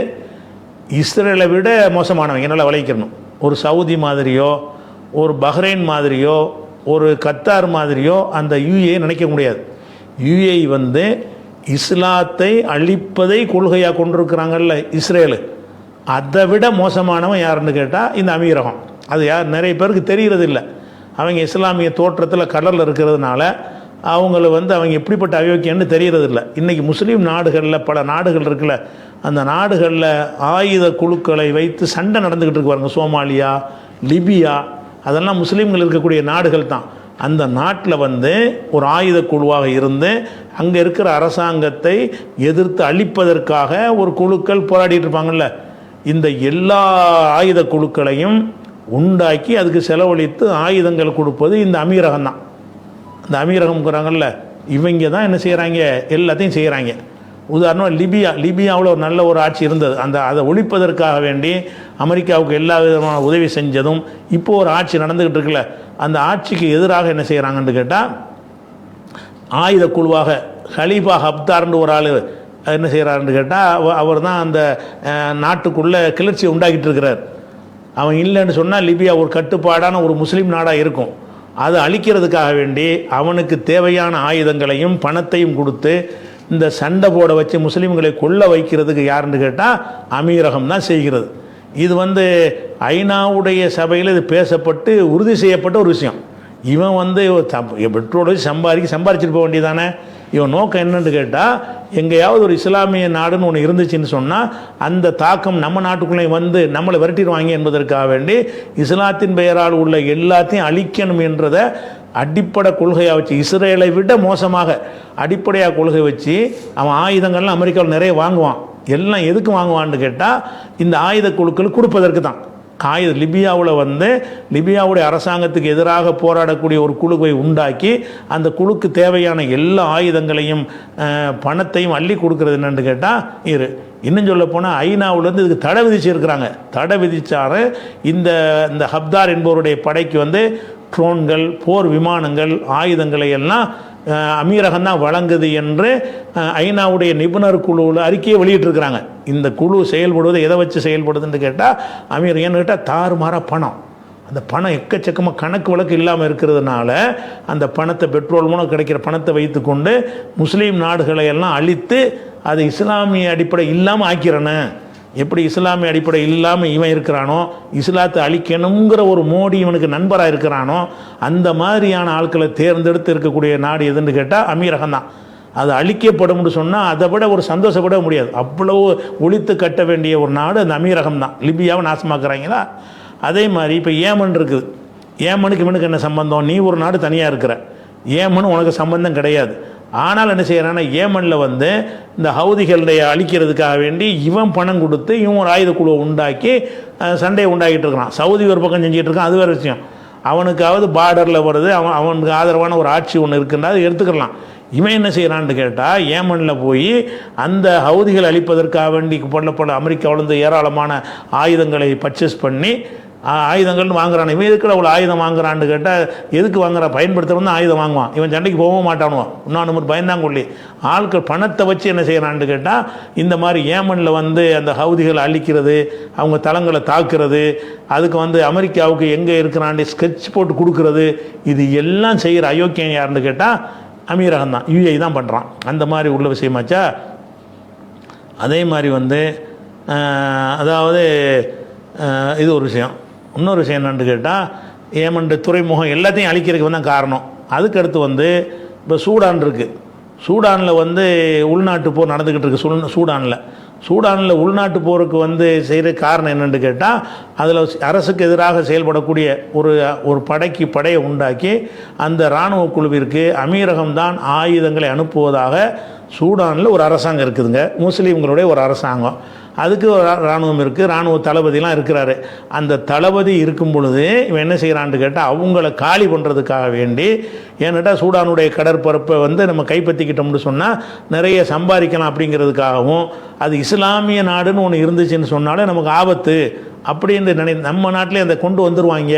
இஸ்ரேலை விட மோசமானவங்க. நல்லா விளைக்கணும். ஒரு சவுதி மாதிரியோ ஒரு பஹ்ரைன் மாதிரியோ ஒரு கத்தார் மாதிரியோ அந்த யுஏ நினைக்க முடியாது. யுஏ வந்து இஸ்லாத்தை அழிப்பதை கொள்கையாக கொண்டிருக்கிறாங்கல்ல இஸ்ரேலு, அதை விட மோசமானவன் யாருன்னு கேட்டால் இந்த அமீரகம். அது யார் நிறைய பேருக்கு தெரிகிறது இல்லை. அவங்க இஸ்லாமிய தோற்றத்தில் கடலில் இருக்கிறதுனால அவங்கள வந்து அவங்க எப்படிப்பட்ட அயோக்கியன்னு தெரியறதில்ல. இன்றைக்கி முஸ்லீம் நாடுகளில் பல நாடுகள் இருக்குல்ல, அந்த நாடுகளில் ஆயுத குழுக்களை வைத்து சண்டை நடந்துக்கிட்டு இருக்கு பாருங்க. சோமாலியா, லிபியா, அதெல்லாம் முஸ்லீம்கள் இருக்கக்கூடிய நாடுகள் தான். அந்த நாட்டில் வந்து ஒரு ஆயுத குழுவாக இருந்து அங்கே இருக்கிற அரசாங்கத்தை எதிர்த்து அழிப்பதற்காக ஒரு குழுக்கள் போராடிட்டு இருப்பாங்கள்ல, இந்த எல்லா ஆயுத குழுக்களையும் உண்டாக்கி அதுக்கு செலவழித்து ஆயுதங்கள் கொடுப்பது இந்த அமீரகம் தான். இந்த அமீரகம்ங்கிறாங்கல்ல, இவங்க தான் என்ன செய்கிறாங்க, எல்லாத்தையும் செய்கிறாங்க. உதாரணம் லிபியாவில் ஒரு நல்ல ஒரு ஆட்சி இருந்தது. அதை ஒழிப்பதற்காக வேண்டி அமெரிக்காவுக்கு எல்லா விதமான உதவி செஞ்சதும் இப்போது ஒரு ஆட்சி நடந்துக்கிட்டு இருக்குல்ல, அந்த ஆட்சிக்கு எதிராக என்ன செய்கிறாங்கன்னு கேட்டால் ஆயுத குழுவாக ஹலீஃபா ஹப்தார்னு ஒரு ஆள் என்ன செய்கிறாருன்னு கேட்டால் அவர் தான் அந்த நாட்டுக்குள்ளே கிளர்ச்சியை உண்டாக்கிட்டு இருக்கிறார். அவன் இல்லைன்னு சொன்னால் லிபியா ஒரு கட்டுப்பாடான ஒரு முஸ்லீம் நாடாக இருக்கும். அதை அழிக்கிறதுக்காக வேண்டி அவனுக்கு தேவையான ஆயுதங்களையும் பணத்தையும் கொடுத்து இந்த சண்டை போட வச்சு முஸ்லீம்களை கொல்ல வைக்கிறதுக்கு யாருன்னு கேட்டால் அமீரகம் தான் செய்கிறது. இது வந்து ஐநாவுடைய சபையில் இது பேசப்பட்டு உறுதி செய்யப்பட்ட ஒரு விஷயம். இவன் வந்து பெட்ரோல் வச்சு சம்பாரிச்சிட்டு போக வேண்டியதானே. இவன் நோக்கம் என்னன்னு கேட்டால், எங்கேயாவது ஒரு இஸ்லாமிய நாடுன்னு ஒன்று இருந்துச்சுன்னு சொன்னால் அந்த தாக்கம் நம்ம நாட்டுக்குள்ளே வந்து நம்மளை விரட்டிடுவாங்க என்பதற்காக வேண்டி இஸ்லாத்தின் பெயரால் உள்ள எல்லாத்தையும் அழிக்கணும் என்றதை அடிப்படை கொள்கையாக வச்சு, இஸ்ரேலை விட மோசமாக அடிப்படையாக கொள்கை வச்சு அவன் ஆயுதங்கள்லாம் அமெரிக்காவில் நிறைய வாங்குவான். எல்லாம் எதுக்கு வாங்குவான்னு கேட்டால் இந்த ஆயுத குழுக்கள் கொடுப்பதற்கு தான். லிபியாவில் வந்து லிபியாவுடைய அரசாங்கத்துக்கு எதிராக போராடக்கூடிய ஒரு குழுவை உண்டாக்கி அந்த குழுக்கு தேவையான எல்லா ஆயுதங்களையும் பணத்தையும் அள்ளி கொடுக்கறது என்னன்னு கேட்டால் இன்னும் சொல்ல போனால் ஐநாவிலேருந்து இதுக்கு தடை விதிச்சிருக்கிறாங்க. தடை விதிச்சாரு இந்த ஹப்தார் என்பவருடைய படைக்கு வந்து ட்ரோன்கள், போர் விமானங்கள், ஆயுதங்களை எல்லாம் அமீரகம் தான் வழங்குது என்று ஐநாவுடைய நிபுணர் குழுவில் அறிக்கையை வெளியிட்டிருக்கிறாங்க. இந்த குழு செயல்படுவது எதை வச்சு செயல்படுதுன்னு கேட்டால் அமீரகன்னு கேட்டால் தாறுமாறாக பணம். அந்த பணம் எக்கச்சக்கமாக கணக்கு வழக்கு இல்லாமல் இருக்கிறதுனால அந்த பணத்தை பெட்ரோல் மூலம் கிடைக்கிற பணத்தை வைத்து கொண்டு முஸ்லீம் நாடுகளை எல்லாம் அழித்து அது இஸ்லாமிய அடிப்படை இல்லாமல் ஆக்கிறேன்னு. எப்படி இஸ்லாமிய அடிப்படை இல்லாமல் இவன் இருக்கிறானோ, இஸ்லாத்தை அழிக்கணுங்கிற ஒரு மோடி இவனுக்கு நண்பராக இருக்கிறானோ, அந்த மாதிரியான ஆட்களை தேர்ந்தெடுத்து இருக்கக்கூடிய நாடு எதுன்னு கேட்டால் அமீரகம் தான். அது அழிக்கப்படும்னு சொன்னால் அதை விட ஒரு சந்தோஷப்பட முடியாது. அவ்வளவு ஒழித்து கட்ட வேண்டிய ஒரு நாடு அந்த அமீரகம் தான். லிபியாவை நாசமாக்குறாங்களா. அதே மாதிரி இப்போ ஏமன் இருக்குது. ஏமனுக்கு இவனுக்கு என்ன சம்பந்தம்? நீ ஒரு நாடு தனியாக இருக்கிற, ஏமனு உனக்கு சம்பந்தம் கிடையாது. ஆனால் என்ன செய்கிறான்னா, ஏமனில் வந்து இந்த ஹவுதிகளுடைய அழிக்கிறதுக்காக வேண்டி இவன் பணம் கொடுத்து இவன் ஒரு ஆயுத குழுவை உண்டாக்கி சண்டையை உண்டாக்கிட்டு இருக்கிறான். சவுதி ஒரு பக்கம் செஞ்சுட்டு இருக்கான், அது வேறு விஷயம். அவனுக்காவது பார்டரில் வருது, அவனுக்கு ஆதரவான ஒரு ஆட்சி ஒன்று இருக்குன்னா அது எடுத்துக்கலாம். இவன் என்ன செய்கிறான்னு கேட்டால் ஏமனில் போய் அந்த ஹவுதிகள் அழிப்பதற்காக வேண்டி பல அமெரிக்காவிலேருந்து ஏராளமான ஆயுதங்களை பர்ச்சேஸ் பண்ணி ஆயுதங்கள்னு வாங்குறான். இவன் எதுக்கு அவ்வளோ ஆயுதம் வாங்குறான்னு கேட்டால் எதுக்கு வாங்குறான்? பயன்படுத்துகிறவன் தான் ஆயுதம் வாங்குவான். இவன் சண்டைக்கு போகவும் மாட்டானுவான். இன்னொன்று பயந்தாங்கொள்ளி ஆட்கள் பணத்தை வச்சு என்ன செய்கிறான்னு கேட்டால் இந்த மாதிரி ஏமனில் வந்து அந்த ஹவுதிகளை அழிக்கிறது, அவங்க தளங்களை தாக்குறது, அதுக்கு வந்து அமெரிக்காவுக்கு எங்கே இருக்கிறான்னு ஸ்கெட்ச் போட்டு கொடுக்குறது, இது எல்லாம் செய்கிற அயோக்கியம் யாருன்னு கேட்டால் அமீரகம் தான், யுஏஇ தான் பண்ணுறான். அந்த மாதிரி உள்ள விஷயமாச்சா. அதே மாதிரி வந்து அதாவது இது ஒரு விஷயம். இன்னொரு விஷயம் என்னென்னு கேட்டால் ஏமன் துறைமுகம் எல்லாத்தையும் அழிக்கிறதுக்கு தான் காரணம். அதுக்கடுத்து வந்து இப்போ சூடான் இருக்குது. சூடானில் வந்து உள்நாட்டு போர் நடந்துக்கிட்டு இருக்குது. சூடானில் உள்நாட்டு போருக்கு வந்து செய்கிற காரணம் என்னென்னு கேட்டால் அதில் அரசுக்கு எதிராக செயல்படக்கூடிய ஒரு படையை உண்டாக்கி அந்த இராணுவ குழுவிற்கு அமீரகம்தான் ஆயுதங்களை அனுப்புவதாக சூடானில் ஒரு அரசாங்கம் இருக்குதுங்க. முஸ்லீம்களுடைய ஒரு அரசாங்கம். அதுக்கு ஒரு இராணுவம் இருக்குது, இராணுவ தளபதிலாம் இருக்கிறாரு. அந்த தளபதி இருக்கும் பொழுது இவன் என்ன செய்கிறான்னு கேட்டால் அவங்கள காலி பண்ணுறதுக்காக வேண்டி, ஏன்னுட்டா சூடானுடைய கடற்பரப்பை வந்து நம்ம கைப்பற்றிக்கிட்டோம்னு சொன்னால் நிறைய சம்பாதிக்கலாம் அப்படிங்கிறதுக்காகவும், அது இஸ்லாமிய நாடுன்னு ஒன்று இருந்துச்சுன்னு சொன்னாலே நமக்கு ஆபத்து அப்படின்னு நம்ம நாட்டிலே அதை கொண்டு வந்துடுவாங்க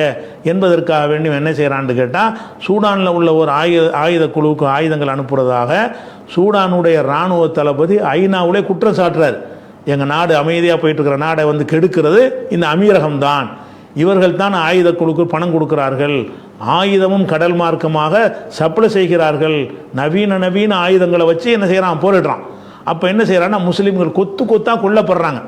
என்பதற்காக வேண்டி என்ன செய்கிறான்னு கேட்டால் சூடானில் உள்ள ஒரு ஆயுத குழுவுக்கு ஆயுதங்கள் அனுப்புகிறதாக சூடானுடைய இராணுவ தளபதி ஐநாவிலே குற்றம் சாட்டுறார். எங்கள் நாடு அமைதியாக போயிட்டுருக்கிற நாடை வந்து கெடுக்கிறது இந்த அமீரகம் தான். இவர்கள் தான் ஆயுத குழுக்கு பணம் கொடுக்கிறார்கள், ஆயுதமும் கடல் மார்க்கமாக சப்ளை செய்கிறார்கள், நவீன ஆயுதங்களை வச்சு என்ன செய்கிறான், போரிடுறான். அப்போ என்ன செய்கிறான்னா முஸ்லீம்கள் கொத்து கொத்தாக கொல்லப்படுறாங்க.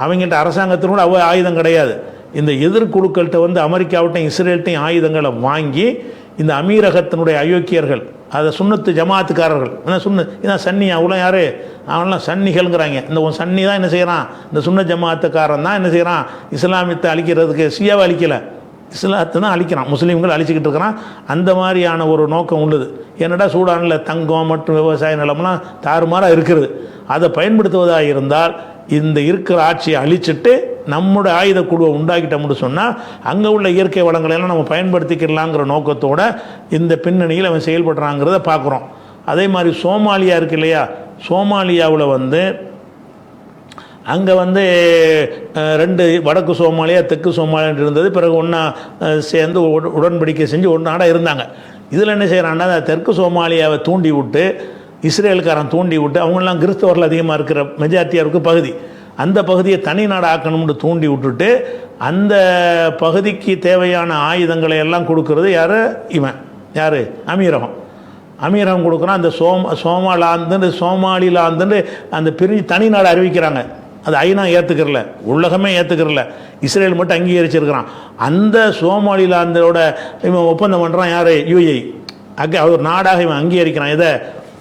அவங்ககிட்ட அரசாங்கத்தினோட ஆயுதம் கிடையாது. இந்த எதிர்குழுக்கள்கிட்ட வந்து அமெரிக்காவிட்டையும் இஸ்ரேல்கிட்டையும் ஆயுதங்களை வாங்கி இந்த அமீரகத்தினுடைய அயோக்கியர்கள், அதை சுன்னத்து ஜமாத்துக்காரர்கள், என்ன இதான் சன்னி, அவ்வளோ யார், அவன்லாம் சன்னிகள்ங்கிறாங்க. இந்த சன்னி தான் என்ன செய்கிறான், இந்த சுன்ன ஜமாத்துக்காரன் தான் என்ன செய்கிறான், இஸ்லாமியத்தை அழிக்கிறதுக்கு, சியாவை அழிக்கலை, இஸ்லாத்தை தான் அழிக்கிறான், முஸ்லீம்கள் அழிச்சிக்கிட்டு இருக்கிறான். அந்த மாதிரியான ஒரு நோக்கம் உள்ளது. என்னடா சூடானில் தங்கம் மற்றும் விவசாய நிலம்லாம் தாறுமாறாக இருக்கிறது. அதை பயன்படுத்துவதாக இருந்தால் இந்த இருக்கிற ஆட்சியை அழிச்சிட்டு நம்முடைய ஆயுத குழுவை உண்டாக்கிட்டோம்னு சொன்னால் அங்கே உள்ள இயற்கை வளங்களை எல்லாம் நம்ம பயன்படுத்திக்கலாங்கிற நோக்கத்தோட இந்த பின்னணியில் அவன் செயல்படுறாங்கிறத பார்க்குறோம். அதே மாதிரி சோமாலியா இருக்கு இல்லையா, சோமாலியாவில் வந்து அங்கே வந்து 2 வடக்கு சோமாலியா தெற்கு சோமாலியா இருந்தது. பிறகு ஒன்றா சேர்ந்து உடன்படிக்கை செஞ்சு ஒன்றாட இருந்தாங்க. இதில் என்ன செய்கிறான்னா தெற்கு சோமாலியாவை தூண்டி விட்டு, இஸ்ரேலுக்காரன் தூண்டி விட்டு, அவங்களாம் கிறிஸ்தவர்கள் அதிகமாக இருக்கிற மெஜாரிட்டியாக இருக்க பகுதி, அந்த பகுதியை தனி நாடு ஆக்கணும்னு தூண்டி விட்டுட்டு அந்த பகுதிக்கு தேவையான ஆயுதங்களை எல்லாம் கொடுக்கறது யார், இவன் யார், அமீரகம் கொடுக்குறான். அந்த சோமாலிலாந்துன்னு அந்த பிரிஞ்சு தனி நாடு அறிவிக்கிறாங்க. அது ஐநா ஏற்றுக்கிறல, உலகமே ஏற்றுக்கிறல, இஸ்ரேல் மட்டும் அங்கீகரிச்சிருக்கிறான். அந்த சோமாலிலாந்தோட இவன் ஒப்பந்தம் பண்ணுறான் யார், யுஏஇ. ஒரு நாடாக இவன் அங்கீகரிக்கிறான். இதை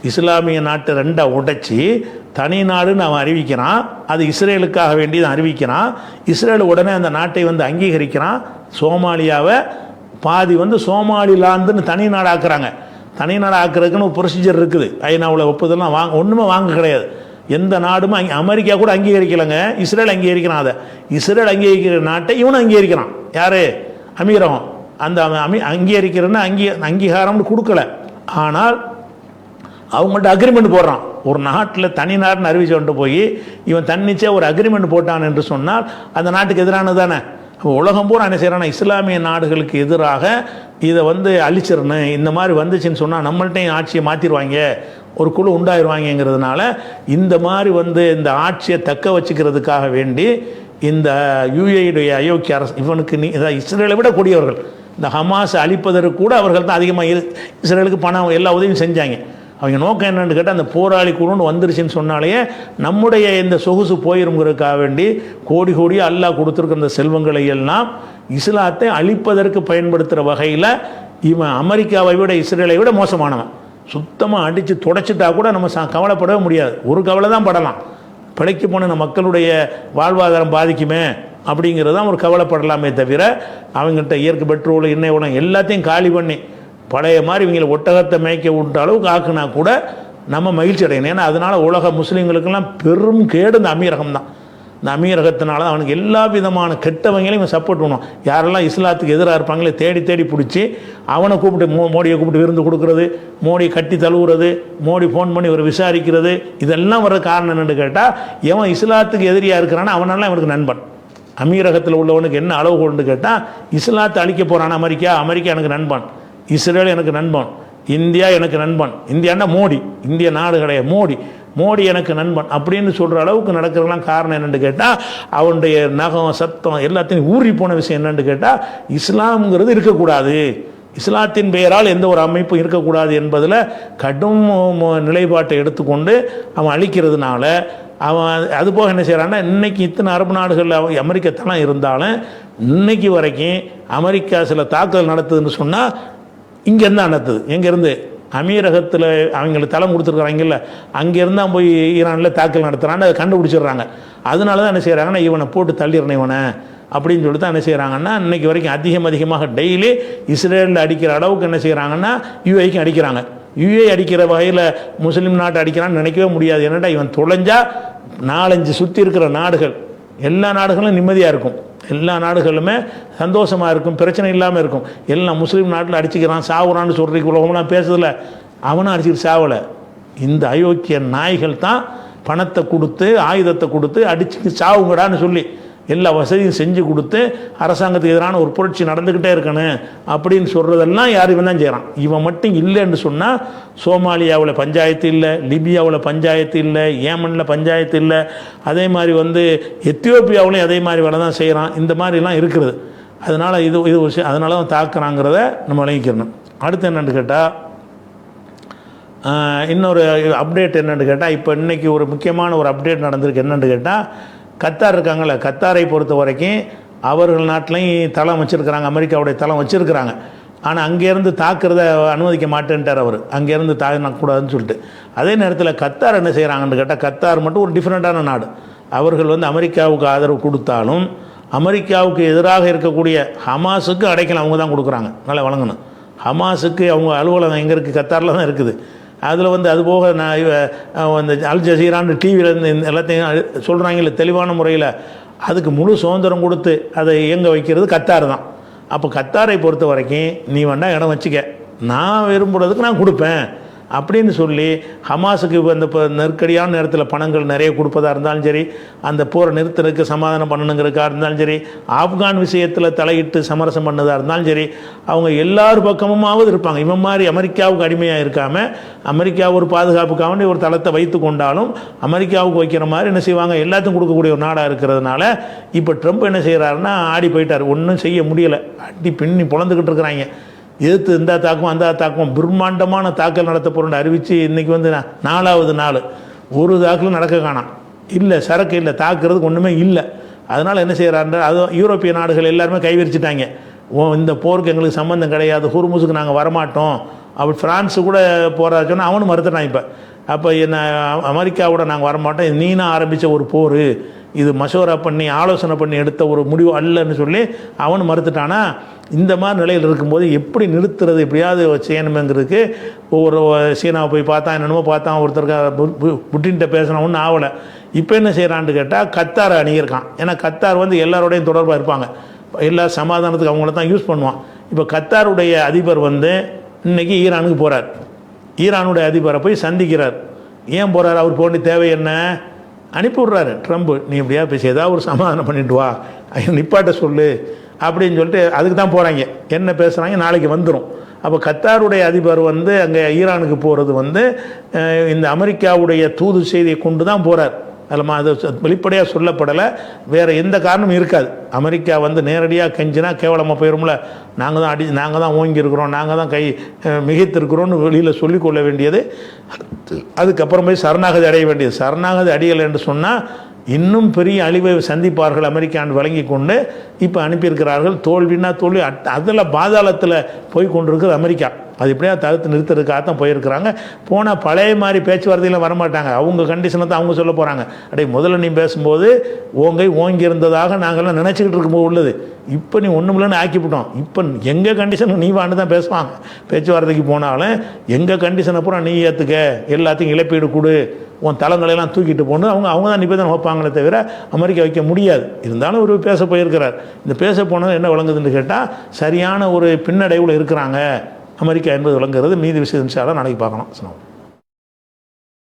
இஸ்லாமிய நாட்டு 2 உடைச்சி தனி நாடுன்னு அவன் அறிவிக்கிறான். அது இஸ்ரேலுக்காக வேண்டி தான் அறிவிக்கிறான். இஸ்ரேல் உடனே அந்த நாட்டை வந்து அங்கீகரிக்கிறான். சோமாலியாவை பாதி வந்து சோமாலிலாந்துன்னு தனி நாடாக்குறாங்க. தனி நாடு ஆக்குறதுக்குன்னு ஒரு ப்ரொசீஜர் இருக்குது. ஐநாவில் ஒப்புதெல்லாம் ஒன்றுமே வாங்க கிடையாது. எந்த நாடுமே அமெரிக்கா கூட அங்கீகரிக்கலைங்க, இஸ்ரேல் அங்கீகரிக்கிறான். அதை இஸ்ரேல் அங்கீகரிக்கிற நாட்டை இவனும் அங்கீகரிக்கிறான். யார், அமீரகம். அந்த அங்கீகரிக்கிறன்னு அங்கீகாரம்னு கொடுக்கல. ஆனால் அவங்கள்ட்ட அக்ரிமெண்ட் போடுறான். ஒரு நாட்டில் தனி நாடுன்னு அறிவிச்சுட்டு போய் இவன் தன்னிச்சே ஒரு அக்ரிமெண்ட் போட்டான் என்று சொன்னால் அந்த நாட்டுக்கு எதிரானது தானே. உலகம் பூரா என்ன செய்கிறான்னா இஸ்லாமிய நாடுகளுக்கு எதிராக இதை வந்து அழிச்சிடணும், இந்த மாதிரி வந்துச்சுன்னு சொன்னால் நம்மள்ட்டையும் ஆட்சியை மாற்றிடுவாங்க, ஒரு குழு உண்டாயிருவாங்கிறதுனால இந்த மாதிரி வந்து இந்த ஆட்சியை தக்க வச்சுக்கிறதுக்காக வேண்டி இந்த யுஏஇடைய அயோக்கிய அரசு, இவனுக்கு இஸ்ரேலை விட கூடியவர்கள், இந்த ஹமாஸை அழிப்பதற்கு கூட அவர்கள் தான் அதிகமாக இஸ்ரேலுக்கு பணம் எல்லா உதவியும் செஞ்சாங்க. அவங்க நோக்கம் என்னென்னு கேட்டால் அந்த போராளி குழுன்னு வந்துருச்சுன்னு சொன்னாலேயே நம்முடைய இந்த சொகுசு போயிருங்கிறதுக்காக வேண்டி கோடி அல்லாஹ் கொடுத்துருக்க அந்த செல்வங்களை எல்லாம் இஸ்லாத்தை அழிப்பதற்கு பயன்படுத்துகிற வகையில் இவன் அமெரிக்காவை விட இஸ்ரேலை விட மோசமானவன். சுத்தமாக அடித்து தொடச்சிட்டா கூட நம்ம கவலைப்படவே முடியாது. ஒரு கவலை தான் படலாம், பிழைக்கு போன மக்களுடைய வாழ்வாதாரம் பாதிக்குமே அப்படிங்கிறது தான் ஒரு கவலைப்படலாமே தவிர அவங்ககிட்ட இயற்கை பெட்ரோல் எண்ணெய் உணவு எல்லாத்தையும் காலி பண்ணி பழைய மாதிரி இவங்களை ஒட்டகத்தை மேய்க்க விட்ட அளவுக்கு ஆக்குனா கூட நம்ம மகிழ்ச்சி அடையணும். ஏன்னா அதனால் உலக முஸ்லீம்களுக்கெல்லாம் பெரும் கேடு இந்த அமீரகம் தான். இந்த அமீரகத்தினால தான் அவனுக்கு எல்லா விதமான கெட்டவங்களையும் இவன் சப்போர்ட் பண்ணுவான். யாரெல்லாம் இஸ்லாத்துக்கு எதிராக இருப்பாங்களே தேடி பிடிச்சி அவனை கூப்பிட்டு மோடியை கூப்பிட்டு விருந்து கொடுக்குறது, மோடியை கட்டி தழுவுறது, மோடி ஃபோன் பண்ணி ஒரு விசாரிக்கிறது, இதெல்லாம் வர காரணம் என்னென்னு கேட்டால் எவன் இஸ்லாத்துக்கு எதிரியாக இருக்கிறான்னா அவனெல்லாம் இவனுக்கு நண்பன். அமீரகத்தில் உள்ளவனுக்கு என்ன அளவுகோல்னு கேட்டால் இஸ்லாத்தை அழிக்க போகிறான் அமெரிக்கா எனக்கு நண்பன், இஸ்ரேல் எனக்கு நண்பன், இந்தியா எனக்கு நண்பன். இந்தியான்னா மோடி, இந்திய நாடு கிடையாது, மோடி எனக்கு நண்பன் அப்படின்னு சொல்கிற அளவுக்கு நடக்கிறதுலாம் காரணம் என்னென்னு கேட்டால் அவனுடைய நகம் சத்தம் எல்லாத்தையும் ஊறி போன விஷயம் என்னென்னு கேட்டால் இஸ்லாம்ங்கிறது இருக்கக்கூடாது, இஸ்லாத்தின் பெயரால் எந்த ஒரு அமைப்பும் இருக்கக்கூடாது என்பதில் கடும் நிலைப்பாட்டை எடுத்துக்கொண்டு அவன் அழிக்கிறதுனால அவன் அதுபோக என்ன செய்கிறான்னா இன்றைக்கி இத்தனை அரபு நாடுகளில் அமெரிக்கத்தெல்லாம் இருந்தாலும் இன்னைக்கு வரைக்கும் அமெரிக்கா சில தாக்குதல் நடத்துதுன்னு சொன்னால் இங்கேருந்து நடத்துது. எங்கேருந்து, அமீரகத்தில் அவங்களுக்கு தளம் கொடுத்துருக்குறாங்கல்ல, அங்கேருந்தான் போய் ஈரானில் தாக்கல் நடத்துகிறான்னு அதை கண்டுபிடிச்சிடுறாங்க. அதனால தான் என்ன செய்கிறாங்கன்னா இவனை போட்டு தள்ளிடுறேன் இவனை அப்படின்னு சொல்லிட்டு தான் என்ன செய்கிறாங்கன்னா இன்றைக்கி வரைக்கும் அதிகமாக டெய்லி இஸ்ரேலில் அடிக்கிற அளவுக்கு என்ன செய்கிறாங்கன்னா யுஏக்கும் அடிக்கிறாங்க. யுஏ அடிக்கிற வகையில் முஸ்லீம் நாட்டை அடிக்கிறான்னு நினைக்கவே முடியாது. என்னடா இவன் தொலைஞ்சா 4-5 சுற்றி இருக்கிற நாடுகள் எல்லா நாடுகளும் நிம்மதியாக இருக்கும், எல்லா நாடுகளுமே சந்தோஷமாக இருக்கும், பிரச்சனை இல்லாமல் இருக்கும். எல்லாம் முஸ்லீம் நாட்டில் அடிச்சுக்கிறான் சாவுறான்னு சொல்கிறீங்க, உலகம்லாம் பேசுதில்ல, அவனும் அடிச்சுட்டு சாவலை. இந்த அயோக்கிய நாய்கள் தான் பணத்தை கொடுத்து ஆயுதத்தை கொடுத்து அடிச்சுக்கு சாவுங்கடான்னு சொல்லி எல்லா வசதியும் செஞ்சு கொடுத்து அரசாங்கத்துக்கு எதிரான ஒரு புரட்சி நடந்துக்கிட்டே இருக்கணும் அப்படின்னு சொல்கிறதெல்லாம் யார் இவன் தான் செய்கிறான். இவன் மட்டும் இல்லைன்னு சொன்னால் சோமாலியாவில் பஞ்சாயத்து இல்லை, லிபியாவில் பஞ்சாயத்து இல்லை, ஏமனில் பஞ்சாயத்து இல்லை, அதே மாதிரி எத்தியோப்பியாவிலையும் அதே மாதிரி வேலை தான் செய்கிறான். இந்த மாதிரிலாம் இருக்கிறது. அதனால் இது இது விஷயம், அதனால தான் தாக்குறாங்கிறத நம்ம விளங்கிக்கிறணும். அடுத்து என்னென்னு கேட்டால், இன்னொரு அப்டேட் என்னென்னு கேட்டால், இப்போ இன்றைக்கி ஒரு முக்கியமான ஒரு அப்டேட் நடந்திருக்கு. என்னென்னு கேட்டால், கத்தார் இருக்காங்கள்ல, கத்தாரை பொறுத்த வரைக்கும் அவர்கள் நாட்டிலையும் தளம் வச்சுருக்கிறாங்க, அமெரிக்காவுடைய தளம் வச்சுருக்கிறாங்க. ஆனால் அங்கேருந்து தாக்குறத அனுமதிக்க மாட்டேன்ட்டார் அவர், அங்கேருந்து தாக்கக்கூடாதுன்னு சொல்லிட்டு. அதே நேரத்தில் கத்தார் என்ன செய்கிறாங்கன்னு கேட்டால், கத்தார் மட்டும் ஒரு டிஃப்ரெண்ட்டான நாடு. அவர்கள் வந்து அமெரிக்காவுக்கு ஆதரவு கொடுத்தாலும் அமெரிக்காவுக்கு எதிராக இருக்கக்கூடிய ஹமாஸுக்கு அடைக்கலம் அவங்க தான் கொடுக்குறாங்க. நல்லா வழங்கணும். ஹமாஸுக்கு அவங்க அலுவலகம் எங்கே இருக்குது? கத்தாரில் தான் இருக்குது. அதில் வந்து அதுபோக நான் இந்த அல் ஜசீரான்னு டிவியில் இருந்து எல்லாத்தையும் சொல்கிறாங்களே தெளிவான முறையில், அதுக்கு முழு சுதந்திரம் கொடுத்து அதை இயங்க வைக்கிறது கத்தார் தான். அப்போ கத்தாரை பொறுத்த வரைக்கும் நீ வேணா இடம் வச்சுக்க, நான் விரும்புகிறதுக்கு நான் கொடுப்பேன் அப்படின்னு சொல்லி ஹமாஸுக்கு இந்த இப்போ நெருக்கடியான நேரத்தில் பணங்கள் நிறைய கொடுப்பதாக இருந்தாலும் சரி, அந்த போரை நிறுத்தறதுக்கு சமாதானம் பண்ணணுங்கிறதுக்காக இருந்தாலும் சரி, ஆப்கான் விஷயத்தில் தலையிட்டு சமரசம் பண்ணதாக இருந்தாலும் சரி, அவங்க எல்லார் பக்கமுமாவது இருப்பாங்க. இவன் மாதிரி அமெரிக்காவுக்கு அடிமையாக இருக்காமல், அமெரிக்கா ஒரு பாதுகாப்புக்காக ஒரு தளத்தை வைத்து கொண்டாலும் அமெரிக்காவுக்கு வைக்கிற மாதிரி என்ன செய்வாங்க, எல்லாத்தையும் கொடுக்கக்கூடிய ஒரு நாடாக இருக்கிறதுனால இப்போ ட்ரம்ப் என்ன செய்கிறாருன்னா ஆடி போயிட்டார். ஒன்றும் செய்ய முடியலை, அடி பின்னி பொழந்துக்கிட்டு இருக்கிறாங்க. எதிர்த்து இந்த தாக்கம் அந்த தாக்கம் பிரம்மாண்டமான தாக்கல் நடத்த போகிறோன்னு அறிவித்து இன்றைக்கி வந்து 4வது நாள் ஒரு தாக்கலும் நடக்க காணாம். இல்லை சரக்கு இல்லை, தாக்குறதுக்கு ஒன்றுமே இல்லை. அதனால் என்ன செய்கிறாரு, அதுவும் யூரோப்பிய நாடுகள் எல்லாருமே கைவிரிச்சிட்டாங்க. இந்த போருக்கு எங்களுக்கு சம்மந்தம் கிடையாது, ஹுர்முஸுக்கு நாங்கள் வரமாட்டோம். அப்படி ஃப்ரான்ஸு கூட போகிறா சொன்னால் அவனும் மறுத்துட்டான். இப்போ அப்போ என்ன அமெரிக்காவோட நாங்கள் வரமாட்டோம், நீனா ஆரம்பித்த ஒரு போர் இது மசோரா பண்ணி ஆலோசனை பண்ணி எடுத்த ஒரு முடிவு அல்லன்னு சொல்லி அவனு மறுத்துட்டானா. இந்த மாதிரி நிலையில் இருக்கும்போது எப்படி நிறுத்துறது, எப்படியாவது செய்யணுமேங்கிறதுக்கு ஒவ்வொரு சீனாவை போய் பார்த்தா என்னென்னமோ பார்த்தான், ஒருத்தருக்கு புட்டின்ட்ட பேசின ஒன்றும் ஆகலை. இப்போ என்ன செய்கிறான்னு கேட்டால் கத்தாரை அணுகியிருக்கான். ஏன்னா கத்தார் வந்து எல்லாரோடையும் தொடர்பாக இருப்பாங்க, எல்லா சமாதானத்துக்கு அவங்கள தான் யூஸ் பண்ணுவான். இப்போ கத்தாருடைய அதிபர் வந்து இன்றைக்கி ஈரானுக்கு போகிறார். ஈரானுடைய அதிபரை போய் சந்திக்கிறார். ஏன் போகிறார்? அவர் போக தேவை என்ன? அனுப்பி விட்றாரு ட்ரம்ப், நீ எப்படியா பேசி ஏதாவது ஒரு சமாதானம் பண்ணிட்டு வா, நிப்பாட்ட சொல்லு அப்படின்னு சொல்லிட்டு அதுக்கு தான் போகிறாங்க. என்ன பேசுகிறாங்க நாளைக்கு வந்துடும். அப்போ கத்தாருடைய அதிபர் வந்து அங்கே ஈரானுக்கு போகிறது வந்து இந்த அமெரிக்காவுடைய தூது செய்தியை கொண்டு தான் போகிறார். அதில் அது வெளிப்படையாக சொல்லப்படலை, வேறு எந்த காரணமும் இருக்காது. அமெரிக்கா வந்து நேரடியாக கெஞ்சினா கேவலமாக போயிடும்ல, நாங்கள் தான் ஓங்கியிருக்கிறோம், நாங்கள் தான் கை மிகைத்திருக்கிறோன்னு வெளியில் சொல்லிக்கொள்ள வேண்டியது. அதுக்கப்புறம் போய் சரணாகதி அடைய வேண்டியது. சரணாகதி அடியலை என்று சொன்னால் இன்னும் பெரிய அழிவை சந்திப்பார்கள் அமெரிக்கான்னு வழங்கி கொண்டு இப்போ அனுப்பியிருக்கிறார்கள். தோல்வின்னா தோல்வி, அதில் பாதாளத்தில் போய் கொண்டிருக்கிறது அமெரிக்கா. அது எப்படியா தடுத்து நிறுத்துறதுக்காக தான் போயிருக்கிறாங்க. போனால் பழைய மாதிரி பேச்சுவார்த்தையில் வரமாட்டாங்க, அவங்க கண்டிஷனை தான் அவங்க சொல்ல போகிறாங்க. அப்படியே முதல்ல நீ பேசும்போது ஓங்கி இருந்ததாக நாங்கள்லாம் நினச்சிக்கிட்டு இருக்கும்போது உள்ளது, இப்போ நீ ஒன்றும் இல்லைன்னு ஆக்கிவிட்டோம், இப்போ எங்கள் கண்டிஷனுக்கு நீ வான்னு தான் பேசுவாங்க. பேச்சுவார்த்தைக்கு போனாலும் எங்கள் கண்டிஷனை பூரா நீ ஏற்றுக்க, எல்லாத்தையும் இழப்பீடு கொடு, உன் தளங்களையெல்லாம் தூக்கிட்டு போகணும், அவங்க தான் நிபந்தனை வைப்பாங்களே தவிர அமெரிக்கா வைக்க முடியாது. இருந்தாலும் ஒரு பேச போயிருக்கிறார். இந்த பேச போனது என்ன விளங்குதுன்னு கேட்டால் சரியான ஒரு பின்னடைவில் இருக்கிறாங்க அமெரிக்கா என்பது விளங்குறது. மீதி விஷயம் நாளைக்கு பார்க்கலாம்.